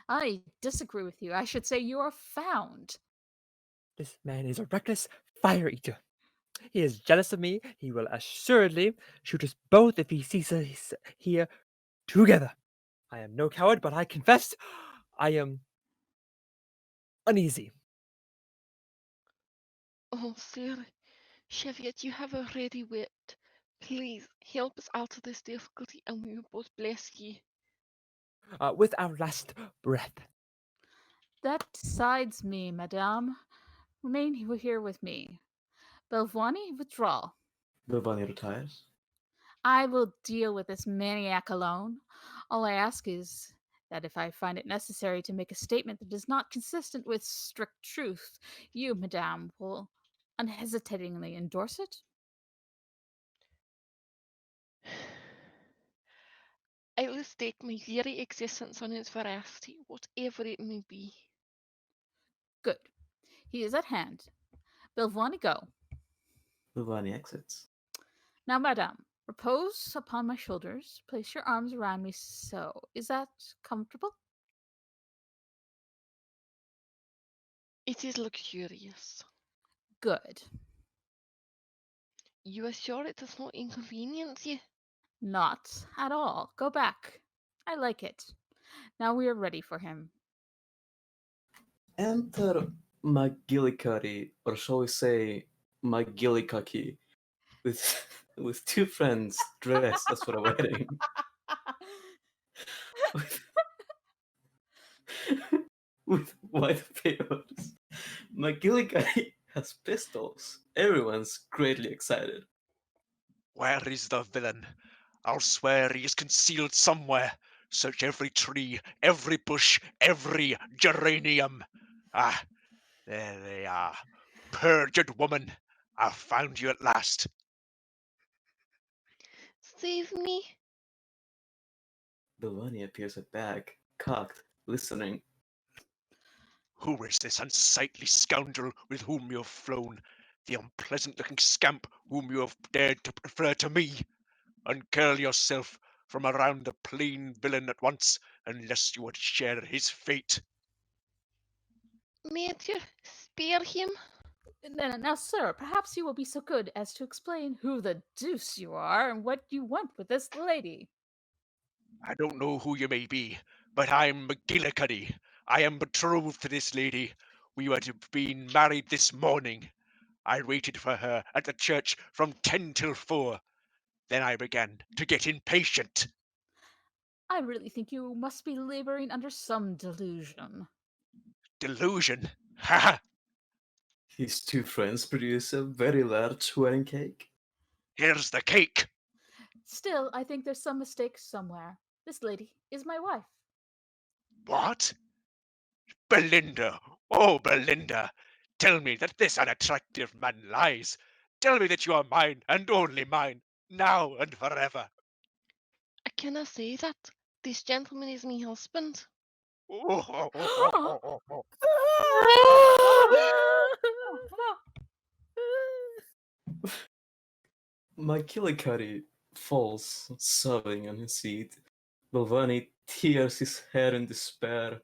I disagree with you. I should say you are found. This man is a reckless fire eater. He is jealous of me. He will assuredly shoot us both if he sees us here together. I am no coward, but I confess I am uneasy. Oh, sir, Cheviot, you have a ready wit. Please help us out of this difficulty, and we will both bless you. With our last breath. That decides me, madame. Remain here with me. Belvwani, withdraw. Bhavani retires. I will deal with this maniac alone. All I ask is that if I find it necessary to make a statement that is not consistent with strict truth, you, madame, will unhesitatingly endorse it? I will stake my very existence on its veracity, whatever it may be. Good. He is at hand. Belvwani, go. Bhavani exits. Now, madame, repose upon my shoulders. Place your arms around me so. Is that comfortable? It is luxurious. Good. You are sure it does not inconvenience you? Not at all. Go back. I like it. Now we are ready for him. Enter McGillicuddy, or shall we say McGillicuddy, with two friends dressed as for a wedding. with white papers. McGillicuddy has pistols. Everyone's greatly excited. Where is the villain? I'll swear he is concealed somewhere. Search every tree, every bush, every geranium. Ah, there they are. Perjured woman, I've found you at last. Save me. Bhavani appears at back, cocked, listening. Who is this unsightly scoundrel with whom you have flown? The unpleasant-looking scamp whom you have dared to prefer to me? Uncurl yourself from around the plain villain at once, unless you would share his fate. Major, spare him. Now, sir, perhaps you will be so good as to explain who the deuce you are and what you want with this lady. I don't know who you may be, but I'm McGillicuddy. I am betrothed to this lady. We were to be married this morning. I waited for her at the church from 10 till 4. Then I began to get impatient. I really think you must be laboring under some delusion. Delusion? Ha ha! His two friends produce a very large wedding cake. Here's the cake. Still, I think there's some mistake somewhere. This lady is my wife. What? Belinda! Oh, Belinda! Tell me that this unattractive man lies. Tell me that you are mine and only mine, now and forever. I cannot say that. This gentleman is my husband. McGillicuddy falls sobbing on his seat. Balvani tears his hair in despair.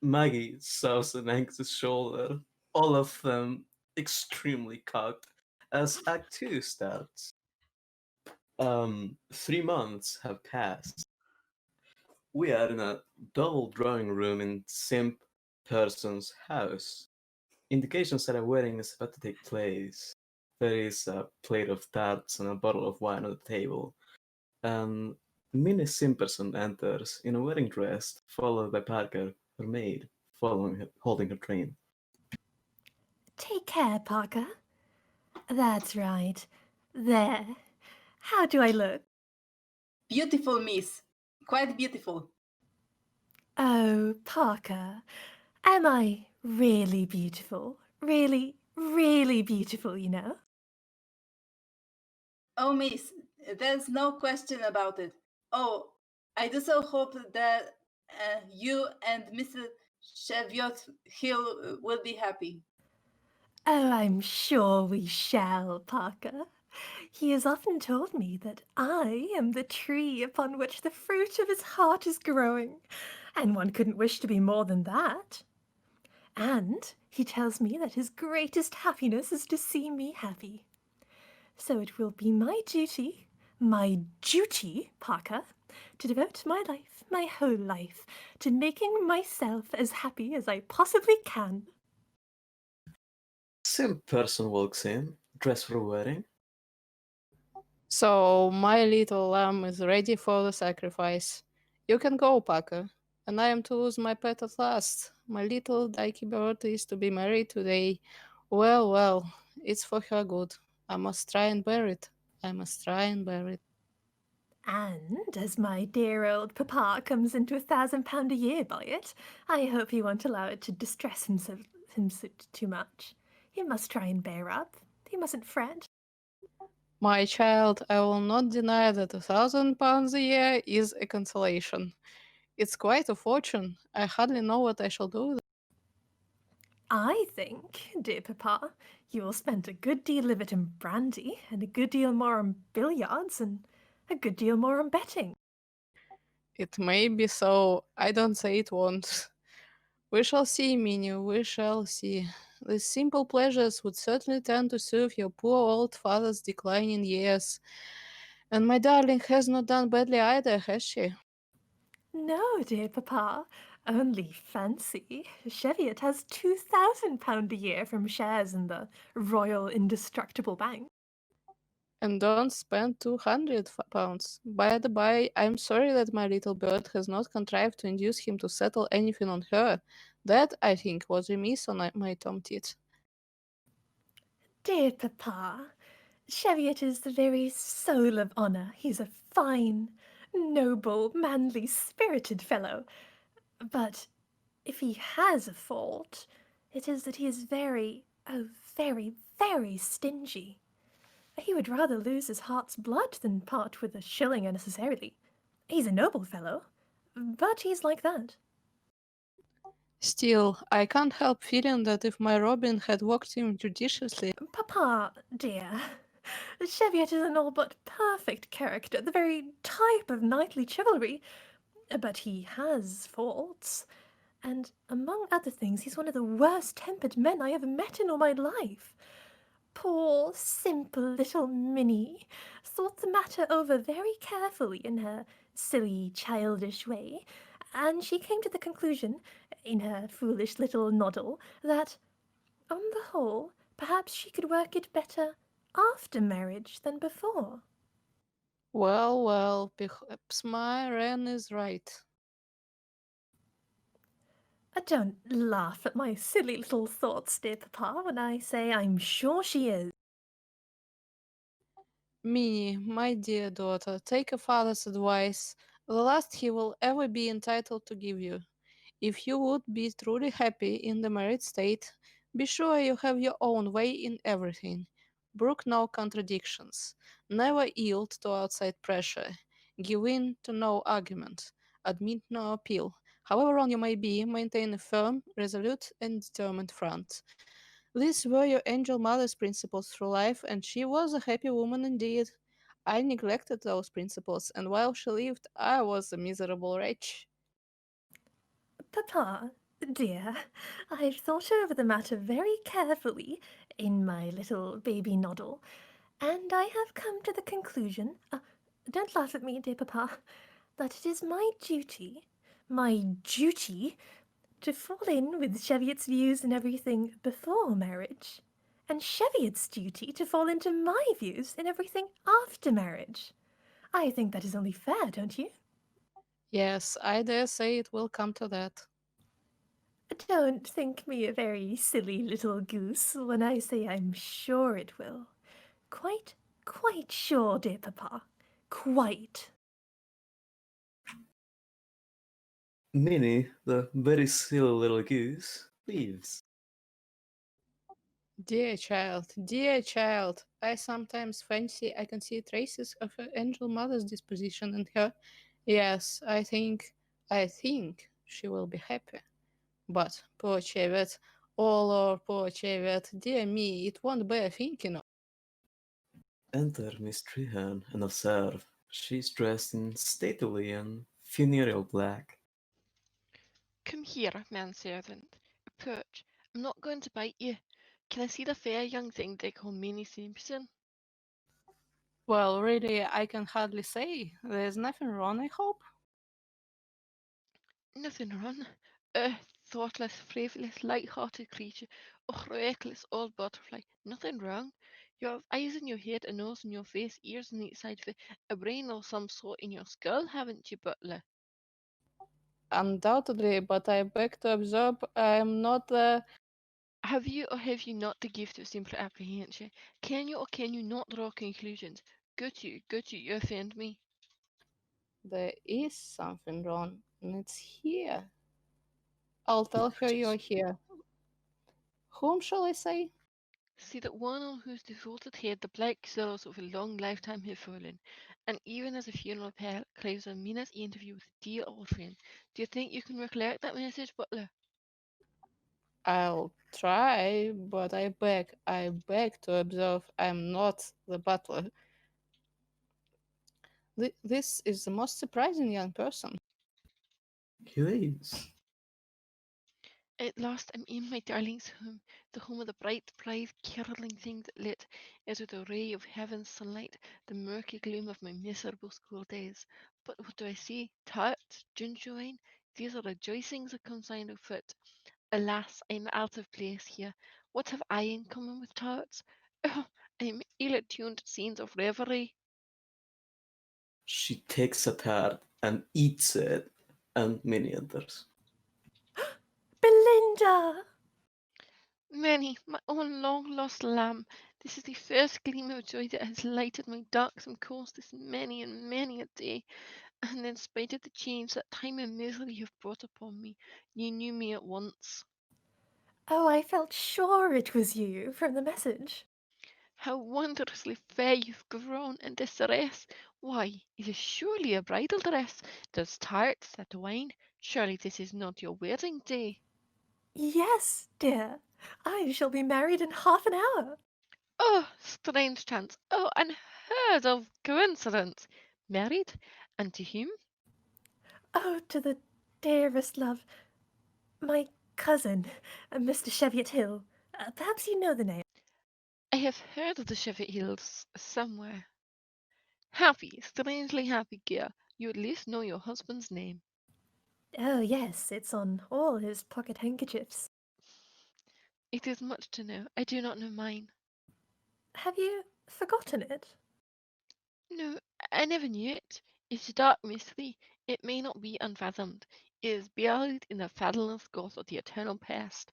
Maggie sobs an anxious shoulder. All of them extremely cocked as Act 2 starts. 3 months have passed. We are in a double drawing room in Simp Person's house. Indications that a wedding is about to take place. There is a plate of tarts and a bottle of wine on the table. Minnie Simperson enters in a wedding dress, followed by Parker, her maid, holding her train. Take care, Parker. That's right. There. How do I look? Beautiful, miss. Quite beautiful. Oh, Parker. Am I really beautiful? Really, really beautiful, you know? Oh, miss, there's no question about it. Oh, I do so hope that you and Mr. Cheviot Hill will be happy. Oh, I'm sure we shall, Parker. He has often told me that I am the tree upon which the fruit of his heart is growing, and one couldn't wish to be more than that. And he tells me that his greatest happiness is to see me happy. So it will be my duty, Parker, to devote my life, my whole life, to making myself as happy as I possibly can. Simp Person walks in, dressed for a wedding. So my little lamb is ready for the sacrifice. You can go, Parker. And I am to lose my pet at last. My little Dikey bird is to be married today. Well, well, it's for her good. I must try and bear it. I must try and bear it. And as my dear old papa comes into £1,000 a year by it, I hope he won't allow it to distress him too much. He must try and bear up. He mustn't fret. My child, I will not deny that £1,000 a year is a consolation. It's quite a fortune. I hardly know what I shall do with it. I think, dear papa, you will spend a good deal of it in brandy, and a good deal more on billiards, and a good deal more on betting. It may be so. I don't say it won't. We shall see, Minnie, we shall see. These simple pleasures would certainly tend to soothe your poor old father's declining years. And my darling has not done badly either, has she? No, dear papa. Only fancy. Cheviot has £2,000 a year from shares in the Royal Indestructible Bank. And don't spend £200. By the by, I'm sorry that my little bird has not contrived to induce him to settle anything on her. That, I think, was remiss on my tomtit. Dear papa, Cheviot is the very soul of honour. He's a fine, noble, manly, spirited fellow. But if he has a fault, it is that he is very, oh, very, very stingy. He would rather lose his heart's blood than part with a shilling unnecessarily. He's a noble fellow, but he's like that. Still, I can't help feeling that if my Robin had walked him judiciously... Papa, dear, Cheviot is an all but perfect character, the very type of knightly chivalry. But he has faults, and among other things, he's one of the worst-tempered men I ever met in all my life. Poor, simple little Minnie thought the matter over very carefully in her silly, childish way, and she came to the conclusion in her foolish little noddle, that, on the whole, perhaps she could work it better after marriage than before. Well, perhaps my Wren is right. Don't laugh at my silly little thoughts, dear Papa, when I say I'm sure she is. Minnie, my dear daughter, take a father's advice, the last he will ever be entitled to give you. If you would be truly happy in the married state, be sure you have your own way in everything. Brook no contradictions. Never yield to outside pressure. Give in to no argument. Admit no appeal. However wrong you may be, maintain a firm, resolute, and determined front. These were your angel mother's principles through life, and she was a happy woman indeed. I neglected those principles, and while she lived, I was a miserable wretch. Papa, dear, I've thought over the matter very carefully in my little baby noddle, and I have come to the conclusion, don't laugh at me, dear Papa, that it is my duty, to fall in with Cheviot's views and everything before marriage, and Cheviot's duty to fall into my views and everything after marriage. I think that is only fair, don't you? Yes, I dare say it will come to that. Don't think me a very silly little goose when I say I'm sure it will. Quite sure, dear Papa. Quite. Minnie, the very silly little goose, leaves. Dear child, I sometimes fancy I can see traces of her angel mother's disposition in her. Yes, I think she will be happy. But poor Chevet, oh Lord, poor Chevet, dear me, it won't bear thinking of. Enter Miss Trehan and observe. She's dressed in stately and funereal black. Come here, manservant. Approach. I'm not going to bite you. Can I see the fair young thing they call Minnie Simpson? Well, really, I can hardly say. There's nothing wrong, I hope. Nothing wrong. Thoughtless, frivolous, light-hearted creature. Reckless old butterfly. Nothing wrong. You have eyes in your head, a nose in your face, ears on each side of it, a brain of some sort in your skull, haven't you, butler? Undoubtedly, but I beg to observe I am not the... Have you or have you not the gift of simple apprehension? Can you or can you not draw conclusions? Go to, you offend me. There is something wrong, and it's here. I'll tell her you're here. Whom shall I say? See that one on whose devoted head the black sorrows of a long lifetime have fallen, and even as a funeral pall clouds a minute's interview with a dear old friend. Do you think you can recollect that message, butler? I'll try, but I beg to observe I'm not the butler. This is the most surprising young person. He leaves. At last I'm in my darling's home, the home of the bright, blithe, caroling thing that lit, as with a ray of heaven's sunlight, the murky gloom of my miserable school days. But what do I see? Tarts, ginger wine? These are rejoicings that consign afoot. Alas, I am out of place here. What have I in common with tarts? Oh, I am ill-attuned scenes of revelry. She takes a tart and eats it, and Minnie enters. Belinda! Minnie, my own long-lost lamb, this is the first gleam of joy that has lighted my darksome course this many and many a day. And in spite of the change that time and misery have brought upon me, you knew me at once. Oh, I felt sure it was you from the message. How wondrously fair you've grown, and this dress! Why, it is surely a bridal dress. Those tarts, that wine, surely this is not your wedding day. Yes, dear. I shall be married in half an hour. Oh, strange chance! Oh, unheard of coincidence! Married? And to whom? Oh, to the dearest love, my cousin, Mr. Cheviot Hill. Perhaps you know the name. I have heard of the Cheviot Hills somewhere. Happy, strangely happy girl. You at least know your husband's name. Oh, yes, it's on all his pocket handkerchiefs. It is much to know. I do not know mine. Have you forgotten it? No, I never knew it. It's a dark mystery. It may not be unfathomed. It is buried in the fathomless gulf of the eternal past.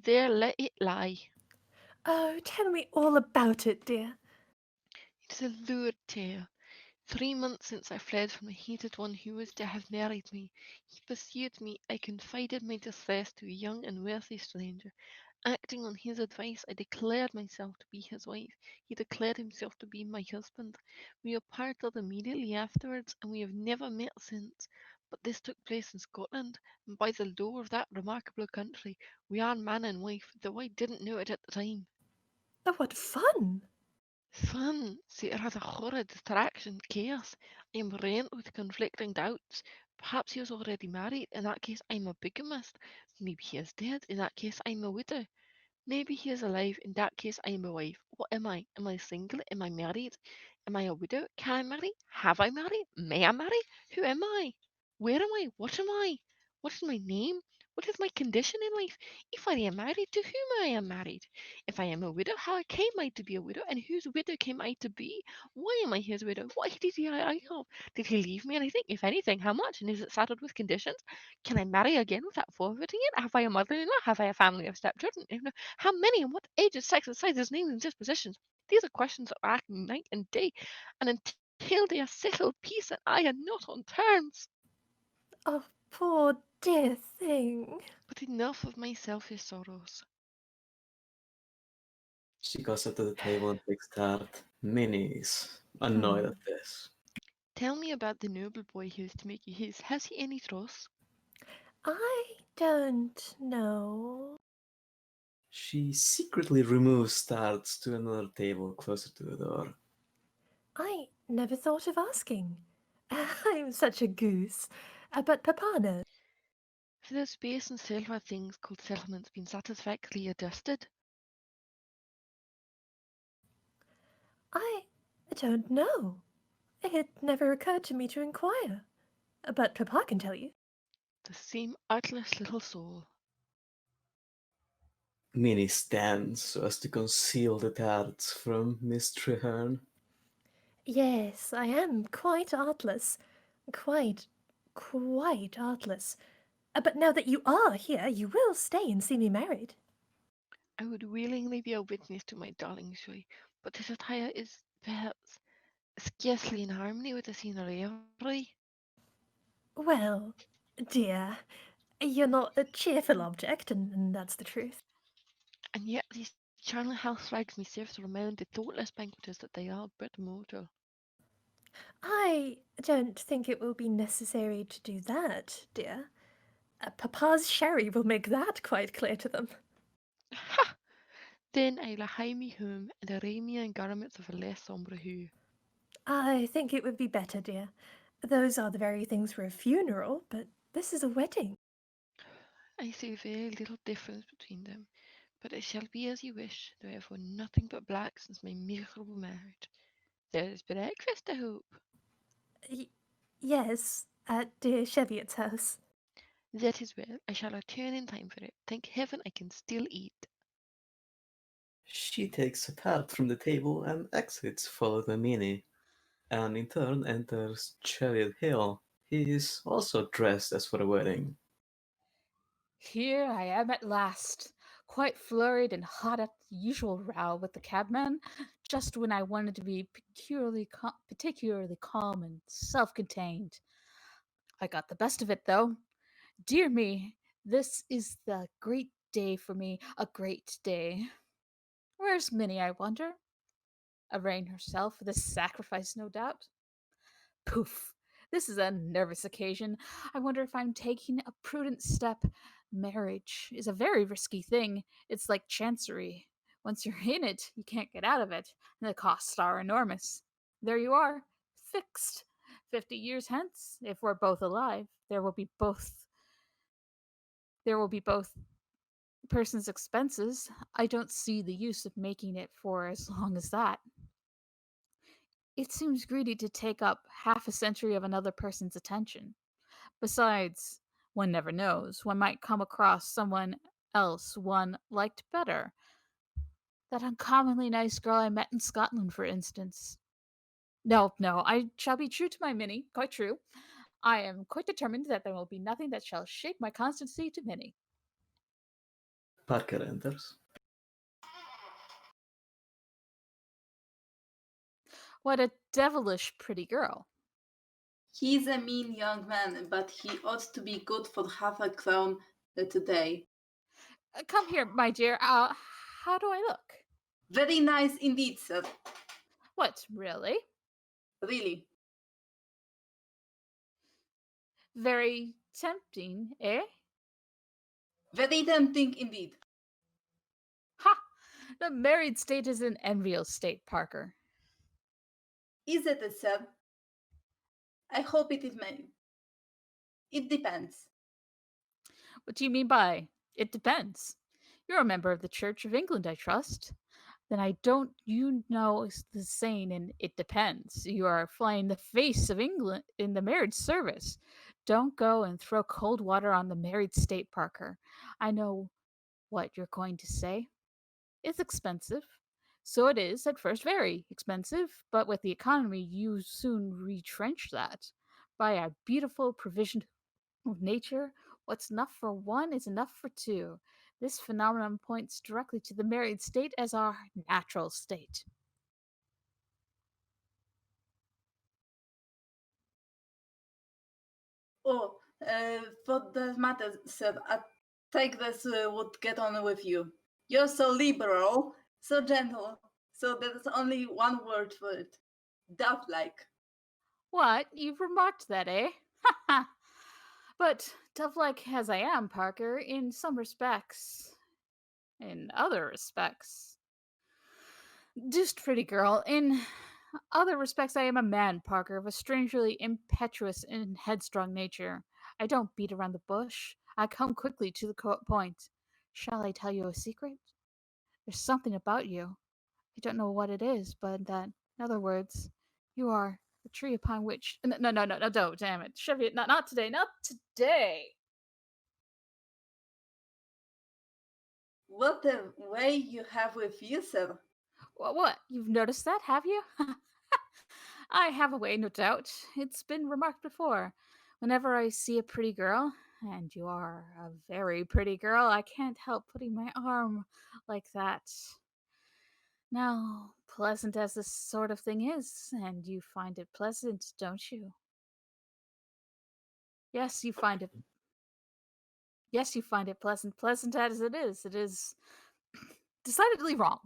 There let it lie. Oh, tell me all about it, dear. It is a lurid tale. 3 months since I fled from the hated one who was to have married me. He pursued me. I confided my distress to a young and wealthy stranger. Acting on his advice, I declared myself to be his wife. He declared himself to be my husband. We were parted immediately afterwards, and we have never met since. But this took place in Scotland, and by the law of that remarkable country, we are man and wife, though I didn't know it at the time. Oh, what fun! Fun, see, rather horrid distraction, chaos. I am rent with conflicting doubts. Perhaps he was already married. In that case, I'm a bigamist. Maybe he is dead. In that case, I'm a widow. Maybe he is alive. In that case, I'm a wife. What am I? Am I single? Am I married? Am I a widow? Can I marry? Have I married? May I marry? Who am I? Where am I? What am I? What is my name? What is my condition in life? If I am married, to whom I am married? If I am a widow, how came I to be a widow? And whose widow came I to be? Why am I his widow? What did I have? Did he leave me anything? If anything, how much? And is it saddled with conditions? Can I marry again without forfeiting it? Have I a mother-in-law? Have I a family of stepchildren? If no, how many and what ages, sexes, sizes, names, and dispositions? These are questions that rack me night and day, and until they are settled, peace and I are not on terms. Oh, poor dear thing. But enough of my selfish sorrows. She goes up to the table and takes tart. Minnie is annoyed at this. Tell me about the noble boy who is to make you his. Has he any troths? I don't know. She secretly removes tarts to another table closer to the door. I never thought of asking. I'm such a goose. But Papa knows. For the space and silver things called settlements been satisfactorily adjusted? I don't know. It never occurred to me to inquire. But Papa can tell you. The same artless little soul. Minnie stands so as to conceal the tarts from Miss Treherne. Yes, I am quite artless. Quite artless. But now that you are here, you will stay and see me married. I would willingly be a witness to my darling's joy, but this attire is, perhaps, scarcely in harmony with the scenery. Well, dear, you're not a cheerful object, and that's the truth. And yet these charnel house flags me serve to remind the thoughtless banqueters that they are but mortal. I don't think it will be necessary to do that, dear. Papa's sherry will make that quite clear to them. Ha! Then I'll hie me home and array me in garments of a less sombre hue. I think it would be better, dear. Those are the very things for a funeral, but this is a wedding. I see very little difference between them, but it shall be as you wish, though I have worn nothing but black since my miserable marriage. There is breakfast, I hope. Yes, at dear Cheviot's house. That is well. I shall return in time for it. Thank heaven I can still eat. She takes a tart from the table and exits, followed by Minnie, and in turn enters Cheviot Hill. He is also dressed as for a wedding. Here I am at last, quite flurried and hot at the usual row with the cabman, just when I wanted to be particularly calm and self-contained. I got the best of it, though. Dear me, this is the great day for me, a great day. Where's Minnie, I wonder? Arraying herself for this sacrifice, no doubt. Poof! This is a nervous occasion. I wonder if I'm taking a prudent step. Marriage is a very risky thing. It's like chancery. Once you're in it, you can't get out of it, and the costs are enormous. There you are, fixed. 50 years hence, if we're both alive, there will be both person's expenses. I don't see the use of making it for as long as that. It seems greedy to take up half a century of another person's attention. Besides, One never knows. One might come across someone else one liked better. That uncommonly nice girl I met in Scotland, for instance. No, I shall be true to my Minnie, quite true. I am quite determined that there will be nothing that shall shake my constancy to Minnie. Parker enters. What a devilish pretty girl. He's a mean young man, but he ought to be good for half a crown today. Come here, my dear. How do I look? Very nice indeed, sir. What, really? Really. Very tempting, eh? Very tempting indeed. Ha! The married state is an envious state, Parker. Is it, sir? I hope it is made. It depends. What do you mean by it depends? You're a member of the Church of England, I trust. Then I don't you know the saying in it depends. You are flying the face of England in the marriage service. Don't go and throw cold water on the married state, Parker. I know what you're going to say. It's expensive. So it is at first very expensive, but with the economy you soon retrench that. By a beautiful provision of nature, what's enough for one is enough for two. This phenomenon points directly to the married state as our natural state. Oh, for that matter, sir, I think this would get on with you. You're so liberal, so gentle, so there's only one word for it. Dove-like. What? You've remarked that, eh? Ha ha! But, dove-like as I am, Parker, in some respects, in other respects, deuced pretty girl, in other respects I am a man, Parker, of a strangely impetuous and headstrong nature. I don't beat around the bush. I come quickly to the point. Shall I tell you a secret? There's something about you. I don't know what it is, but that, in other words, you are the tree upon which. No, don't, damn it. Chevy, not today, not today. What a way you have with you, sir. What? You've noticed that, have you? I have a way, no doubt. It's been remarked before. Whenever I see a pretty girl, and you are a very pretty girl, I can't help putting my arm like that. Now, pleasant as this sort of thing is, and you find it pleasant, don't you? Yes, you find it. Yes, you find it pleasant. Pleasant as it is decidedly wrong.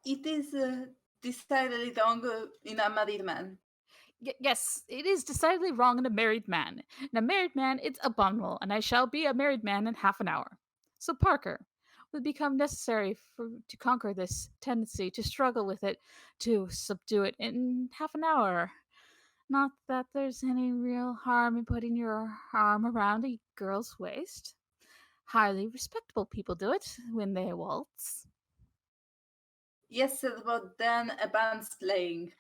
It is decidedly wrong in a married man. Yes, it is decidedly wrong in a married man. In a married man, it's abominable, and I shall be a married man in half an hour. So, Parker, will it become necessary to conquer this tendency, to struggle with it, to subdue it in half an hour? Not that there's any real harm in putting your arm around a girl's waist. Highly respectable people do it when they waltz. Yes, sir, but then a band's playing.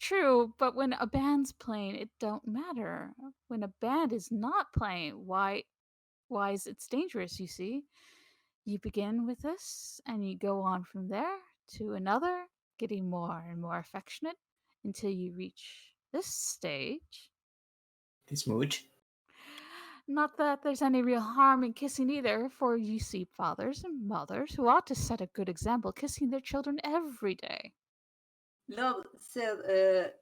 True, but when a band's playing, it don't matter. When a band is not playing, why is it's dangerous, you see? You begin with this, and you go on from there to another, getting more and more affectionate until you reach this stage. The smooch. Not that there's any real harm in kissing either, for you see fathers and mothers who ought to set a good example kissing their children every day. Lord, sir,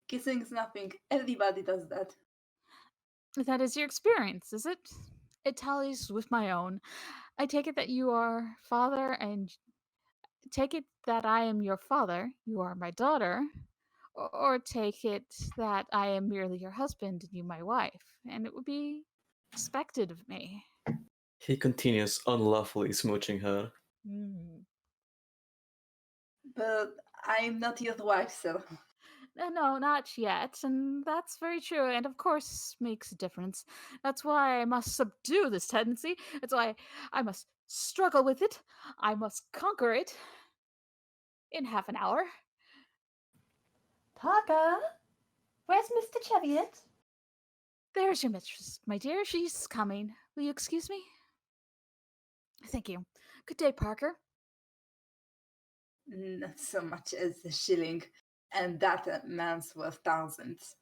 kissing is nothing. Everybody does that. That is your experience, is it? It tallies with my own. I take it that you are father, and take it that I am your father, you are my daughter, or take it that I am merely your husband and you my wife, and it would be expected of me. He continues unlawfully smooching her. But I'm not your wife, sir. No, not yet, and that's very true, and of course makes a difference. That's why I must subdue this tendency. That's why I must struggle with it. I must conquer it in half an hour. Parker? Where's Mr. Cheviot? There's your mistress, my dear. She's coming. Will you excuse me? Thank you. Good day, Parker. Not so much as a shilling, and that man's worth thousands.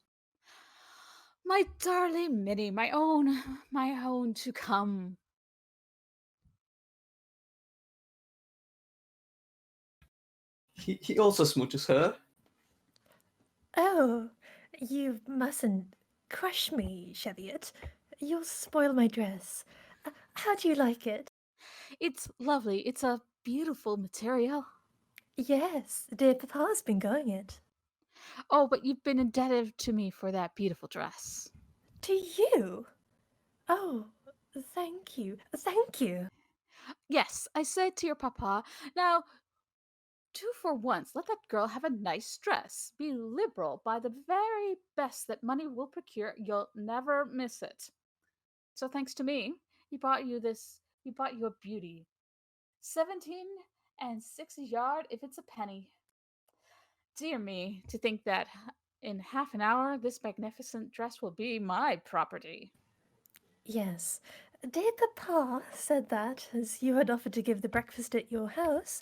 My darling Minnie, my own to come. He also smooches her. Oh, you mustn't crush me, Cheviot. You'll spoil my dress. How do you like it? It's lovely. It's a beautiful material. Yes, dear Papa's been going it. Oh, but you've been indebted to me for that beautiful dress. To you? Oh, thank you. Thank you. Yes, I said to your papa, now, do for once, let that girl have a nice dress. Be liberal, buy the very best that money will procure. You'll never miss it. So thanks to me, he bought you a beauty. 17 and 6 a yard if it's a penny. Dear me, to think that in half an hour this magnificent dress will be my property. Yes, dear Papa said that, as you had offered to give the breakfast at your house,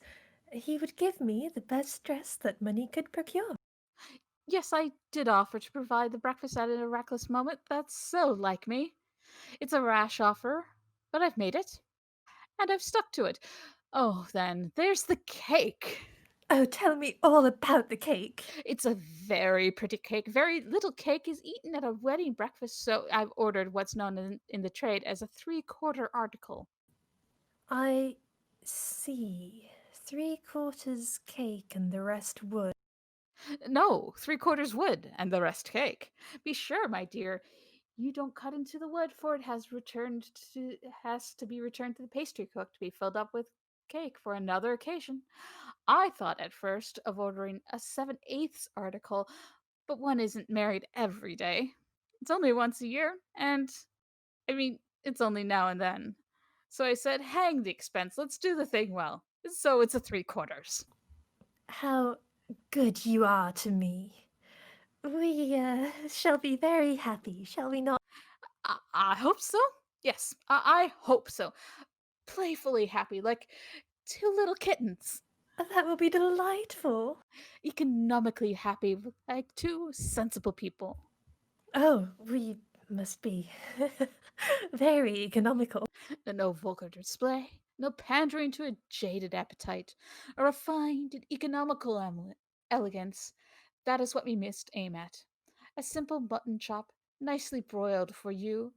he would give me the best dress that money could procure. Yes, I did offer to provide the breakfast at a reckless moment. That's so like me. It's a rash offer, but I've made it. And I've stuck to it. Oh, then, there's the cake. Oh, tell me all about the cake. It's a very pretty cake. Very little cake is eaten at a wedding breakfast, so I've ordered what's known in the trade as a 3/4 article. I see. 3/4 cake and the rest wood. No, 3/4 wood and the rest cake. Be sure, my dear, you don't cut into the wood, for it has to be returned to the pastry cook to be filled up with cake for another occasion. I thought at first of ordering a 7/8 article, but one isn't married every day. It's only once a year, and it's only now and then. So I said, hang the expense, let's do the thing well. So it's a 3/4. How good you are to me. We shall be very happy, shall we not? I hope so. Yes, I hope so. Playfully happy, like two little kittens. That will be delightful. Economically happy, like two sensible people. Oh, we must be very economical. No vulgar display, no pandering to a jaded appetite, a refined and economical elegance. That is what we must aim at. A simple mutton chop, nicely broiled for you,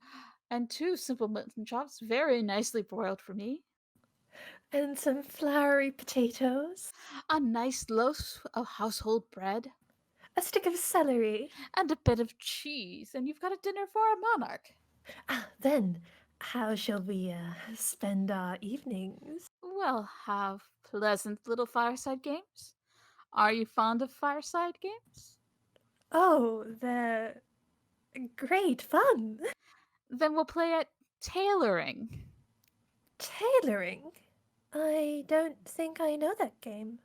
and 2 simple mutton chops, very nicely broiled for me. And some floury potatoes. A nice loaf of household bread. A stick of celery. And a bit of cheese, and you've got a dinner for a monarch. Then, how shall we spend our evenings? We'll have pleasant little fireside games. Are you fond of fireside games? Oh, they're great fun. Then we'll play at tailoring. Tailoring? I don't think I know that game.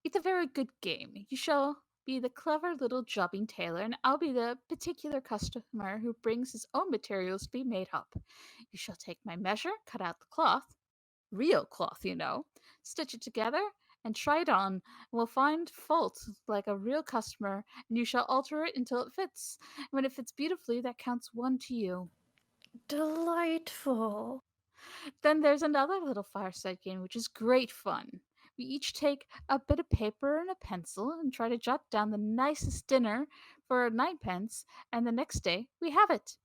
It's a very good game. You shall be the clever little jobbing tailor, and I'll be the particular customer who brings his own materials to be made up. You shall take my measure, cut out the cloth, real cloth, stitch it together, and try it on. We'll find fault like a real customer, and you shall alter it until it fits. And when it fits beautifully, that counts 1 to you. Delightful. Then there's another little fireside game, which is great fun. We each take a bit of paper and a pencil and try to jot down the nicest dinner for 9 pence, and the next day we have it.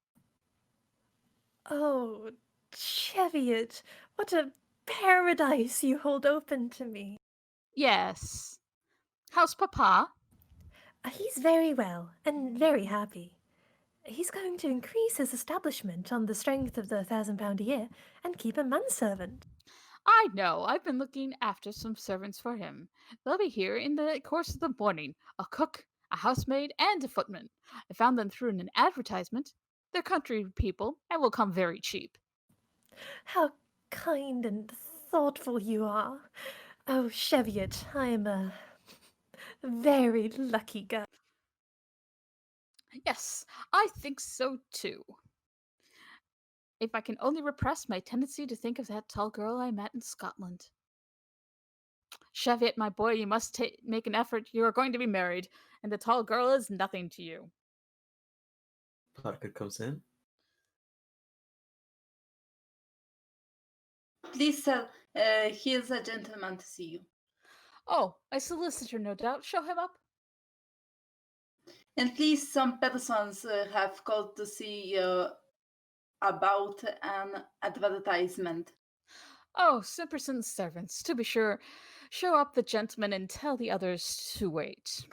Oh, Cheviot, what a paradise you hold open to me. Yes. How's Papa? He's very well and very happy. He's going to increase his establishment on the strength of the £1,000 a year and keep a manservant. I know. I've been looking after some servants for him. They'll be here in the course of the morning. A cook, a housemaid, and a footman. I found them through an advertisement. They're country people and will come very cheap. How kind and thoughtful you are. Oh, Cheviot, I am a very lucky girl. Yes, I think so too. If I can only repress my tendency to think of that tall girl I met in Scotland. Cheviot, my boy, you must make an effort. You are going to be married, and the tall girl is nothing to you. Parker comes in. Please, sir, he is a gentleman to see you. Oh, a solicitor, no doubt. Show him up. And please, some persons have called to see you about an advertisement. Oh, Simperson's servants, to be sure. Show up the gentleman and tell the others to wait.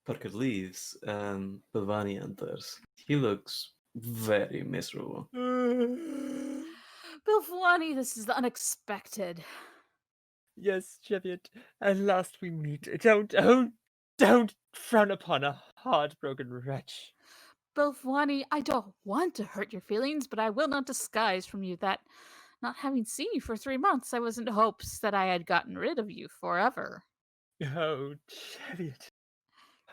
Parker leaves, and Pylvani enters. He looks very miserable. Bilfwani, this is unexpected. Yes, Cheviot, at last we meet. Don't frown upon a heartbroken wretch. Bilfwani, I don't want to hurt your feelings, but I will not disguise from you that, not having seen you for 3 months, I was in hopes that I had gotten rid of you forever. Oh, Cheviot.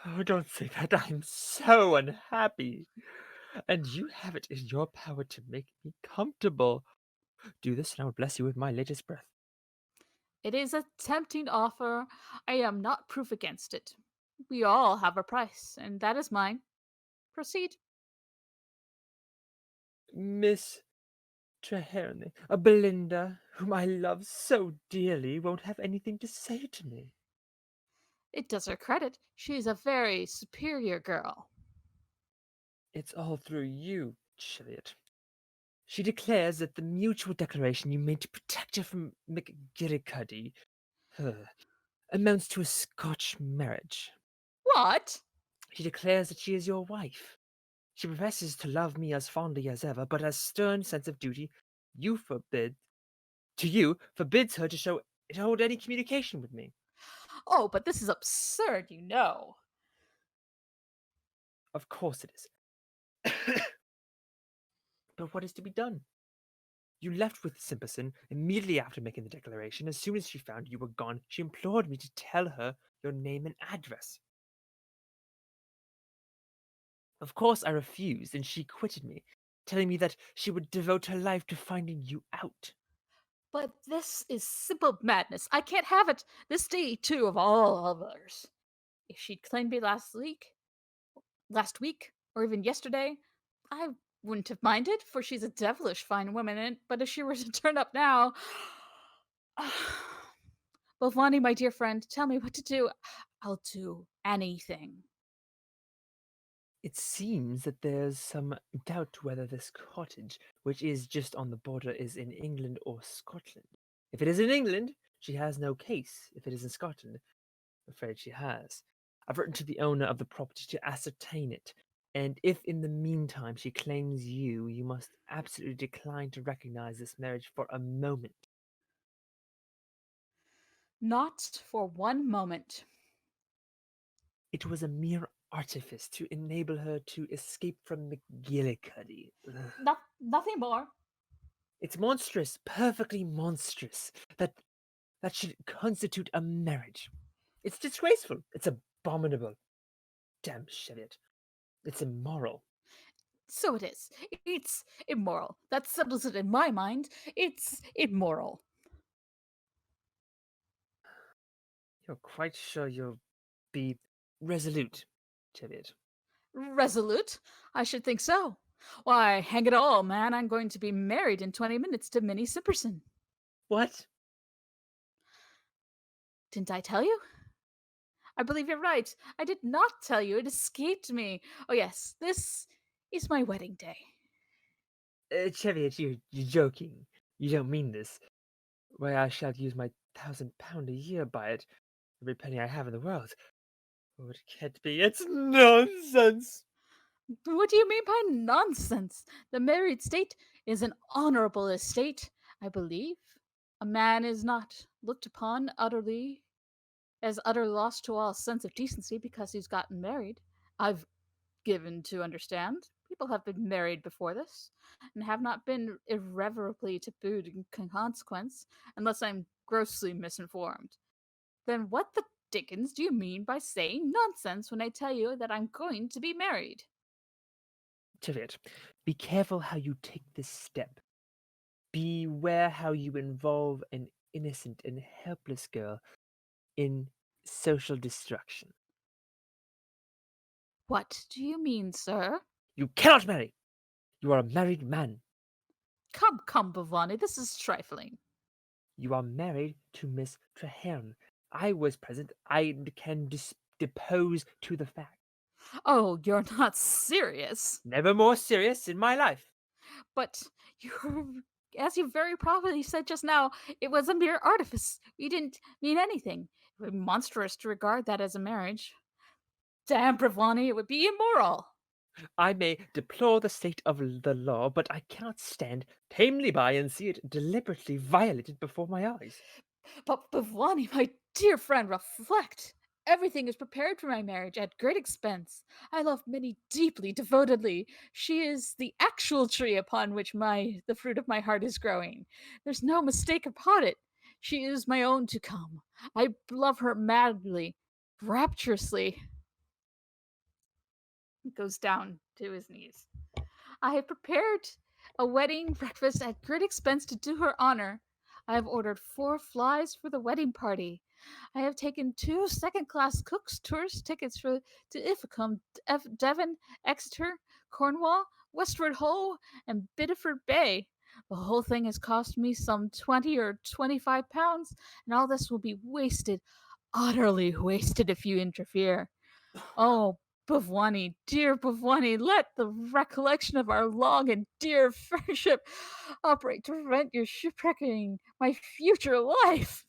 Oh, don't say that. I'm so unhappy. And you have it in your power to make me comfortable. Do this, and I will bless you with my latest breath. It is a tempting offer. I am not proof against it. We all have a price, and that is mine. Proceed. Miss Treherne, Belinda, whom I love so dearly, won't have anything to say to me. It does her credit. She is a very superior girl. It's all through you, Cheviot. She declares that the mutual declaration you made to protect her from McGillicuddy amounts to a Scotch marriage. What? She declares that she is your wife. She professes to love me as fondly as ever, but a stern sense of duty forbids her to hold any communication with me. Oh, but this is absurd, you know. Of course it is. But what is to be done? You left with Simpson immediately after making the declaration. As soon as she found you were gone, she implored me to tell her your name and address. Of course I refused, and she quitted me, telling me that she would devote her life to finding you out. But this is simple madness. I can't have it. This day, too, of all others. If she'd claimed me last week, or even yesterday, I wouldn't have minded, for she's a devilish fine woman, but if she were to turn up now... Bovani, my dear friend, tell me what to do. I'll do anything. It seems that there's some doubt whether this cottage, which is just on the border, is in England or Scotland. If it is in England, she has no case. If it is in Scotland, I'm afraid she has. I've written to the owner of the property to ascertain it, and if in the meantime she claims you, you must absolutely decline to recognize this marriage for a moment. Not for one moment. It was a mere artifice to enable her to escape from McGillicuddy. Nothing more. It's monstrous, perfectly monstrous, that should constitute a marriage. It's disgraceful. It's abominable. Damn Cheviot. It's immoral. So it is. It's immoral. That settles it in my mind. It's immoral. You're quite sure you'll be resolute, Cheviot? Resolute? I should think so. Why, hang it all, man, I'm going to be married in 20 minutes to Minnie Simperson. What? Didn't I tell you? I believe you're right. I did not tell you. It escaped me. Oh, yes, this is my wedding day. Cheviot, you're joking. You don't mean this. Why, I shall use my £1,000 a year by it. Every penny I have in the world. Oh, it can't be. It's nonsense. What do you mean by nonsense? The married state is an honorable estate, I believe. A man is not looked upon as utter loss to all sense of decency because he's gotten married. I've given to understand. People have been married before this and have not been irreverently tabooed in consequence, unless I'm grossly misinformed. Then what the dickens do you mean by saying nonsense when I tell you that I'm going to be married? Cheviot, be careful how you take this step. Beware how you involve an innocent and helpless girl in social destruction. What do you mean, sir? You cannot marry. You are a married man. Come, come, Bhavani, this is trifling. You are married to Miss Traherne. I was present. I can depose to the fact. Oh, you're not serious. Never more serious in my life. But you're, as you very properly said just now, it was a mere artifice. We didn't mean anything. It would be monstrous to regard that as a marriage. Damn, Bravani, it would be immoral. I may deplore the state of the law, but I cannot stand tamely by and see it deliberately violated before my eyes. But Bhavani, my dear friend, reflect. Everything is prepared for my marriage at great expense. I love Minnie deeply, devotedly. She is the actual tree upon which the fruit of my heart is growing. There's no mistake about it. She is my own to come. I love her madly, rapturously. He goes down to his knees. I have prepared a wedding breakfast at great expense to do her honor. I have ordered 4 flies for the wedding party. I have taken 2 second-class cooks' tourist tickets to Ilfracombe, Devon, Exeter, Cornwall, Westward Ho, and Biddeford Bay. The whole thing has cost me some 20 or 25 pounds, and all this will be wasted, utterly wasted, if you interfere. Oh, Bhavani, dear Bhavani, let the recollection of our long and dear friendship operate to prevent your shipwrecking my future life.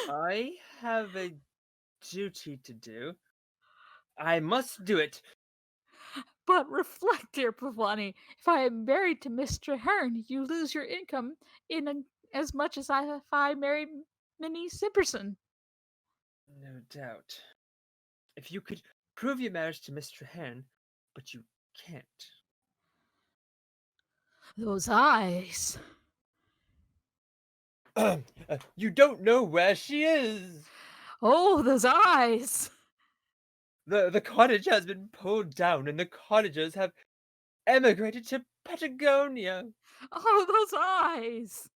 I have a duty to do. I must do it. But reflect, dear Bhavani, if I am married to Miss Traherne, you lose your income in as much as if I married Minnie Simperson. No doubt. If you could prove your marriage to Miss Traherne, but you can't. Those eyes. You don't know where she is. Oh, those eyes. The cottage has been pulled down, and the cottagers have emigrated to Patagonia. Oh, those eyes.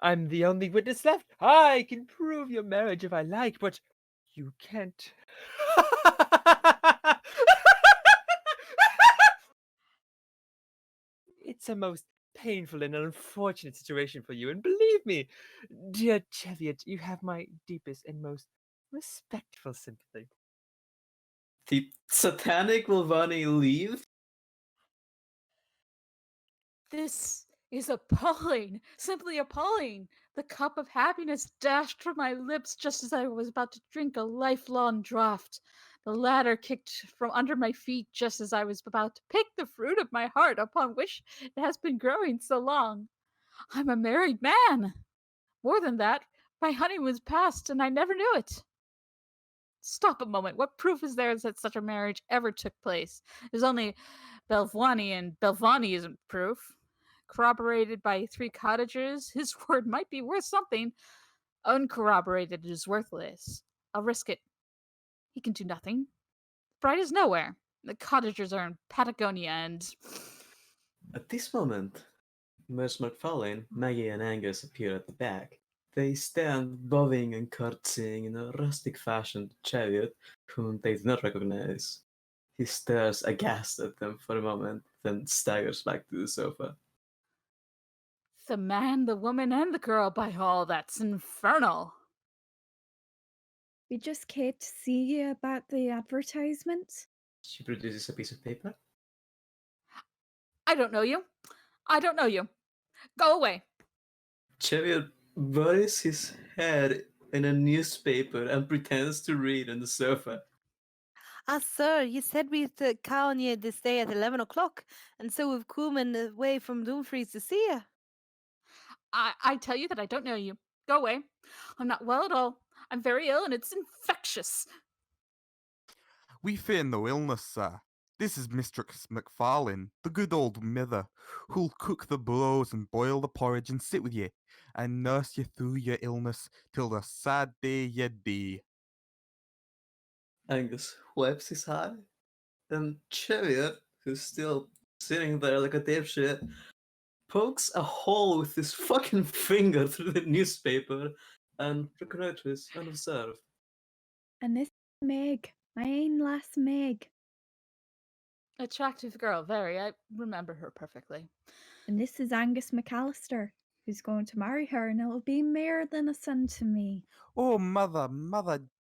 I'm the only witness left. I can prove your marriage if I like, but you can't. It's a most painful and unfortunate situation for you, and believe me, dear Cheviot, you have my deepest and most respectful sympathy. The satanic Mulvaney leave? This is appalling, simply appalling. The cup of happiness dashed from my lips just as I was about to drink a lifelong draught. The ladder kicked from under my feet just as I was about to pick the fruit of my heart upon which it has been growing so long. I'm a married man. More than that, my honeymoon's past and I never knew it. Stop a moment. What proof is there that such a marriage ever took place? There's only Belvani, and Belvani isn't proof. Corroborated by 3 cottagers, his word might be worth something. Uncorroborated is worthless. I'll risk it. He can do nothing. Bride is nowhere. The cottagers are in Patagonia, and At this moment, Miss McFarlane, Maggie, and Angus appear at the back. They stand bowing and curtsying in a rustic fashion to Cheviot, whom they do not recognize. He stares aghast at them for a moment, then staggers back to the sofa. the man, the woman, and the girl, by all that's infernal. We just came to see you about the advertisement. She produces a piece of paper. I don't know you. I don't know you. Go away. Cheviot buries his head in a newspaper and pretends to read on the sofa. Sir, you said we'd call on you this day at 11 o'clock, and so we've come away from Dumfries to see you. I tell you that I don't know you. Go away. I'm not well at all. I'm very ill and it's infectious. We fear no illness, sir. This is Mistress McFarlane, the good old mither, who'll cook the blows and boil the porridge and sit with ye, and nurse ye through your illness till the sad day ye die. Angus wipes his eye, and Cheviot, who's still sitting there like a dipshit, pokes a hole with his fucking finger through the newspaper and reconnoiters unobserved. And this is Meg, my own lass Meg. Attractive girl, very. I remember her perfectly. And this is Angus McAllister, who's going to marry her, and it'll be mair than a son to me. Oh, mother,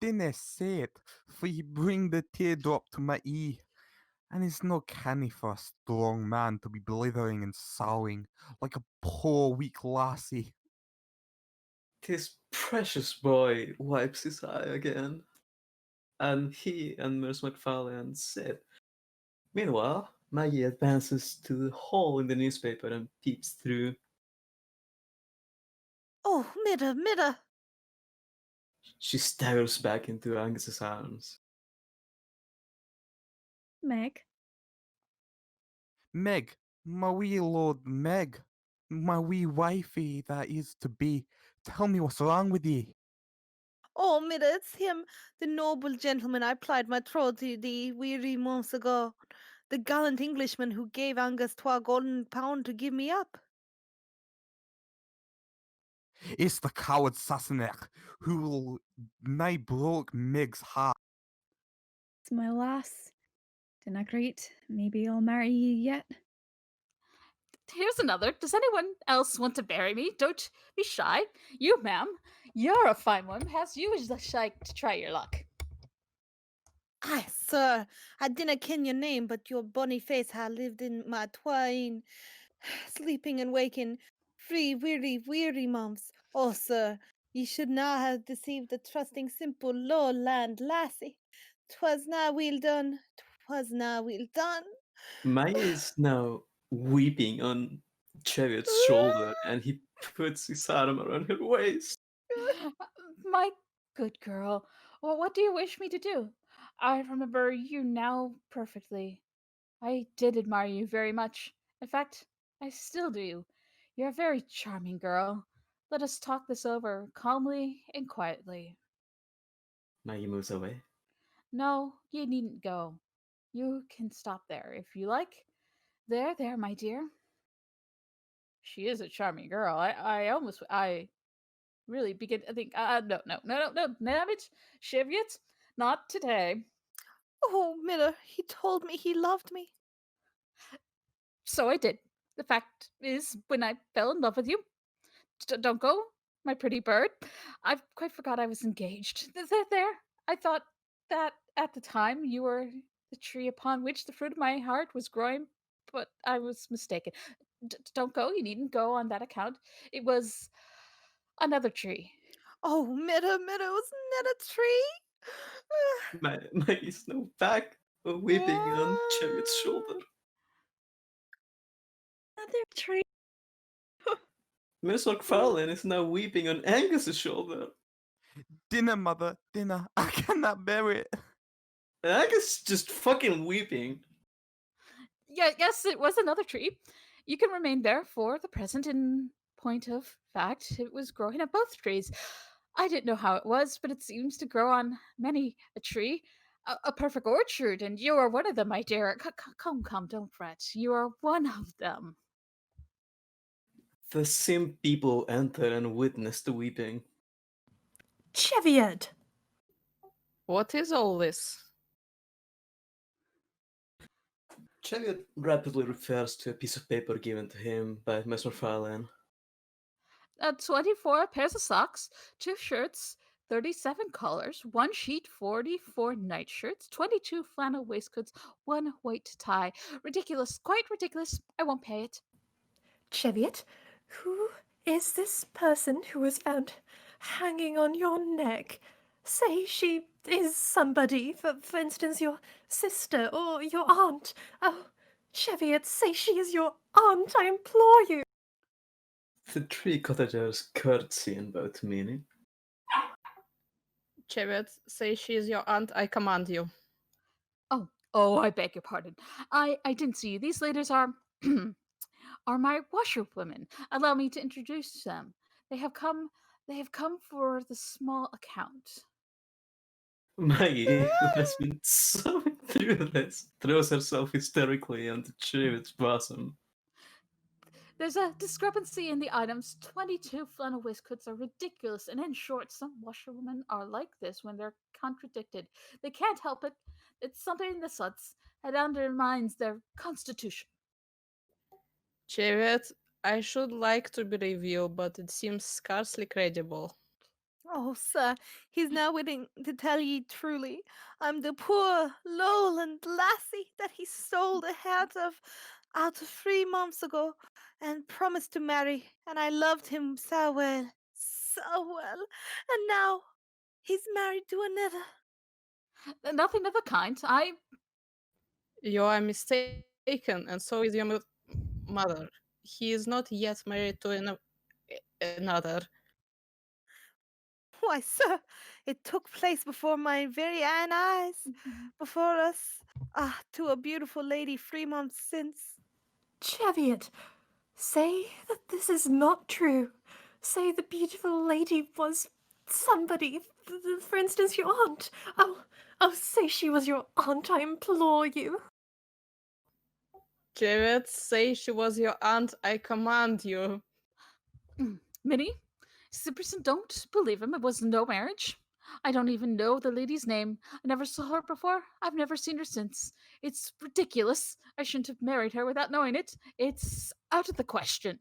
dinna say it, for ye bring the teardrop to my ee. And it's no canny for a strong man to be blithering and soughing like a poor weak lassie. This precious boy wipes his eye again, and he and Miss McFarlane sit. Meanwhile, Maggie advances to the hole in the newspaper and peeps through. Oh, Midda! She staggers back into Angus's arms. Meg? Meg, my wee lord Meg, my wee wifey that is to be, tell me what's wrong with ye. Oh, Midda, it's him, the noble gentleman I plied my troth to thee weary months ago. The gallant Englishman who gave Angus £12 to give me up. It's the coward Sassenach who'll nigh broke Meg's heart. It's my lass. Dinna greet. Maybe I'll marry you yet. Here's another. Does anyone else want to marry me? Don't be shy. You, ma'am, you're a fine one. Has you as the shy to try your luck? Aye, sir, I dinna ken your name, but your bonny face ha lived in my twine, sleeping and waking, 3 weary months. Oh, sir, ye should na have deceived the trusting, simple lowland lassie. 'Twas na weel done, 'twas na weel done. Maggie is now weeping on Cheviot's shoulder, and he puts his arm around her waist. My good girl, well, what do you wish me to do? I remember you now perfectly. I did admire you very much. In fact, I still do. You're a very charming girl. Let us talk this over calmly and quietly. Maggie moves away. No, you needn't go. You can stop there if you like. There, my dear. She is a charming girl. I really begin to think, no, damn it, Cheviot, not today. Oh, Miller, he told me he loved me. So I did. The fact is, when I fell in love with you, don't go, my pretty bird. I quite forgot I was engaged. There. I thought that at the time you were the tree upon which the fruit of my heart was growing, but I was mistaken. Don't go. You needn't go on that account. It was another tree. Oh, Miller, it was not a tree. Maggie's now back, weeping on Cheviot's shoulder. Another tree. Miss McFarlane is now weeping on Angus's shoulder. Dinner, mother, dinner. I cannot bear it. Angus is just fucking weeping. Yeah, yes, it was another tree. You can remain there for the present. In point of fact, it was growing on both trees. I didn't know how it was, but it seems to grow on many a tree. A perfect orchard, and you are one of them, my dear. Come, don't fret. You are one of them. The same people enter and witness the weeping. Cheviot! What is all this? Cheviot rapidly refers to a piece of paper given to him by Miss McFarlane. 24 pairs of socks, 2 shirts, 37 collars, 1 sheet, 44 nightshirts, 22 flannel waistcoats, 1 white tie. Ridiculous, quite ridiculous. I won't pay it. Cheviot, who is this person who was found hanging on your neck? Say she is somebody, for instance, your sister or your aunt. Oh, Cheviot, say she is your aunt, I implore you. The 3 cottagers curtsy and bow to Minnie. Cheviot, say she is your aunt, I command you. Oh, Oh, I beg your pardon. I didn't see you. These ladies are are my washerwomen. Allow me to introduce them. They have come for the small account. Maggie, who has been sewing through this, throws herself hysterically onto Cheviot's bosom. There's a discrepancy in the items. 22 flannel waistcoats are ridiculous, and in short, some washerwomen are like this when they're contradicted. They can't help it. It's something in the suds. It undermines their constitution. Cheviot, I should like to believe you, but it seems scarcely credible. Oh, sir, he's now willing to tell ye truly. I'm the poor lowland lassie that he stole the heart of out of 3 months ago and promised to marry, and I loved him so well, and now he's married to another. Nothing of the kind. You are mistaken, and so is your mother. He is not yet married to another. Why, sir, it took place before my very own eyes, before us, to a beautiful lady 3 months since. Cheviot, say that this is not true. Say the beautiful lady was somebody, for instance, your aunt. Oh, say she was your aunt, I implore you. Cheviot, say she was your aunt, I command you. Minnie, Cyprison, don't believe him. It was no marriage. I don't even know the lady's name. I never saw her before. I've never seen her since. It's ridiculous. I shouldn't have married her without knowing it. It's out of the question.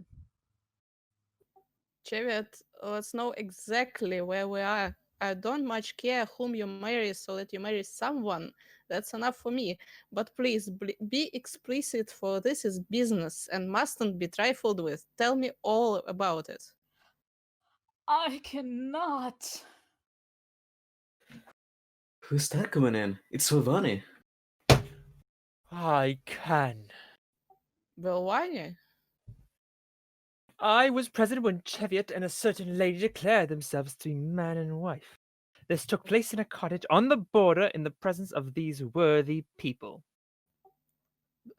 Cheviot, let's know exactly where we are. I don't much care whom you marry, so that you marry someone. That's enough for me. But please, be explicit, for this is business and mustn't be trifled with. Tell me all about it. I cannot. Who's that coming in? It's Sylvani. I can. Belvani? I was present when Cheviot and a certain lady declared themselves to be man and wife. This took place in a cottage on the border in the presence of these worthy people.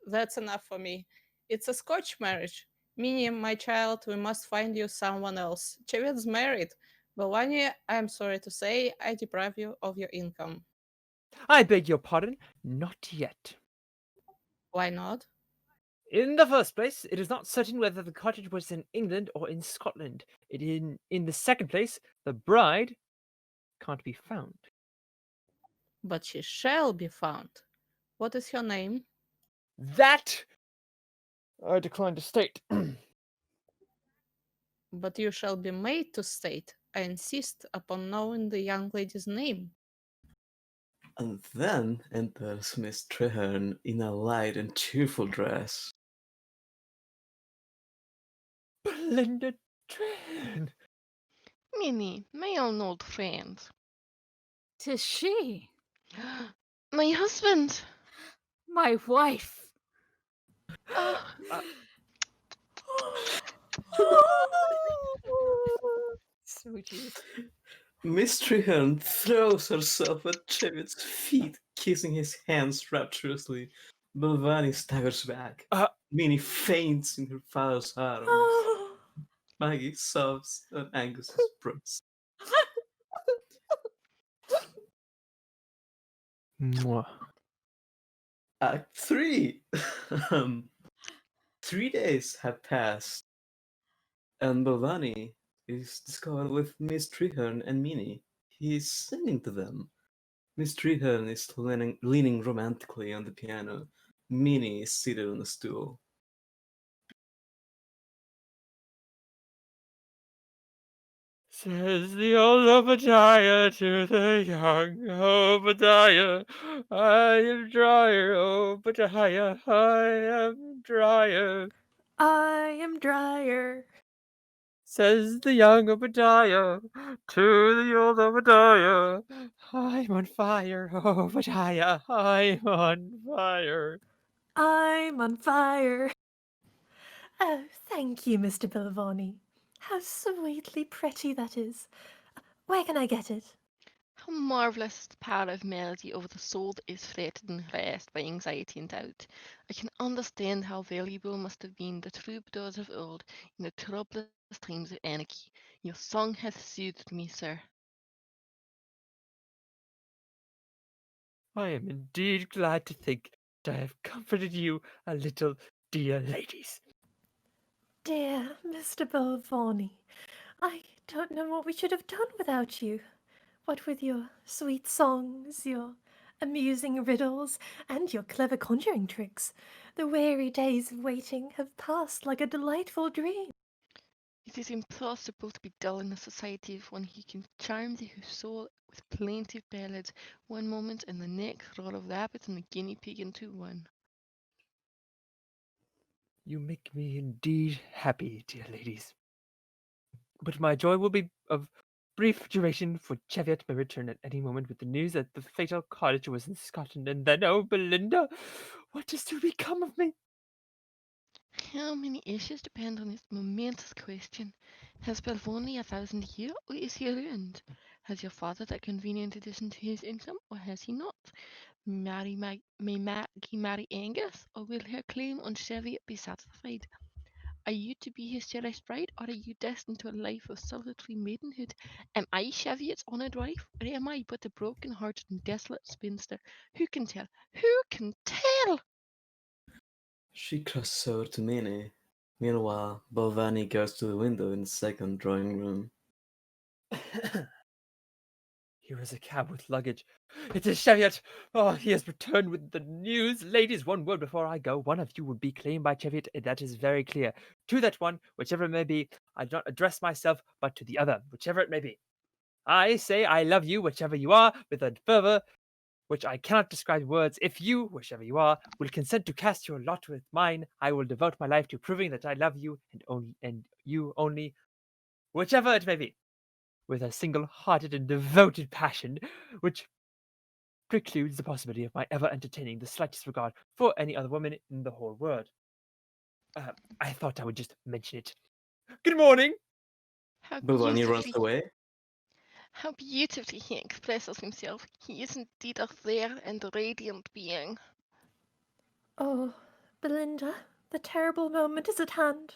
That's enough for me. It's a Scotch marriage. Minnie, my child, we must find you someone else. Cheviot's married. Belvani, I am sorry to say, I deprive you of your income. I beg your pardon, not yet. Why not? In the first place, it is not certain whether the cottage was in England or in Scotland. In the second place, the bride can't be found. But she shall be found. What is her name? That I decline to state. But you shall be made to state. I insist upon knowing the young lady's name. And then enters Miss Treherne in a light and cheerful dress. Belinda Treherne. Minnie, my own old friend. 'Tis she, My husband. my wife. Sweetie. Miss Treherne throws herself at Cheviot's feet, kissing his hands rapturously. Belvani staggers back. Minnie faints in her father's arms. Maggie sobs on Angus's breast. Mwah. Act 3. 3 days have passed, and Belvani is discovered with Miss Treherne and Minnie. He is singing to them. Miss Treherne is leaning romantically on the piano. Minnie is seated on a stool. Says the old Obadiah to the young Obadiah, I am drier, Obadiah, I am drier. I am drier. Says the young Obadiah to the old Obadiah, I'm on fire, Obadiah, I'm on fire. I'm on fire. Oh, thank you, Mr. Belvani. How sweetly pretty that is. Where can I get it? How marvellous is the power of melody over the soul that is fretted and harassed by anxiety and doubt. I can understand how valuable must have been the troubadours of old in the troublous times of anarchy. Your song hath soothed me, sir. I am indeed glad to think that I have comforted you a little, dear ladies. Dear Mr. Belvani, I don't know what we should have done without you. What with your sweet songs, your amusing riddles, and your clever conjuring tricks, the weary days of waiting have passed like a delightful dream. It is impossible to be dull in the society of one who can charm the soul with plaintive ballads one moment and the next roll a rabbit and a guinea pig into one. You make me indeed happy, dear ladies. But my joy will be of brief duration, for Cheviot may return at any moment with the news that the fatal cottage was in Scotland, and then, oh, Belinda, what is to become of me? How many issues depend on this momentous question? Has Belvoni 1,000 a year, or is he ruined? Has your father that convenient addition to his income, or has he not? May Maggie marry Angus, or will her claim on Cheviot be satisfied? Are you to be his cherished bride, or are you destined to a life of solitary maidenhood? Am I Cheviot's honoured wife, or am I but a broken-hearted and desolate spinster? Who can tell? Who can tell? She crosses over to Minnie. Meanwhile, Balvani goes to the window in the second drawing room. Here is a cab with luggage. It is Cheviot! Oh, he has returned with the news. Ladies, one word before I go. One of you will be claimed by Cheviot, that is very clear. To that one, whichever it may be, I do not address myself, but to the other, whichever it may be. I say I love you, whichever you are, with a fervour which I cannot describe in words. If you, whichever you are, will consent to cast your lot with mine, I will devote my life to proving that I love you and you only, whichever it may be, with a single-hearted and devoted passion, which precludes the possibility of my ever entertaining the slightest regard for any other woman in the whole world. I thought I would just mention it. Good morning. How Balvani runs beautifully away. How beautifully he expresses himself. He is indeed a rare and radiant being. Oh, Belinda, the terrible moment is at hand.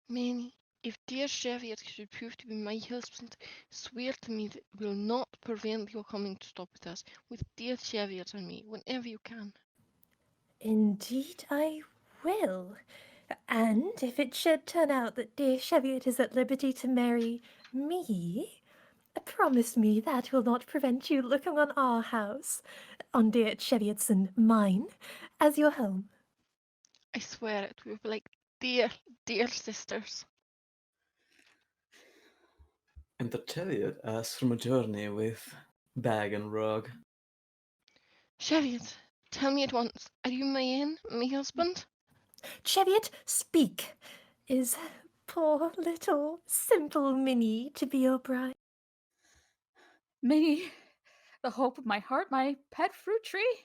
Minnie, if dear Cheviot should prove to be my husband, swear to me that it will not prevent your coming to stop with us, with dear Cheviot and me, whenever you can. Indeed I will. And if it should turn out that dear Cheviot is at liberty to marry me, promise me that will not prevent you looking on our house, on dear Cheviot's and mine, as your home. I swear it, we will be like dear, dear sisters. And the chariot asks from a journey with bag and rug. Cheviot, tell me at once, are you my husband? Cheviot, speak. Is poor little simple Minnie to be your bride? Minnie, the hope of my heart, my pet fruit tree.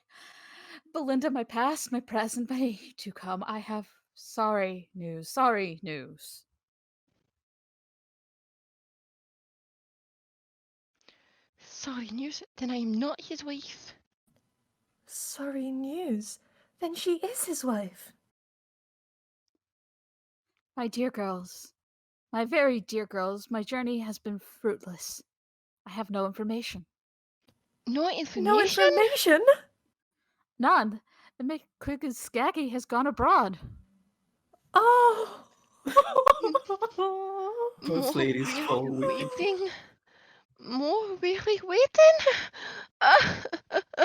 Belinda, my past, my present, my to come. I have sorry news, sorry news. Sorry news, then I am not his wife. Sorry news. Then she is his wife. My dear girls, my very dear girls, my journey has been fruitless. I have no information. No information? No information? None. The McQuigskaggy has gone abroad. Oh! Both ladies fall weeping. More weary waiting.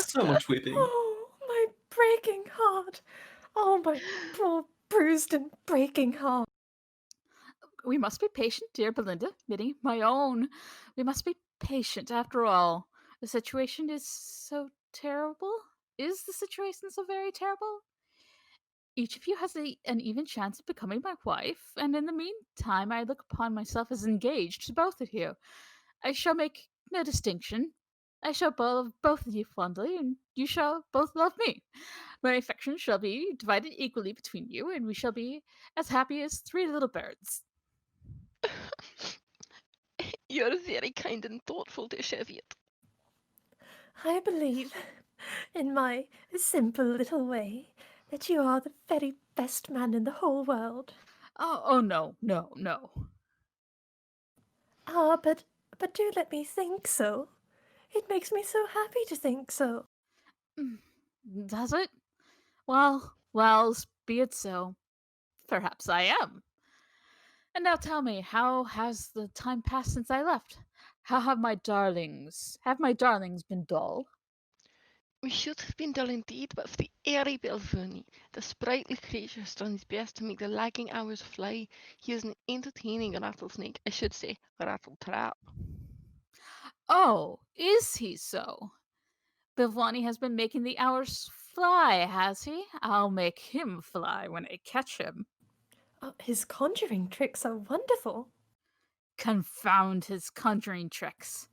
So much weeping. Oh, my breaking heart. Oh, my poor bruised and breaking heart. We must be patient, dear Belinda, Minnie, my own. We must be patient after all. The situation is so terrible. Is the situation so very terrible? Each of you has an even chance of becoming my wife, and in the meantime, I look upon myself as engaged to both of you. I shall make no distinction. I shall love both of you fondly, and you shall both love me. My affection shall be divided equally between you, and we shall be as happy as three little birds. You're very kind and thoughtful, dear Cheviot. I believe, in my simple little way, that you are the very best man in the whole world. Oh no, no, no. Ah, but do let me think so. It makes me so happy to think so. Does it? Well, be it so. Perhaps I am. And now tell me, how has the time passed since I left? How have my darlings been dull? We should have been dull indeed, but for the airy Belvuni, the sprightly creature has done his best to make the lagging hours fly. He is an entertaining rattlesnake, I should say, a rattletrap. Oh, is he so? Bivani has been making the hours fly, has he? I'll make him fly when I catch him. Oh, his conjuring tricks are wonderful. Confound his conjuring tricks.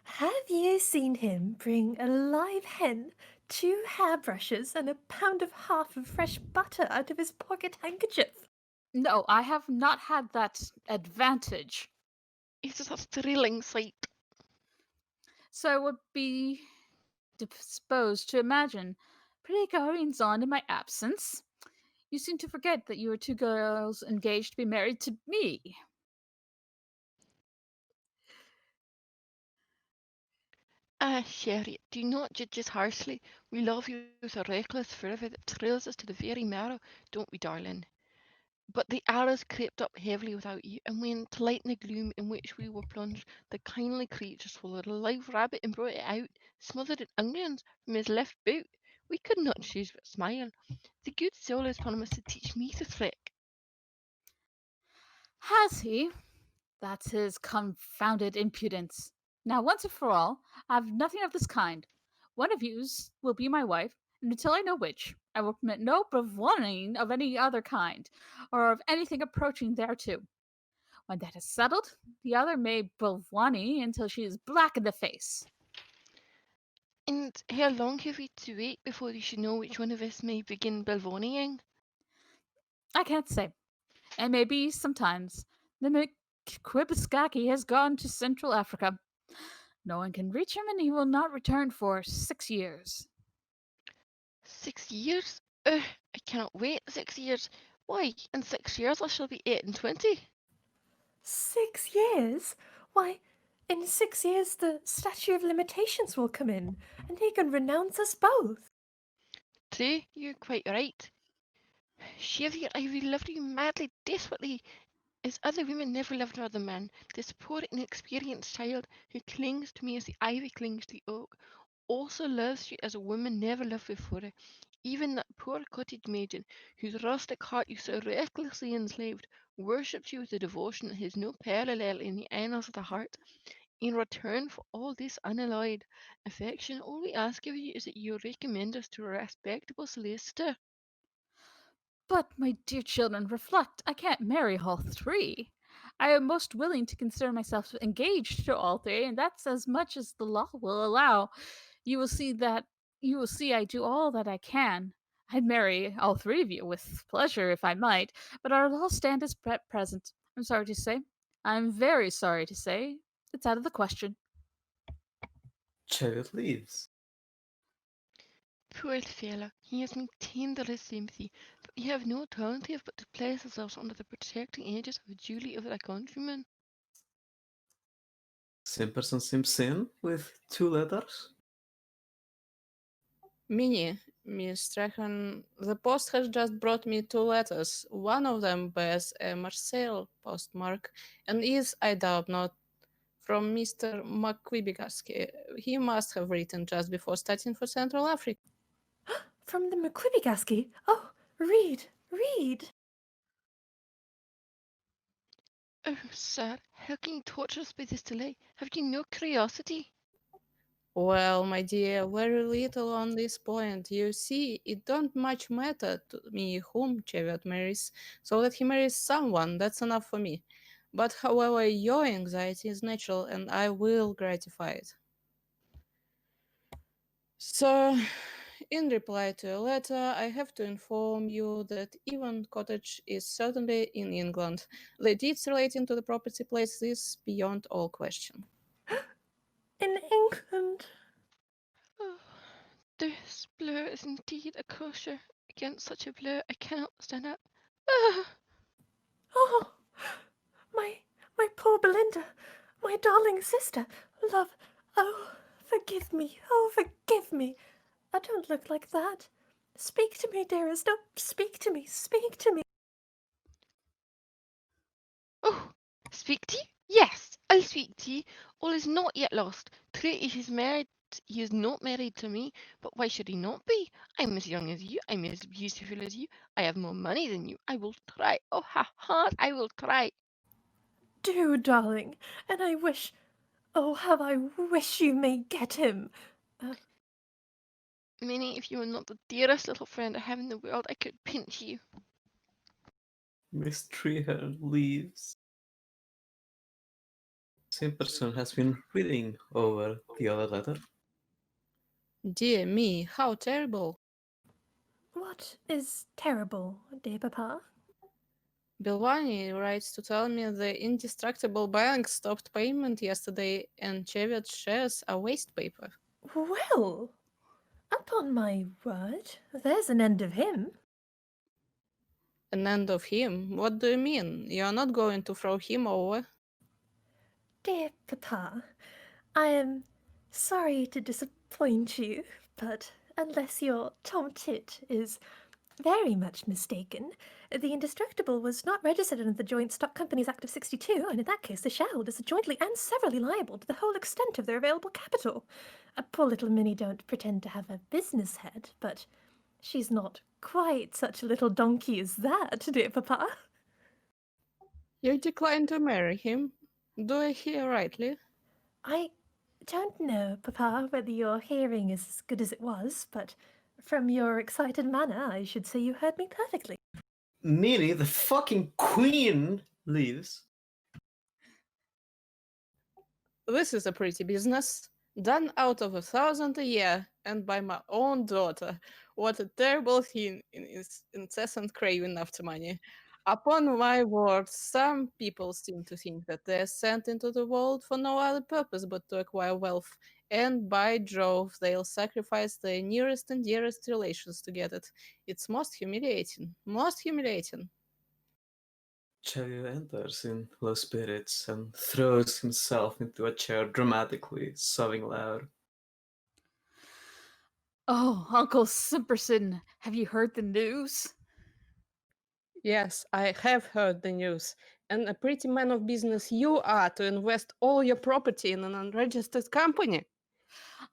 Have you seen him bring a live hen, 2 hairbrushes, and a pound of half of fresh butter out of his pocket handkerchief? No, I have not had that advantage. It is a thrilling sight. So I would be disposed to imagine pretty goings on in my absence. You seem to forget that you are 2 girls engaged to be married to me. Ah, Sherry, do not judge us harshly. We love you with a reckless fervour that thrills us to the very marrow, don't we, darling? But the hours crept up heavily without you, and when, to lighten the gloom in which we were plunged, the kindly creature swallowed a live rabbit and brought it out, smothered in onions, from his left boot, we could not choose but smile. The good soul has promised to teach me the trick. Has he? That's his confounded impudence. Now, once and for all, I have nothing of this kind. One of yous will be my wife, and until I know which, I will permit no bravouring of any other kind, or of anything approaching thereto. When that is settled, the other may bravouani until she is black in the face. And how long have we to wait before you should know which one of us may begin belvonying? I can't say. It may be sometimes. The McQuibiskaki has gone to Central Africa. No one can reach him, and he will not return for 6 years. 6 years? I cannot wait 6 years. Why, in 6 years I shall be 28. 6 years? Why, in 6 years the statute of limitations will come in, and he can renounce us both. True, you're quite right. Xavier, I really loved you madly, desperately, as other women never loved another man. This poor inexperienced child who clings to me as the ivy clings to the oak, also loves you as a woman never loved before her. Even that poor cottage maiden, whose rustic heart you so recklessly enslaved, worships you with a devotion that has no parallel in the annals of the heart. In return for all this unalloyed affection, all we ask of you is that you recommend us to a respectable solicitor. But, my dear children, reflect. I can't marry all 3. I am most willing to consider myself engaged to all 3, and that's as much as the law will allow. You will see I do all that I can. I'd marry all 3 of you with pleasure if I might, but our laws stand as present. I'm sorry to say. I'm very sorry to say. It's out of the question. Cheviot leaves. Poor fellow, he has my tenderest sympathy, but we have no alternative but to place ourselves under the protecting aegis of Julie of thy countrymen. Simpson Simpson with 2 letters. Minnie, Miss Strahan, the post has just brought me 2 letters. One of them bears a Marseille postmark and is, I doubt not, from Mr. McQuibigaski. He must have written just before starting for Central Africa. From the McQuibigaski? Oh, read, read. Oh, sir, how can you torture us by this delay? Have you no curiosity? Well, my dear, very little on this point. You see, it don't much matter to me whom Cheviot marries, so that he marries someone, that's enough for me. But however, your anxiety is natural, and I will gratify it. So, in reply to your letter, I have to inform you that Evan Cottage is certainly in England. The deeds relating to the property place this beyond all question. In England? This blur is indeed a kosher. Against such a blur, I cannot stand up. Ah! Oh, my poor Belinda, my darling sister, love. Oh, forgive me. Oh, forgive me. I don't look like that. Speak to me, dearest. Oh, speak to me. Speak to me. Oh, speak to you? Yes, I'll speak to you. All is not yet lost. True, he is married. He is not married to me, but why should he not be? I'm as young as you. I'm as beautiful as you. I have more money than you. I will try. Oh, how hard I will try. Do, darling. And I wish. Oh, how I wish you may get him. Minnie, if you were not the dearest little friend I have in the world, I could pinch you. Miss Treehead leaves. Simpson has been reading over the other letter. Dear me, how terrible. What is terrible, dear papa? Belvani writes to tell me the indestructible bank stopped payment yesterday and Cheviot's shares are waste paper. Well, upon my word, there's an end of him. An end of him? What do you mean? You're not going to throw him over? Dear papa, I am sorry to disappoint you, but unless your Tom Tit is very much mistaken, the Indestructible was not registered under the Joint Stock Companies Act of 62, and in that case the shareholders are jointly and severally liable to the whole extent of their available capital. Poor little Minnie don't pretend to have a business head, but she's not quite such a little donkey as that, dear papa. You declined to marry him. Do I hear rightly? I don't know, papa, whether your hearing is as good as it was, but from your excited manner, I should say you heard me perfectly. Minnie, the fucking queen, leaves. This is a pretty business. Done out of 1,000 a year, and by my own daughter. What a terrible thing in its incessant craving after money. Upon my word, some people seem to think that they're sent into the world for no other purpose but to acquire wealth, and by Jove, they'll sacrifice their nearest and dearest relations to get it. It's most humiliating, most humiliating. Cheviot enters in low spirits and throws himself into a chair dramatically, sobbing loud. Oh, Uncle Simperson, have you heard the news? Yes, I have heard the news. And a pretty man of business you are to invest all your property in an unregistered company.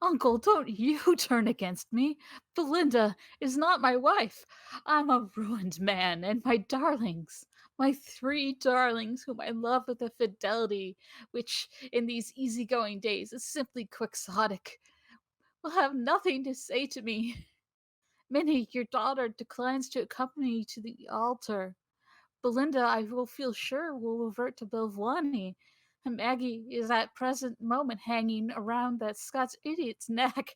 Uncle, don't you turn against me. Belinda is not my wife. I'm a ruined man, and my darlings, my 3 darlings, whom I love with a fidelity which, in these easygoing days, is simply quixotic, will have nothing to say to me. Minnie, your daughter, declines to accompany you to the altar. Belinda, I will feel sure, will revert to Belvani. And Maggie is at present moment hanging around that Scots idiot's neck,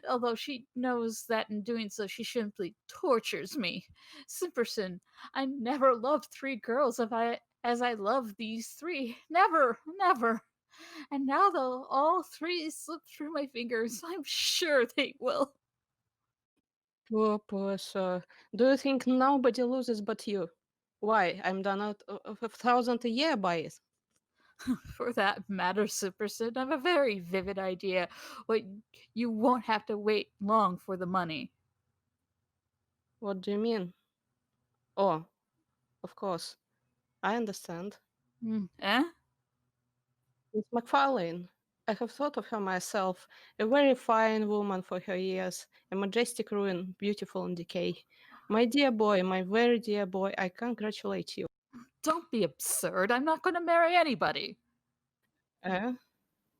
although she knows that in doing so she simply tortures me. Simperson, I never loved 3 girls as I love these 3. Never, never. And now they'll all 3 slip through my fingers. I'm sure they will. Poor sir. Do you think nobody loses but you? Why, I'm done out of 1,000 a year by it. For that matter, Simperson, I have a very vivid idea. But you won't have to wait long for the money. What do you mean? Oh, of course. I understand. Eh? Miss McFarlane. I have thought of her myself. A very fine woman for her years. A majestic ruin, beautiful in decay. My dear boy, my very dear boy, I congratulate you. Don't be absurd. I'm not going to marry anybody. Eh?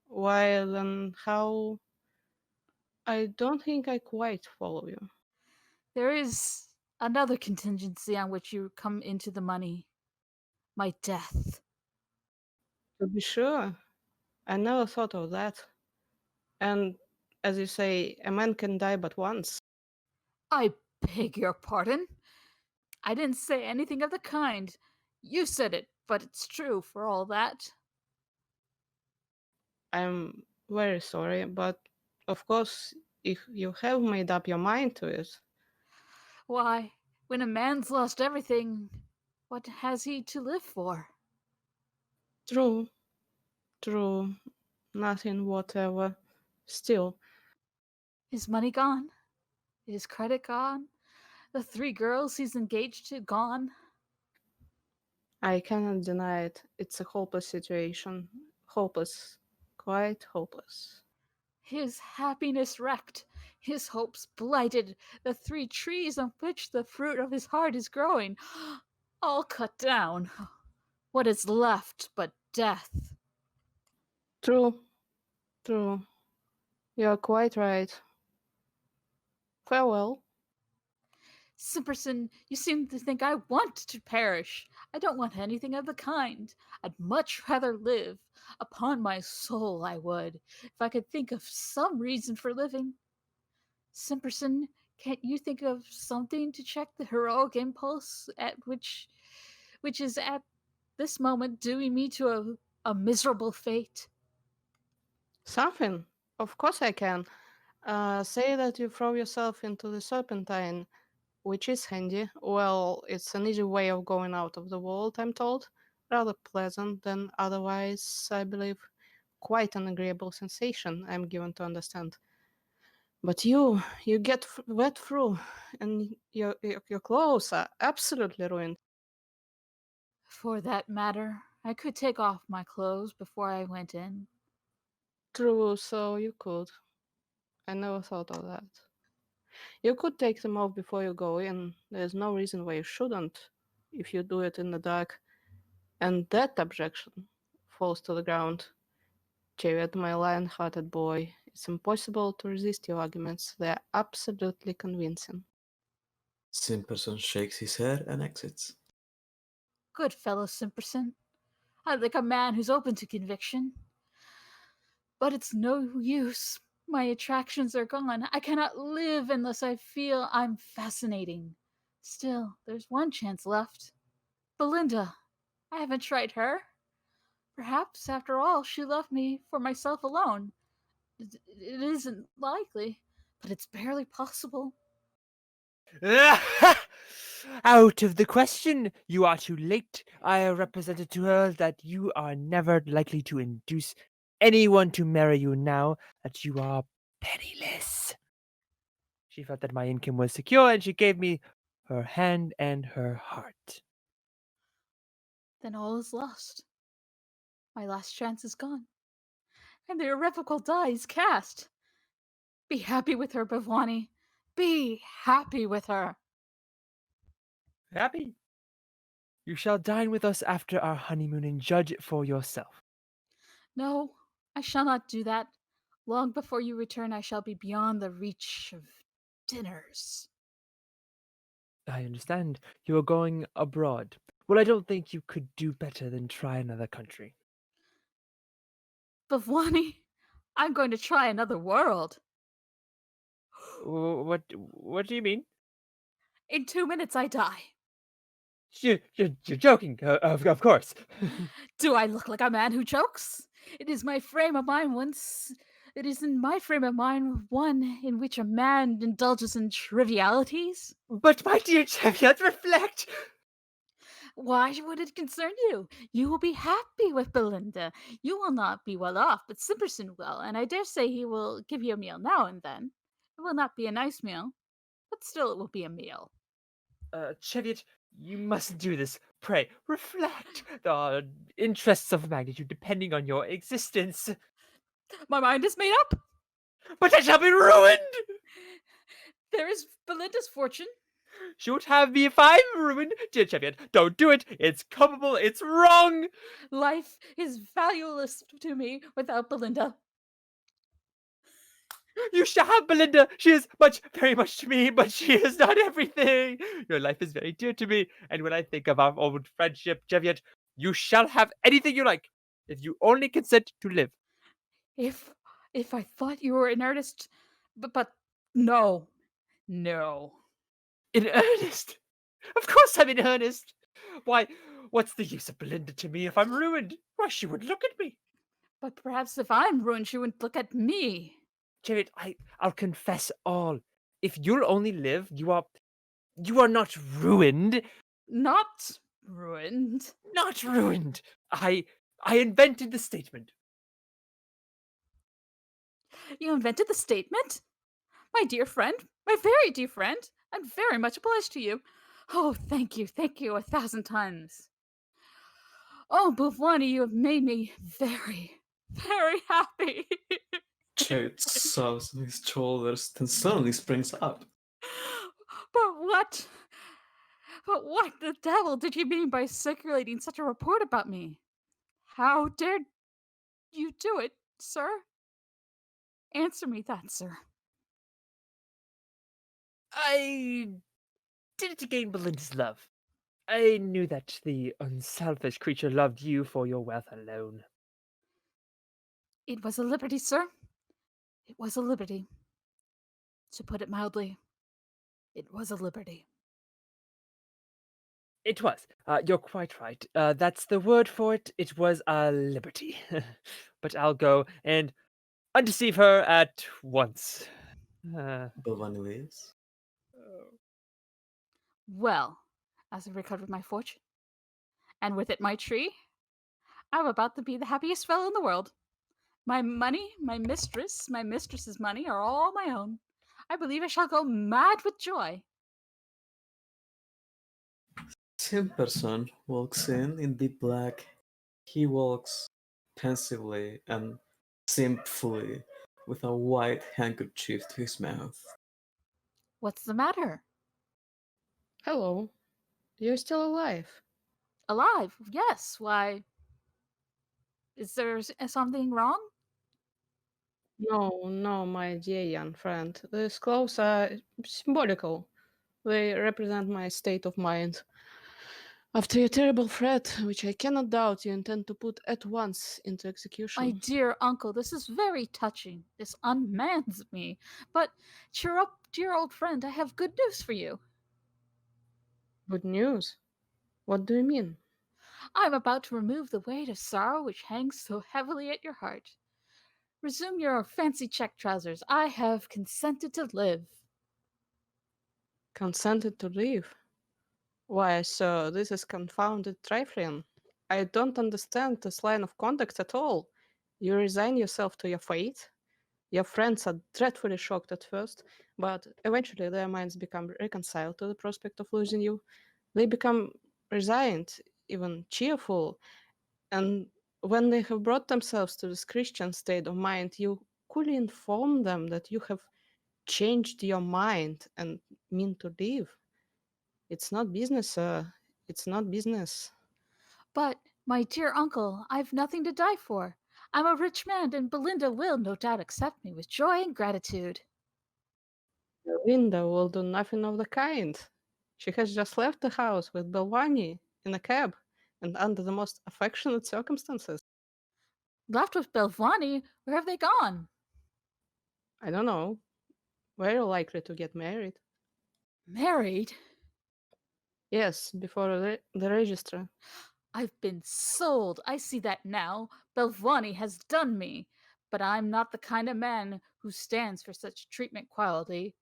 Why then how? I don't think I quite follow you. There is another contingency on which you come into the money. My death. To be sure. I never thought of that. And as you say, a man can die but once. I beg your pardon. I didn't say anything of the kind. You said it, but it's true for all that. I'm very sorry, but of course if you have made up your mind to it. Why, when a man's lost everything, what has he to live for? True, true, nothing whatever. Still, His money gone? His credit gone? The 3 girls he's engaged to gone? I cannot deny it. It's a hopeless situation. Hopeless. Quite hopeless. His happiness wrecked, his hopes blighted, the 3 trees on which the fruit of his heart is growing, all cut down. What is left but death? True, true. You're quite right. Farewell. Simperson, you seem to think I want to perish. I don't want anything of the kind. I'd much rather live. Upon my soul, I would, if I could think of some reason for living. Simperson, can't you think of something to check the heroic impulse at which is at this moment doing me to a miserable fate? Something. Of course I can. Say that you throw yourself into the Serpentine, which is handy. Well, it's an easy way of going out of the world, I'm told. Rather pleasant than otherwise, I believe. Quite an agreeable sensation, I'm given to understand. But you get wet through, and your clothes are absolutely ruined. For that matter, I could take off my clothes before I went in. True, so you could. I never thought of that. You could take them off before you go in. There's no reason why you shouldn't, if you do it in the dark. And that objection falls to the ground. Cheviot, my lion-hearted boy, it's impossible to resist your arguments. They're absolutely convincing. Simperson shakes his head and exits. Good fellow, Simperson. I like a man who's open to conviction. But it's no use. My attractions are gone. I cannot live unless I feel I'm fascinating. Still, there's one chance left. Belinda. I haven't tried her. Perhaps, after all, she loved me for myself alone. It isn't likely, but it's barely possible. Out of the question. You are too late. I represented to her that you are never likely to induce anyone to marry you now that you are penniless. She felt that my income was secure, and she gave me her hand and her heart. Then all is lost. My last chance is gone, and the irrevocable die is cast. Be happy with her, Bhavani. Be happy with her. Happy? You shall dine with us after our honeymoon and judge for yourself. No, I shall not do that. Long before you return, I shall be beyond the reach of dinners. I understand. You are going abroad. Well, I don't think you could do better than try another country. Bhavani, I'm going to try another world. What do you mean? In 2 minutes, I die. You're joking, of course. Do I look like a man who jokes? It is my frame of mind once. It is in my frame of mind one in which a man indulges in trivialities. But my dear Cheviot, reflect. Why would it concern you? You will be happy with Belinda. You will not be well off, but Simperson will, and I dare say he will give you a meal now and then. It will not be a nice meal, but still it will be a meal. Cheviot, you mustn't do this. Pray, reflect. The interests of magnitude depending on your existence. My mind is made up. But I shall be ruined. There is Belinda's fortune. She would have me if I'm ruined. Dear Cheviot, don't do it. It's culpable. It's wrong. Life is valueless to me without Belinda. You shall have Belinda. She is very much to me, but she is not everything. Your life is very dear to me, and when I think of our old friendship, Cheviot, you shall have anything you like, if you only consent to live. If I thought you were in earnest, but no. In earnest? Of course I'm in earnest. Why, what's the use of Belinda to me if I'm ruined? Why, she would look at me. But perhaps if I'm ruined, she wouldn't look at me. Jared, I'll confess all. If you'll only live, you are not ruined. Not ruined. Not ruined. I invented the statement. You invented the statement? My dear friend, my very dear friend, I'm very much obliged to you. Oh, thank you 1,000 times. Oh, Buvwani, you have made me very, very happy. Jared sobs on his shoulders, then suddenly springs up. But what the devil did you mean by circulating such a report about me? How dared you do it, sir? Answer me that, sir. I did it to gain Belinda's love. I knew that the unselfish creature loved you for your wealth alone. It was a liberty, sir. It was a liberty. To put it mildly, it was a liberty. It was. You're quite right. That's the word for it. It was a liberty. But I'll go and undeceive her at once. Bhavani leaves. Well, as I recovered my fortune, and with it my tree, I'm about to be the happiest fellow in the world. My money, my mistress's money are all my own. I believe I shall go mad with joy. Same person walks in deep black. He walks pensively and simply with a white handkerchief to his mouth. What's the matter? Hello. You're still alive. Alive? Yes. Why? Is there something wrong? No, my dear young friend. These clothes are symbolical. They represent my state of mind. After a terrible threat, which I cannot doubt you intend to put at once into execution. My dear uncle, this is very touching. This unmans me. But cheer up, dear old friend. I have good news for you. Good news? What do you mean? I'm about to remove the weight of sorrow which hangs so heavily at your heart. Resume your fancy check trousers. I have consented to live. Consented to live? Why, sir, this is confounded trifling. I don't understand this line of conduct at all. You resign yourself to your fate. Your friends are dreadfully shocked at first, but eventually their minds become reconciled to the prospect of losing you. They become resigned, even cheerful, and when they have brought themselves to this Christian state of mind, you coolly inform them that you have changed your mind and mean to live. It's not business, sir. It's not business. But, my dear uncle, I've nothing to die for. I'm a rich man, and Belinda will no doubt accept me with joy and gratitude. Belinda will do nothing of the kind. She has just left the house with Belvani in a cab and under the most affectionate circumstances. Left with Belvani? Where have they gone? I don't know. Very likely to get married. Married? Yes, before the registrar. I've been sold. I see that now. Belvani has done me. But I'm not the kind of man who stands for such treatment quality.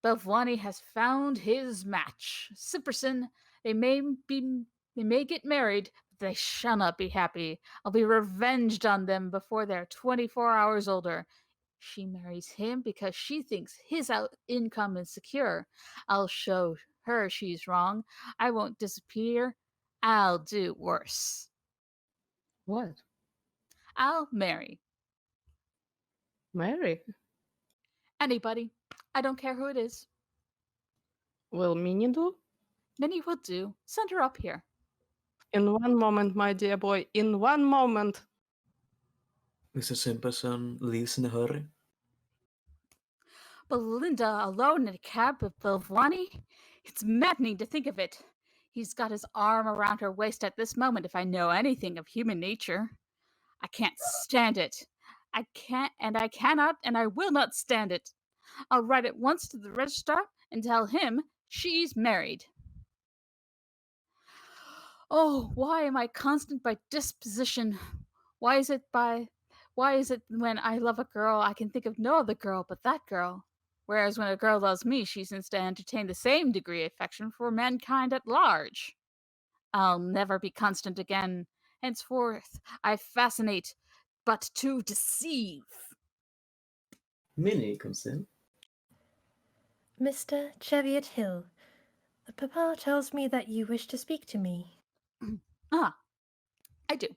Belvani has found his match. Simperson, they may get married, but they shall not be happy. I'll be revenged on them before they're 24 hours older. She marries him because she thinks his income is secure. I'll show her she's wrong. I won't disappear. I'll do worse. What? I'll marry. Marry? Anybody. I don't care who it is. Will Minnie do? Minnie will do. Send her up here. In one moment, my dear boy, in one moment. Mr. Simpson leaves in a hurry. Belinda alone in a cab with Belvani? It's maddening to think of it. He's got his arm around her waist at this moment, if I know anything of human nature. I can't stand it. I cannot, and I will not stand it. I'll write at once to the registrar and tell him she's married. Oh, why am I constant by disposition? Why is it Why is it when I love a girl, I can think of no other girl but that girl? Whereas when a girl loves me, she seems to entertain the same degree of affection for mankind at large. I'll never be constant again. Henceforth, I fascinate, but to deceive. Minnie comes in. Mr. Cheviot Hill, Papa tells me that you wish to speak to me. Ah, I do.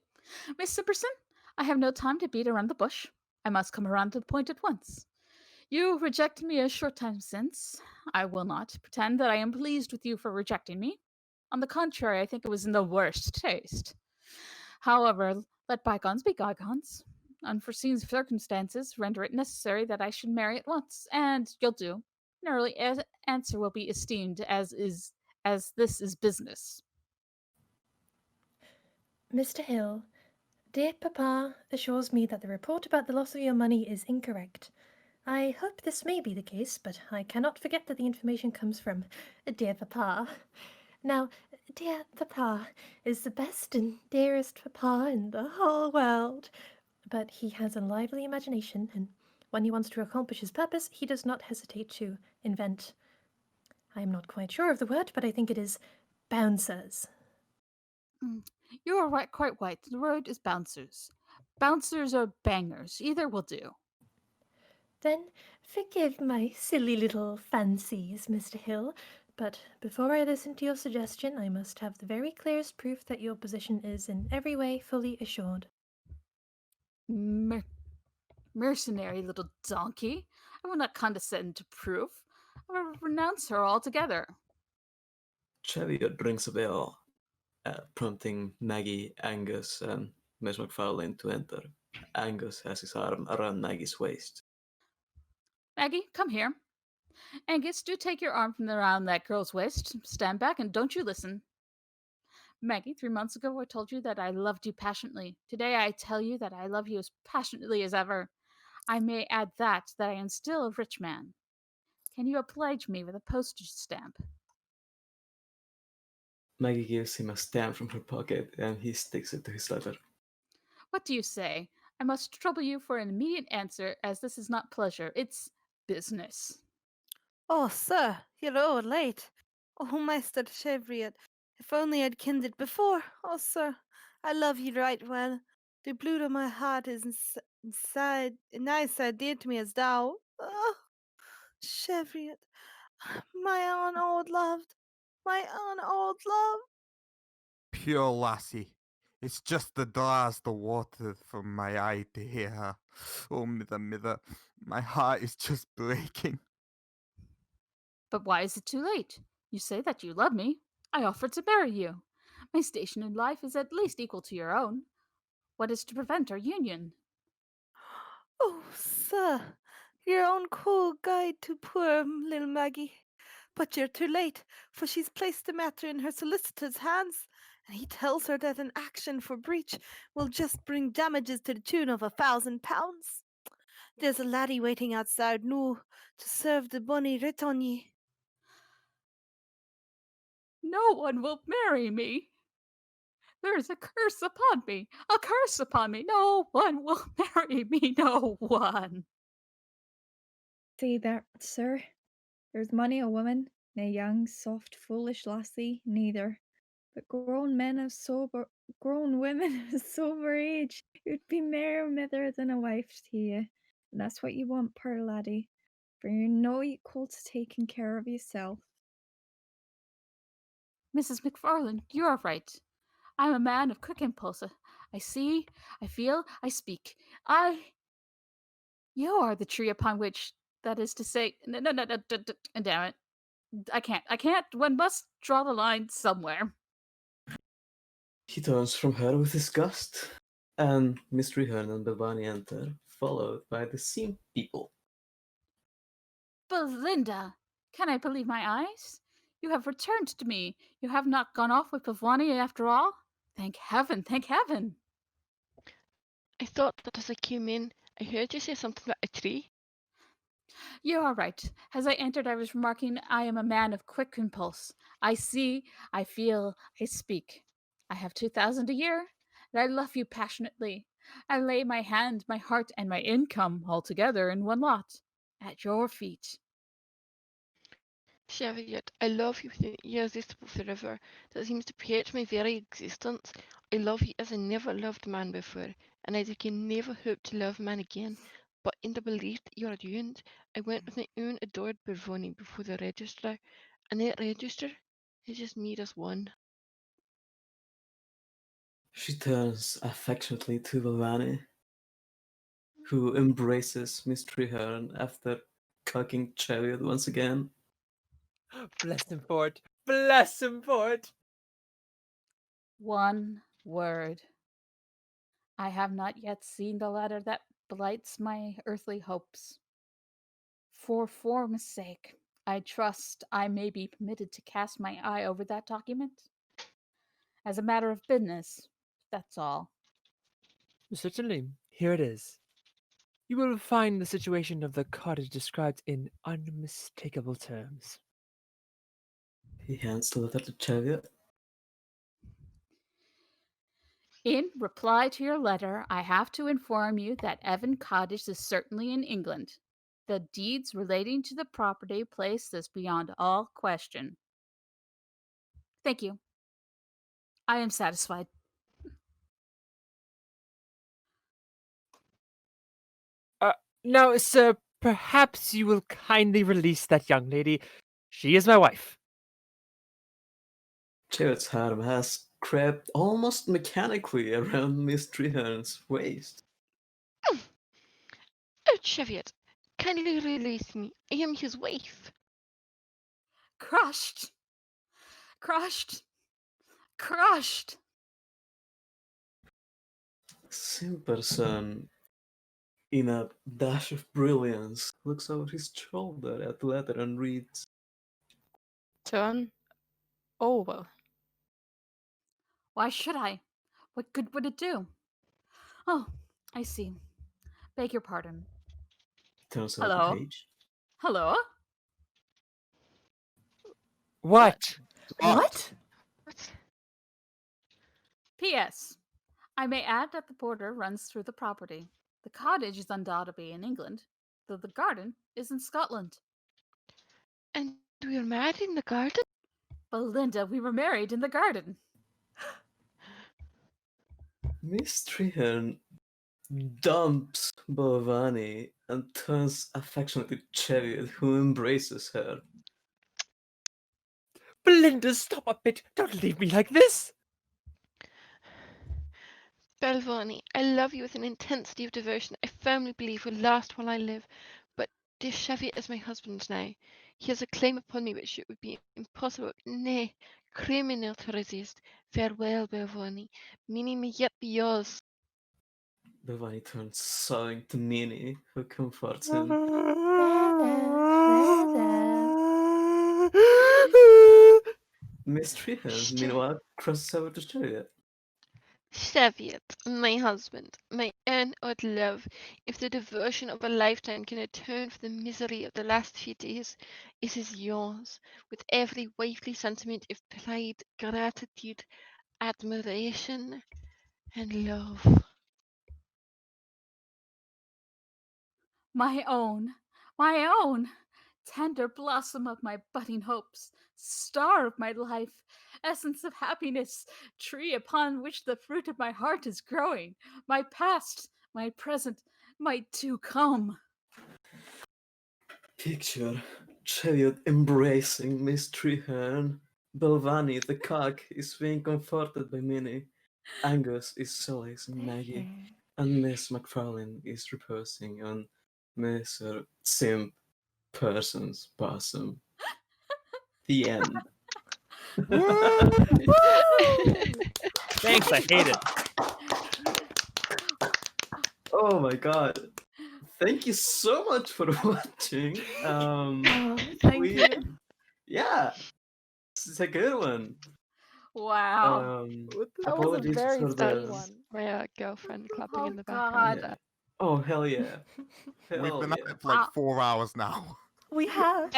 Miss Simperson, I have no time to beat around the bush. I must come around to the point at once. You rejected me a short time since. I will not pretend that I am pleased with you for rejecting me. On the contrary, I think it was in the worst taste. However, let bygones be bygones. Unforeseen circumstances render it necessary that I should marry at once, and you'll do. An early answer will be esteemed as this is business. Mr. Hill, dear Papa assures me that the report about the loss of your money is incorrect. I hope this may be the case, but I cannot forget that the information comes from dear Papa. Now, dear Papa is the best and dearest Papa in the whole world, but he has a lively imagination, and when he wants to accomplish his purpose, he does not hesitate to invent. I am not quite sure of the word, but I think it is bouncers. You are right, quite right. The word is bouncers. Bouncers or bangers. Either will do. Then forgive my silly little fancies, Mr. Hill, but before I listen to your suggestion, I must have the very clearest proof that your position is in every way fully assured. Mercenary little donkey. I will not condescend to proof. I will renounce her altogether. Cheviot rings a bell, prompting Maggie, Angus, and Miss McFarlane to enter. Angus has his arm around Maggie's waist. Maggie, come here. Angus, do take your arm from around that girl's waist. Stand back and don't you listen. Maggie, 3 months ago I told you that I loved you passionately. Today I tell you that I love you as passionately as ever. I may add that I am still a rich man. Can you oblige me with a postage stamp? Maggie gives him a stamp from her pocket, and he sticks it to his letter. What do you say? I must trouble you for an immediate answer, as this is not pleasure, it's business. Oh, sir, you're all late. Oh, Master Cheviot, if only I'd kenned it before. Oh, sir, I love you right well. The blood of my heart is inside, nigh so dear to me as thou. Oh, Cheviot, my own old loved, my own old love. Pure lassie. It's just the draws the water from my eye to hear her. Oh, mither, my heart is just breaking. But why is it too late? You say that you love me. I offered to marry you. My station in life is at least equal to your own. What is to prevent our union? Oh, sir, your own cool guide to poor little Maggie. But you're too late, for she's placed the matter in her solicitor's hands, and he tells her that an action for breach will just bring damages to the tune of £1,000. There's a laddie waiting outside noo to serve the bonny writ on ye. No one will marry me. There is a curse upon me, a curse upon me. No one will marry me, no one. See there, sir. There's many a woman, nae young, soft, foolish lassie, neither, but grown women of sober age, who'd be mair mither than a wife to you. And that's what you want, poor laddie, for you're no equal to taking care of yourself. Mrs. McFarlane, you are right. I'm a man of quick impulse. I see, I feel, I speak. You are the tree upon which, that is to say, no, damn it. I can't. One must draw the line somewhere. He turns from her with disgust, and Miss Treherne and Bevani enter, followed by the scene people. Belinda, can I believe my eyes? You have returned to me. You have not gone off with Pavani after all? Thank heaven, thank heaven. I thought that as I came in, I heard you say something about a tree. You are right. As I entered, I was remarking I am a man of quick impulse. I see, I feel, I speak. I have 2,000 a year, and I love you passionately. I lay my hand, my heart, and my income all together in one lot, at your feet. Cheviot, I love you with an irresistible fervour that seems to permeate my very existence. I love you as I never loved man before, and as I can never hope to love man again. But in the belief that you are doomed, I went with my own adored Bavoni before the registrar, and that register has just made us one. She turns affectionately to Vavani, who embraces Miss Treherne after cocking Chariot once again. Bless him for it. Bless him for it. One word. I have not yet seen the letter that blights my earthly hopes. For form's sake, I trust I may be permitted to cast my eye over that document. As a matter of business, that's all. Certainly. Here it is. You will find the situation of the cottage described in unmistakable terms. He hands the letter to Chariot. In reply to your letter, I have to inform you that Evan Cottage is certainly in England. The deeds relating to the property place this beyond all question. Thank you. I am satisfied. Now, sir, perhaps you will kindly release that young lady. She is my wife. Chariot's arm has crept almost mechanically around Miss Treherne's waist. Oh, Cheviot, kindly release me. I am his wife. Crushed. Crushed. Crushed. Simperson, in a dash of brilliance, looks over his shoulder at the letter and reads, Turn over. Why should I? What good would it do? Oh, I see. Beg your pardon. turns over the Hello? page. Hello? What? What? P.S. I may add that the border runs through the property. The cottage is undoubtedly in England, though the garden is in Scotland. And we are married in the garden? Belinda, we were married in the garden. Miss Treherne dumps Bhavani and turns affectionately to Chariot, who embraces her. Belinda, stop a bit. Don't leave me like this. Belvani, I love you with an intensity of devotion I firmly believe will last while I live, but dear Cheviot is my husband now. He has a claim upon me which it would be impossible, nay, criminal to resist. Farewell, Belvani. Minnie may yet be yours. Bhavani turns sighing to Nini, who comforts him. Miss Treherne, meanwhile, crosses over to Chariot. Cheviot, my husband, my unowned love, if the devotion of a lifetime can atone for the misery of the last few days, it is yours, with every wifely sentiment of pride, gratitude, admiration, and love. My own, tender blossom of my budding hopes, star of my life, essence of happiness, tree upon which the fruit of my heart is growing, my past, my present, my to come. Picture Chariot embracing Miss Treherne. Belvani, the cock, is being comforted by Minnie. Angus is solacing Maggie. And Miss McFarlane is reposing on Mr. Simp Person's bosom. The end. Thanks, I hate it. Oh my god. Thank you so much for watching. Thank you. Yeah, this is a good one. Wow. That was a Apologies very for funny the. one. My girlfriend clapping Oh, in the background. God. Oh hell yeah! We've Hell been yeah! at it for like 4 hours now. We have.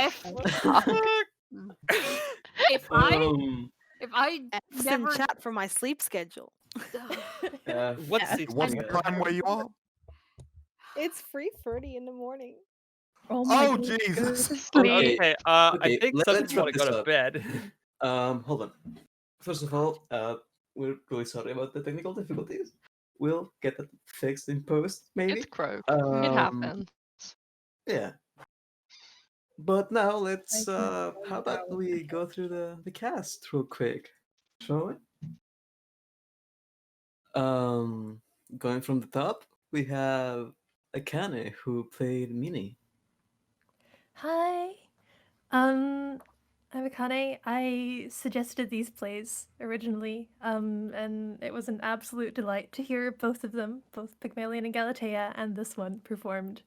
If I Um, if I Send never chat for my sleep schedule. What Yes. seems What's to the be good? time where you are? It's 3:30 in the morning. Oh my Oh, god. Go Jesus. to sleep. Okay, I think some let's people want wrap to go this to up. bed. Hold on. First of all, we're really sorry about the technical difficulties. We'll get that fixed in post, maybe. It's Croak. It happens. Yeah. But now let's I can how about we go through the cast real quick, shall we? Going from the top, we have Akane, who played Minnie. Hi. I'm Akane. I suggested these plays originally, and it was an absolute delight to hear both of them, both Pygmalion and Galatea, and this one performed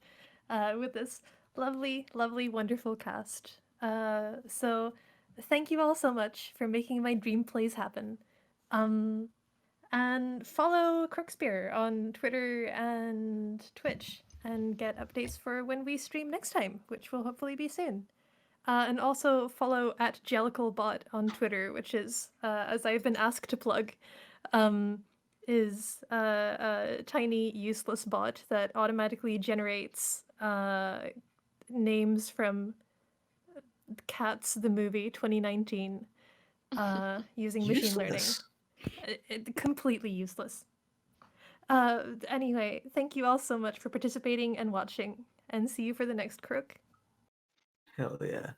with this lovely, lovely, wonderful cast. So thank you all so much for making my dream plays happen. And follow Croakspeare on Twitter and Twitch and get updates for when we stream next time, which will hopefully be soon. And also follow at JellicleBot on Twitter, which is, as I've been asked to plug, is a tiny useless bot that automatically generates names from Cats the movie 2019 using machine learning. Completely useless. Anyway, thank you all so much for participating and watching, and see you for the next Crook. Hell yeah.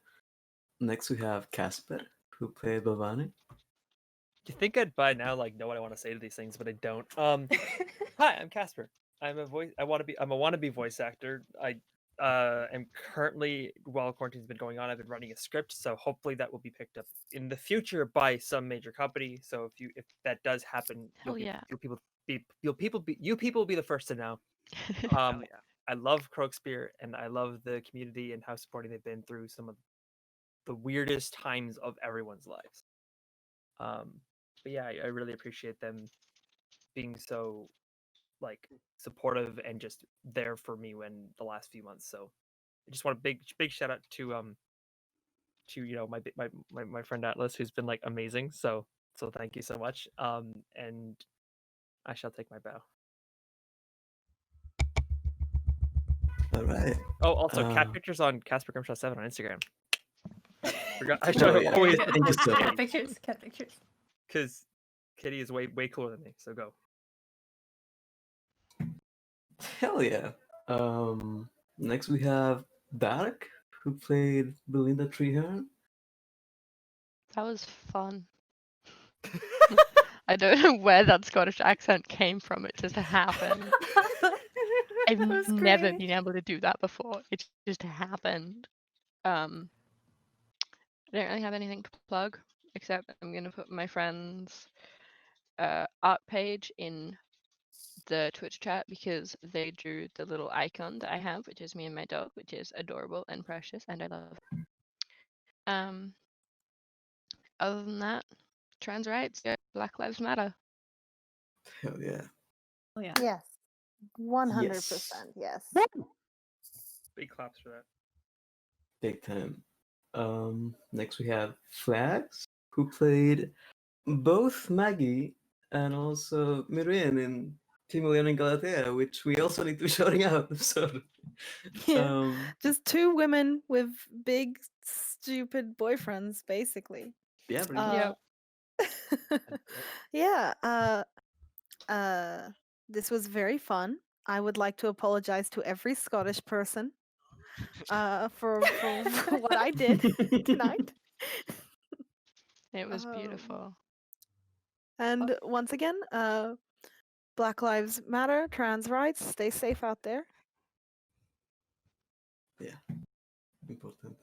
Next we have Casper, who played Bhavani. You think I'd by now know what I want to say to these things, but I don't. Hi, I'm Casper. I'm a wannabe voice actor. I am currently, while quarantine's been going on, I've been running a script, so hopefully that will be picked up in the future by some major company. So if that does happen, Hell yeah. you people will be the first to know. I love Croakspeare, and I love the community and how supporting they've been through some of the weirdest times of everyone's lives. But yeah, I really appreciate them being so supportive and just there for me when the last few months. So I just want a big shout out to my friend Atlas, who's been amazing. So thank you so much. And I shall take my bow. All right. Oh, also cat pictures on Casper Grimshaw 7 on Instagram. I Oh, yeah. always Cat pictures. because Kitty is way cooler than me. So go. Hell yeah. Next we have Dark, who played Belinda Treehorn. That was fun. I don't know where that Scottish accent came from. It just happened. I've never been able to do that before. It just happened. I don't really have anything to plug, except I'm going to put my friend's art page in the Twitch chat because they drew the little icon that I have, which is me and my dog, which is adorable and precious, and I love it. Other than that, trans rights, yeah, Black Lives Matter. Hell yeah. Oh yeah. Yes. 100%. Yes. Big claps for that. Big time. Next we have Flags, who played both Maggie and also Miriam in Pygmalion and Galatea, which we also need to be shouting out. So, Yeah. Just two women with big, stupid boyfriends, basically. Yeah, pretty much. Yeah. This was very fun. I would like to apologize to every Scottish person for what I did tonight. It was beautiful. And once again, Black Lives Matter, trans rights, stay safe out there. Yeah, important.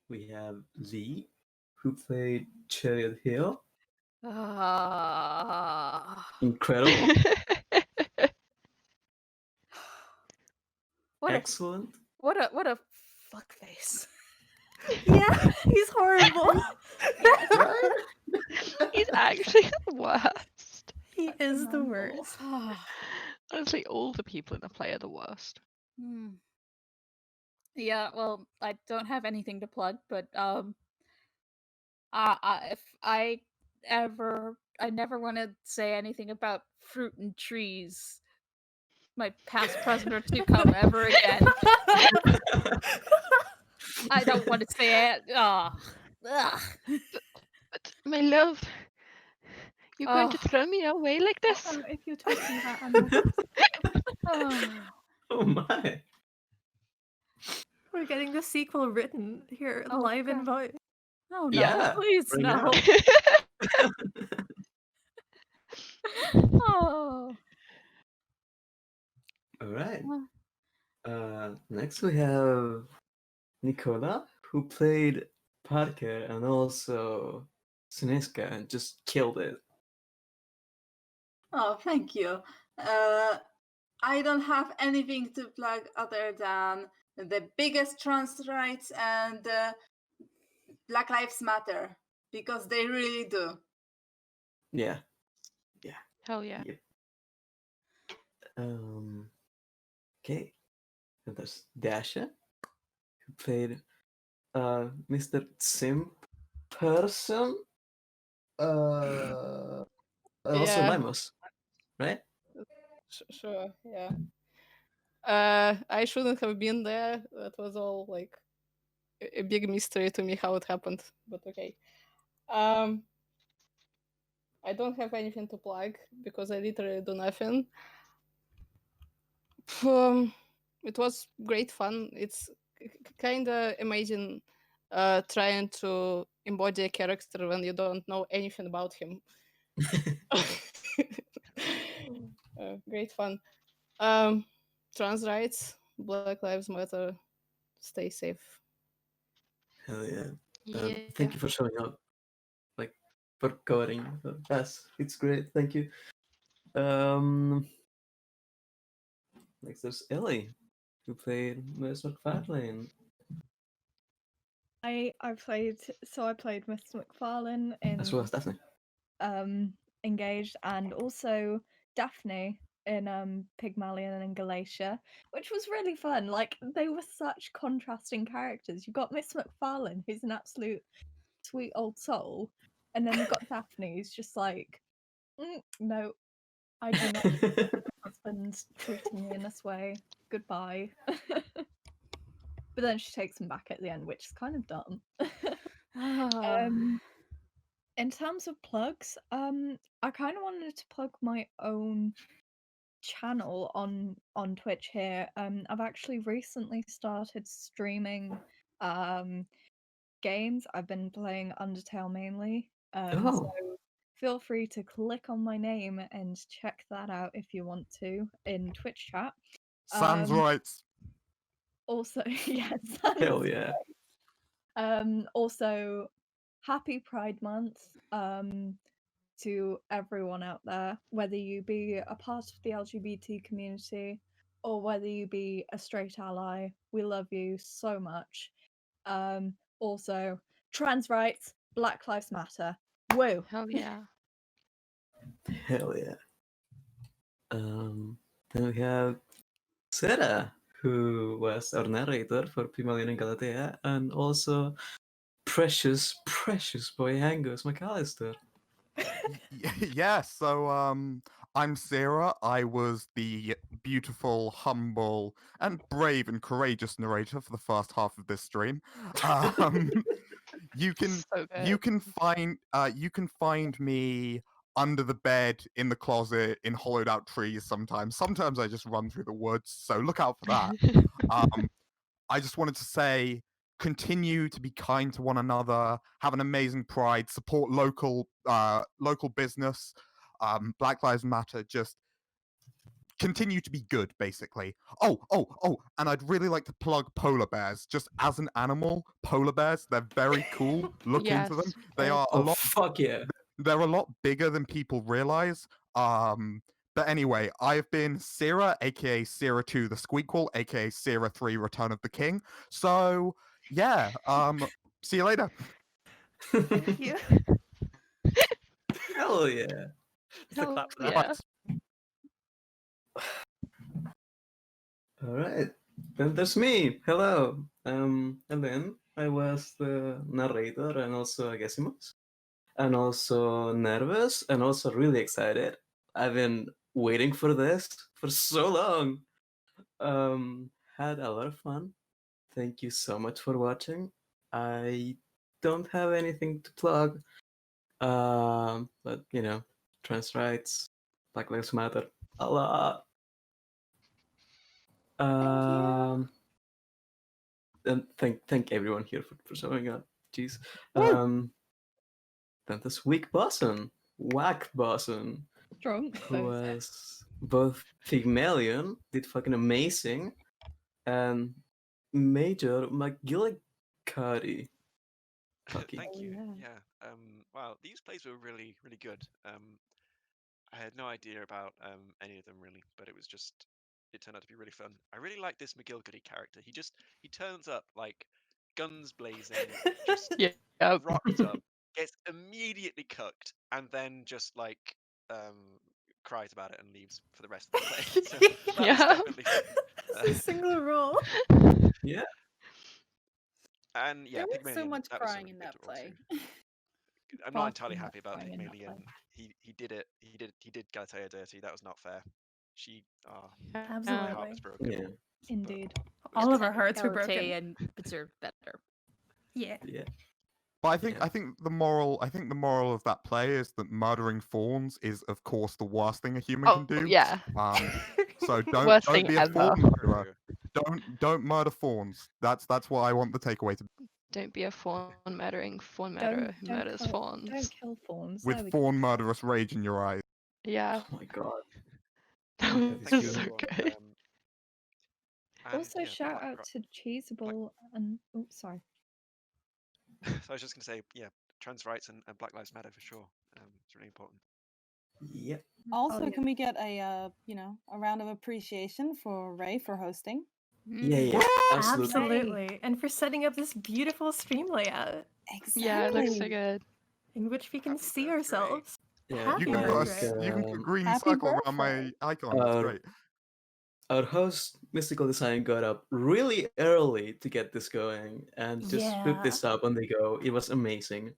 We have Lee, who played Chariot Hill. Incredible. Excellent. What a fuckface. Yeah, he's horrible. He's actually the worst. He is the worst. Honestly, all the people in the play are the worst. Yeah, well, I don't have anything to plug, but if I never want to say anything about fruit and trees, my past, present, or to come ever again. I don't want to say it. Ugh. But my love, you're going to throw me away like this? Also, if you're talking about animals. Oh my. We're getting the sequel written here live in voice. Oh no, Yeah, please right no. now. Oh. All right. Next we have Nicola, who played Parker and also Suniska and just killed it. Oh, thank you. I don't have anything to plug other than the biggest trans rights and Black Lives Matter, because they really do. Yeah. Hell yeah. Yep. Okay. And there's Dasha, who played Mr. Sim Person. Also Yeah. Limos, right? Sure, yeah. I shouldn't have been there. That was all like a big mystery to me how it happened, but okay. I don't have anything to plug because I literally do nothing. It was great fun. It's kind of amazing trying to embody a character when you don't know anything about him. Great fun. Trans rights, Black Lives Matter, stay safe. Hell yeah. Yeah. Thank you for showing up. Like, for covering. Yes, it's great. Thank you. Next there's Ellie, who played Miss McFarlane. I played Mr. McFarlane in As well as Daphne. Engaged, and also Daphne in Pygmalion and Galatea, which was really fun. Like, they were such contrasting characters. You got Miss McFarlane, who's an absolute sweet old soul, and then you've got Daphne, who's just like, no, I do not want my husband treating me in this way. Goodbye. But then she takes him back at the end, which is kind of dumb. In terms of plugs, I kind of wanted to plug my own channel on Twitch here. I've actually recently started streaming games. I've been playing Undertale mainly. So feel free to click on my name and check that out if you want to in Twitch chat. Sans rights. Also, yes. Hell yeah. Also, happy Pride Month to everyone out there, whether you be a part of the LGBT community or whether you be a straight ally. We love you so much. Also, trans rights, Black Lives Matter. Woo! Hell yeah. Hell yeah. Then we have Sarah, who was our narrator for Pygmalion and Galatea, and also precious boy Angus McAllister. Yeah, so I'm Sarah. I was the beautiful, humble, and brave and courageous narrator for the first half of this stream. You can find me under the bed, in the closet, in hollowed out trees sometimes. Sometimes I just run through the woods, so look out for that. I just wanted to say, continue to be kind to one another, have an amazing pride, support local business, Black Lives Matter, just continue to be good, basically. Oh, and I'd really like to plug polar bears. Just as an animal, polar bears, they're very cool. Look into them. They are a lot. Fuck yeah. They're a lot bigger than people realize. But anyway, I've been Sarah, aka Sarah 2 the Squeakquel, aka Sarah 3 Return of the King. So yeah, see you later. Thank you. Hell yeah. Hell yeah. Alright. Then there's me. Hello. And then I was the narrator and also Agesimus. and also nervous and also really excited. I've been waiting for this for so long. Had a lot of fun. Thank you so much for watching. I don't have anything to plug, but you know, trans rights, Black Lives Matter, a lot. And thank everyone here for showing up. Jeez. Then this week Bosson, Whack Bosson, Drunk. who was both Pygmalion, did fucking amazing, and Major McGillicuddy. Thank you. Yeah. Wow, these plays were really, really good. I had no idea about any of them really, but it turned out to be really fun. I really like this McGillicuddy character. He turns up like guns blazing, just rocked up, gets immediately cooked, and then just like cries about it and leaves for the rest of the play. So that was definitely fun. It's a single role. Yeah. And yeah, There was Pygmalion. so much that was crying in really that good role play. too. I'm not Far entirely from happy about crying in that Pygmalion. play. He did it. He did Galatea dirty. That was not fair. My heart Absolutely. was broken. Yeah. Indeed. All of our hearts were broken. And deserved better. Yeah. Yeah. But I think the moral of that play is that murdering fawns is of course the worst thing a human can do. Yeah. So Worst don't thing be a ever. fawn murderer. Don't murder fawns. That's what I want the takeaway to be. Don't be a fawn murderer who murders fawns. Don't kill fawns. With fawn murderous rage in your eyes. Yeah. Oh my god. That was so good. Also, shout out to Cheesable and sorry. So I was just going to say, yeah, trans rights and Black Lives Matter for sure. It's really important. Yep. Also, can we get a a round of appreciation for Ray for hosting? Yeah, absolutely. And for setting up this beautiful stream layout. Exactly. Yeah, it looks so good. In which we can see ourselves. Yeah, Happy You can birthday. put a green Happy circle around my birthday. icon. That's great. Our host, Mystical Design, got up really early to get this going and just put this up on the go. It was amazing.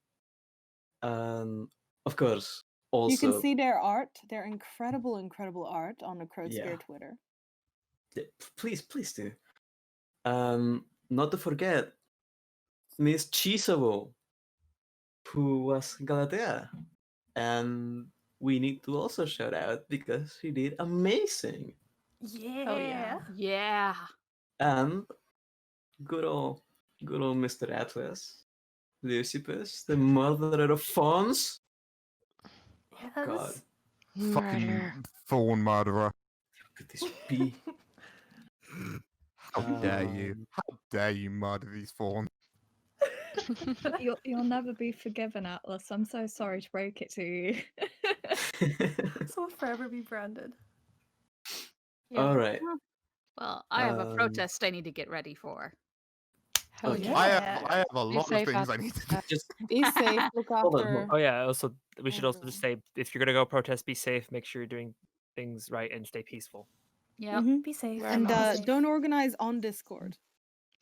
Of course, also... You can see their art, their incredible art on the Croakspeare Twitter. Yeah, please do. Not to forget, Miss Cheesable, who was Galatea. And we need to also shout out because she did amazing. Yeah. Oh yeah. Yeah. And good old Mr. Atlas, Lucippus, the murderer of fawns. Yes. God. Fucking fawn murderer. How could this be? How dare you? How dare you murder these fawns? You'll never be forgiven, Atlas. I'm so sorry to break it to you. This will forever be branded. Yeah. All right. Well, I have a protest I need to get ready for. Hell Okay. yeah. I have a Be lot of safe, things I Atlas. need to do. Just Be safe. Look hold on, after. hold Oh yeah. Also, we should also just say if you're gonna go protest, be safe. Make sure you're doing things right and stay peaceful. Yeah. Be safe. Wear a And mask. don't organize on Discord.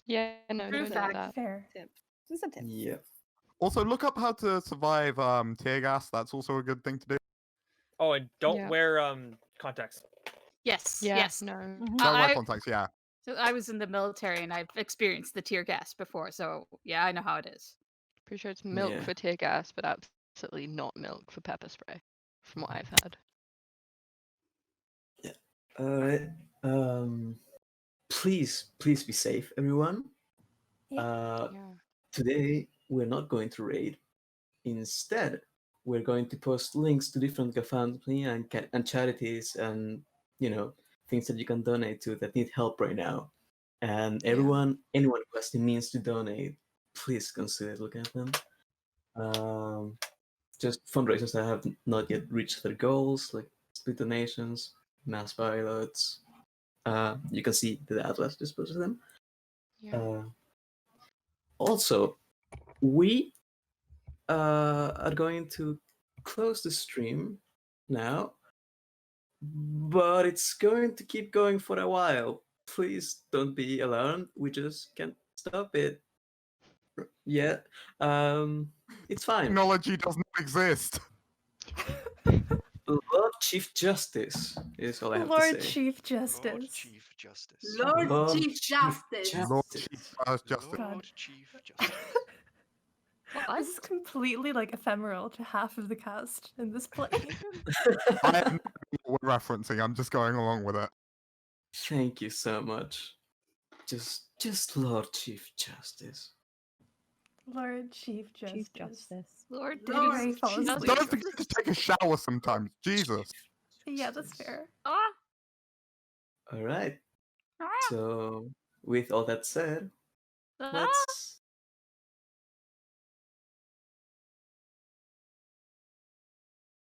Yeah, no, True don't do fact. that. Fair. Tip. Just a tip. Yeah. Also, look up how to survive tear gas. That's also a good thing to do. Oh, and don't Yeah. wear contacts. Yes. Yeah, Yes. no. Don't wear contacts. Yeah. So I was in the military and I've experienced the tear gas before, so yeah, I know how it is. Pretty sure it's milk Yeah. for tear gas, but absolutely not milk for pepper spray, from what I've heard. All right. Please be safe, everyone. Yeah. Today we're not going to raid. Instead, we're going to post links to different GoFundMe and charities and things that you can donate to that need help right now. And anyone who has the means to donate, please consider looking at them. Just fundraisers that have not yet reached their goals, like split donations, mass pilots. You can see the Atlas just posted them. Yeah. Also, we are going to close the stream now, but it's going to keep going for a while. Please don't be alarmed. We just can't stop it. Yeah, it's fine. Technology does not exist. Lord Chief Justice is all I have Lord to say. Chief Justice. Lord Chief Justice. Lord Chief Justice. Lord Chief Justice. Lord Chief Justice. This is completely like ephemeral to half of the cast in this play. I have no idea what we're referencing. I'm just going along with it. Thank you so much. Just Lord Chief Justice. Lord Chief Justice. Chief Justice. Lord Lord Ray Chief falls asleep. Don't forget to take a shower sometimes. Jesus. Yeah, that's fair. Ah, All right. ah, So, with all that said, ah. let's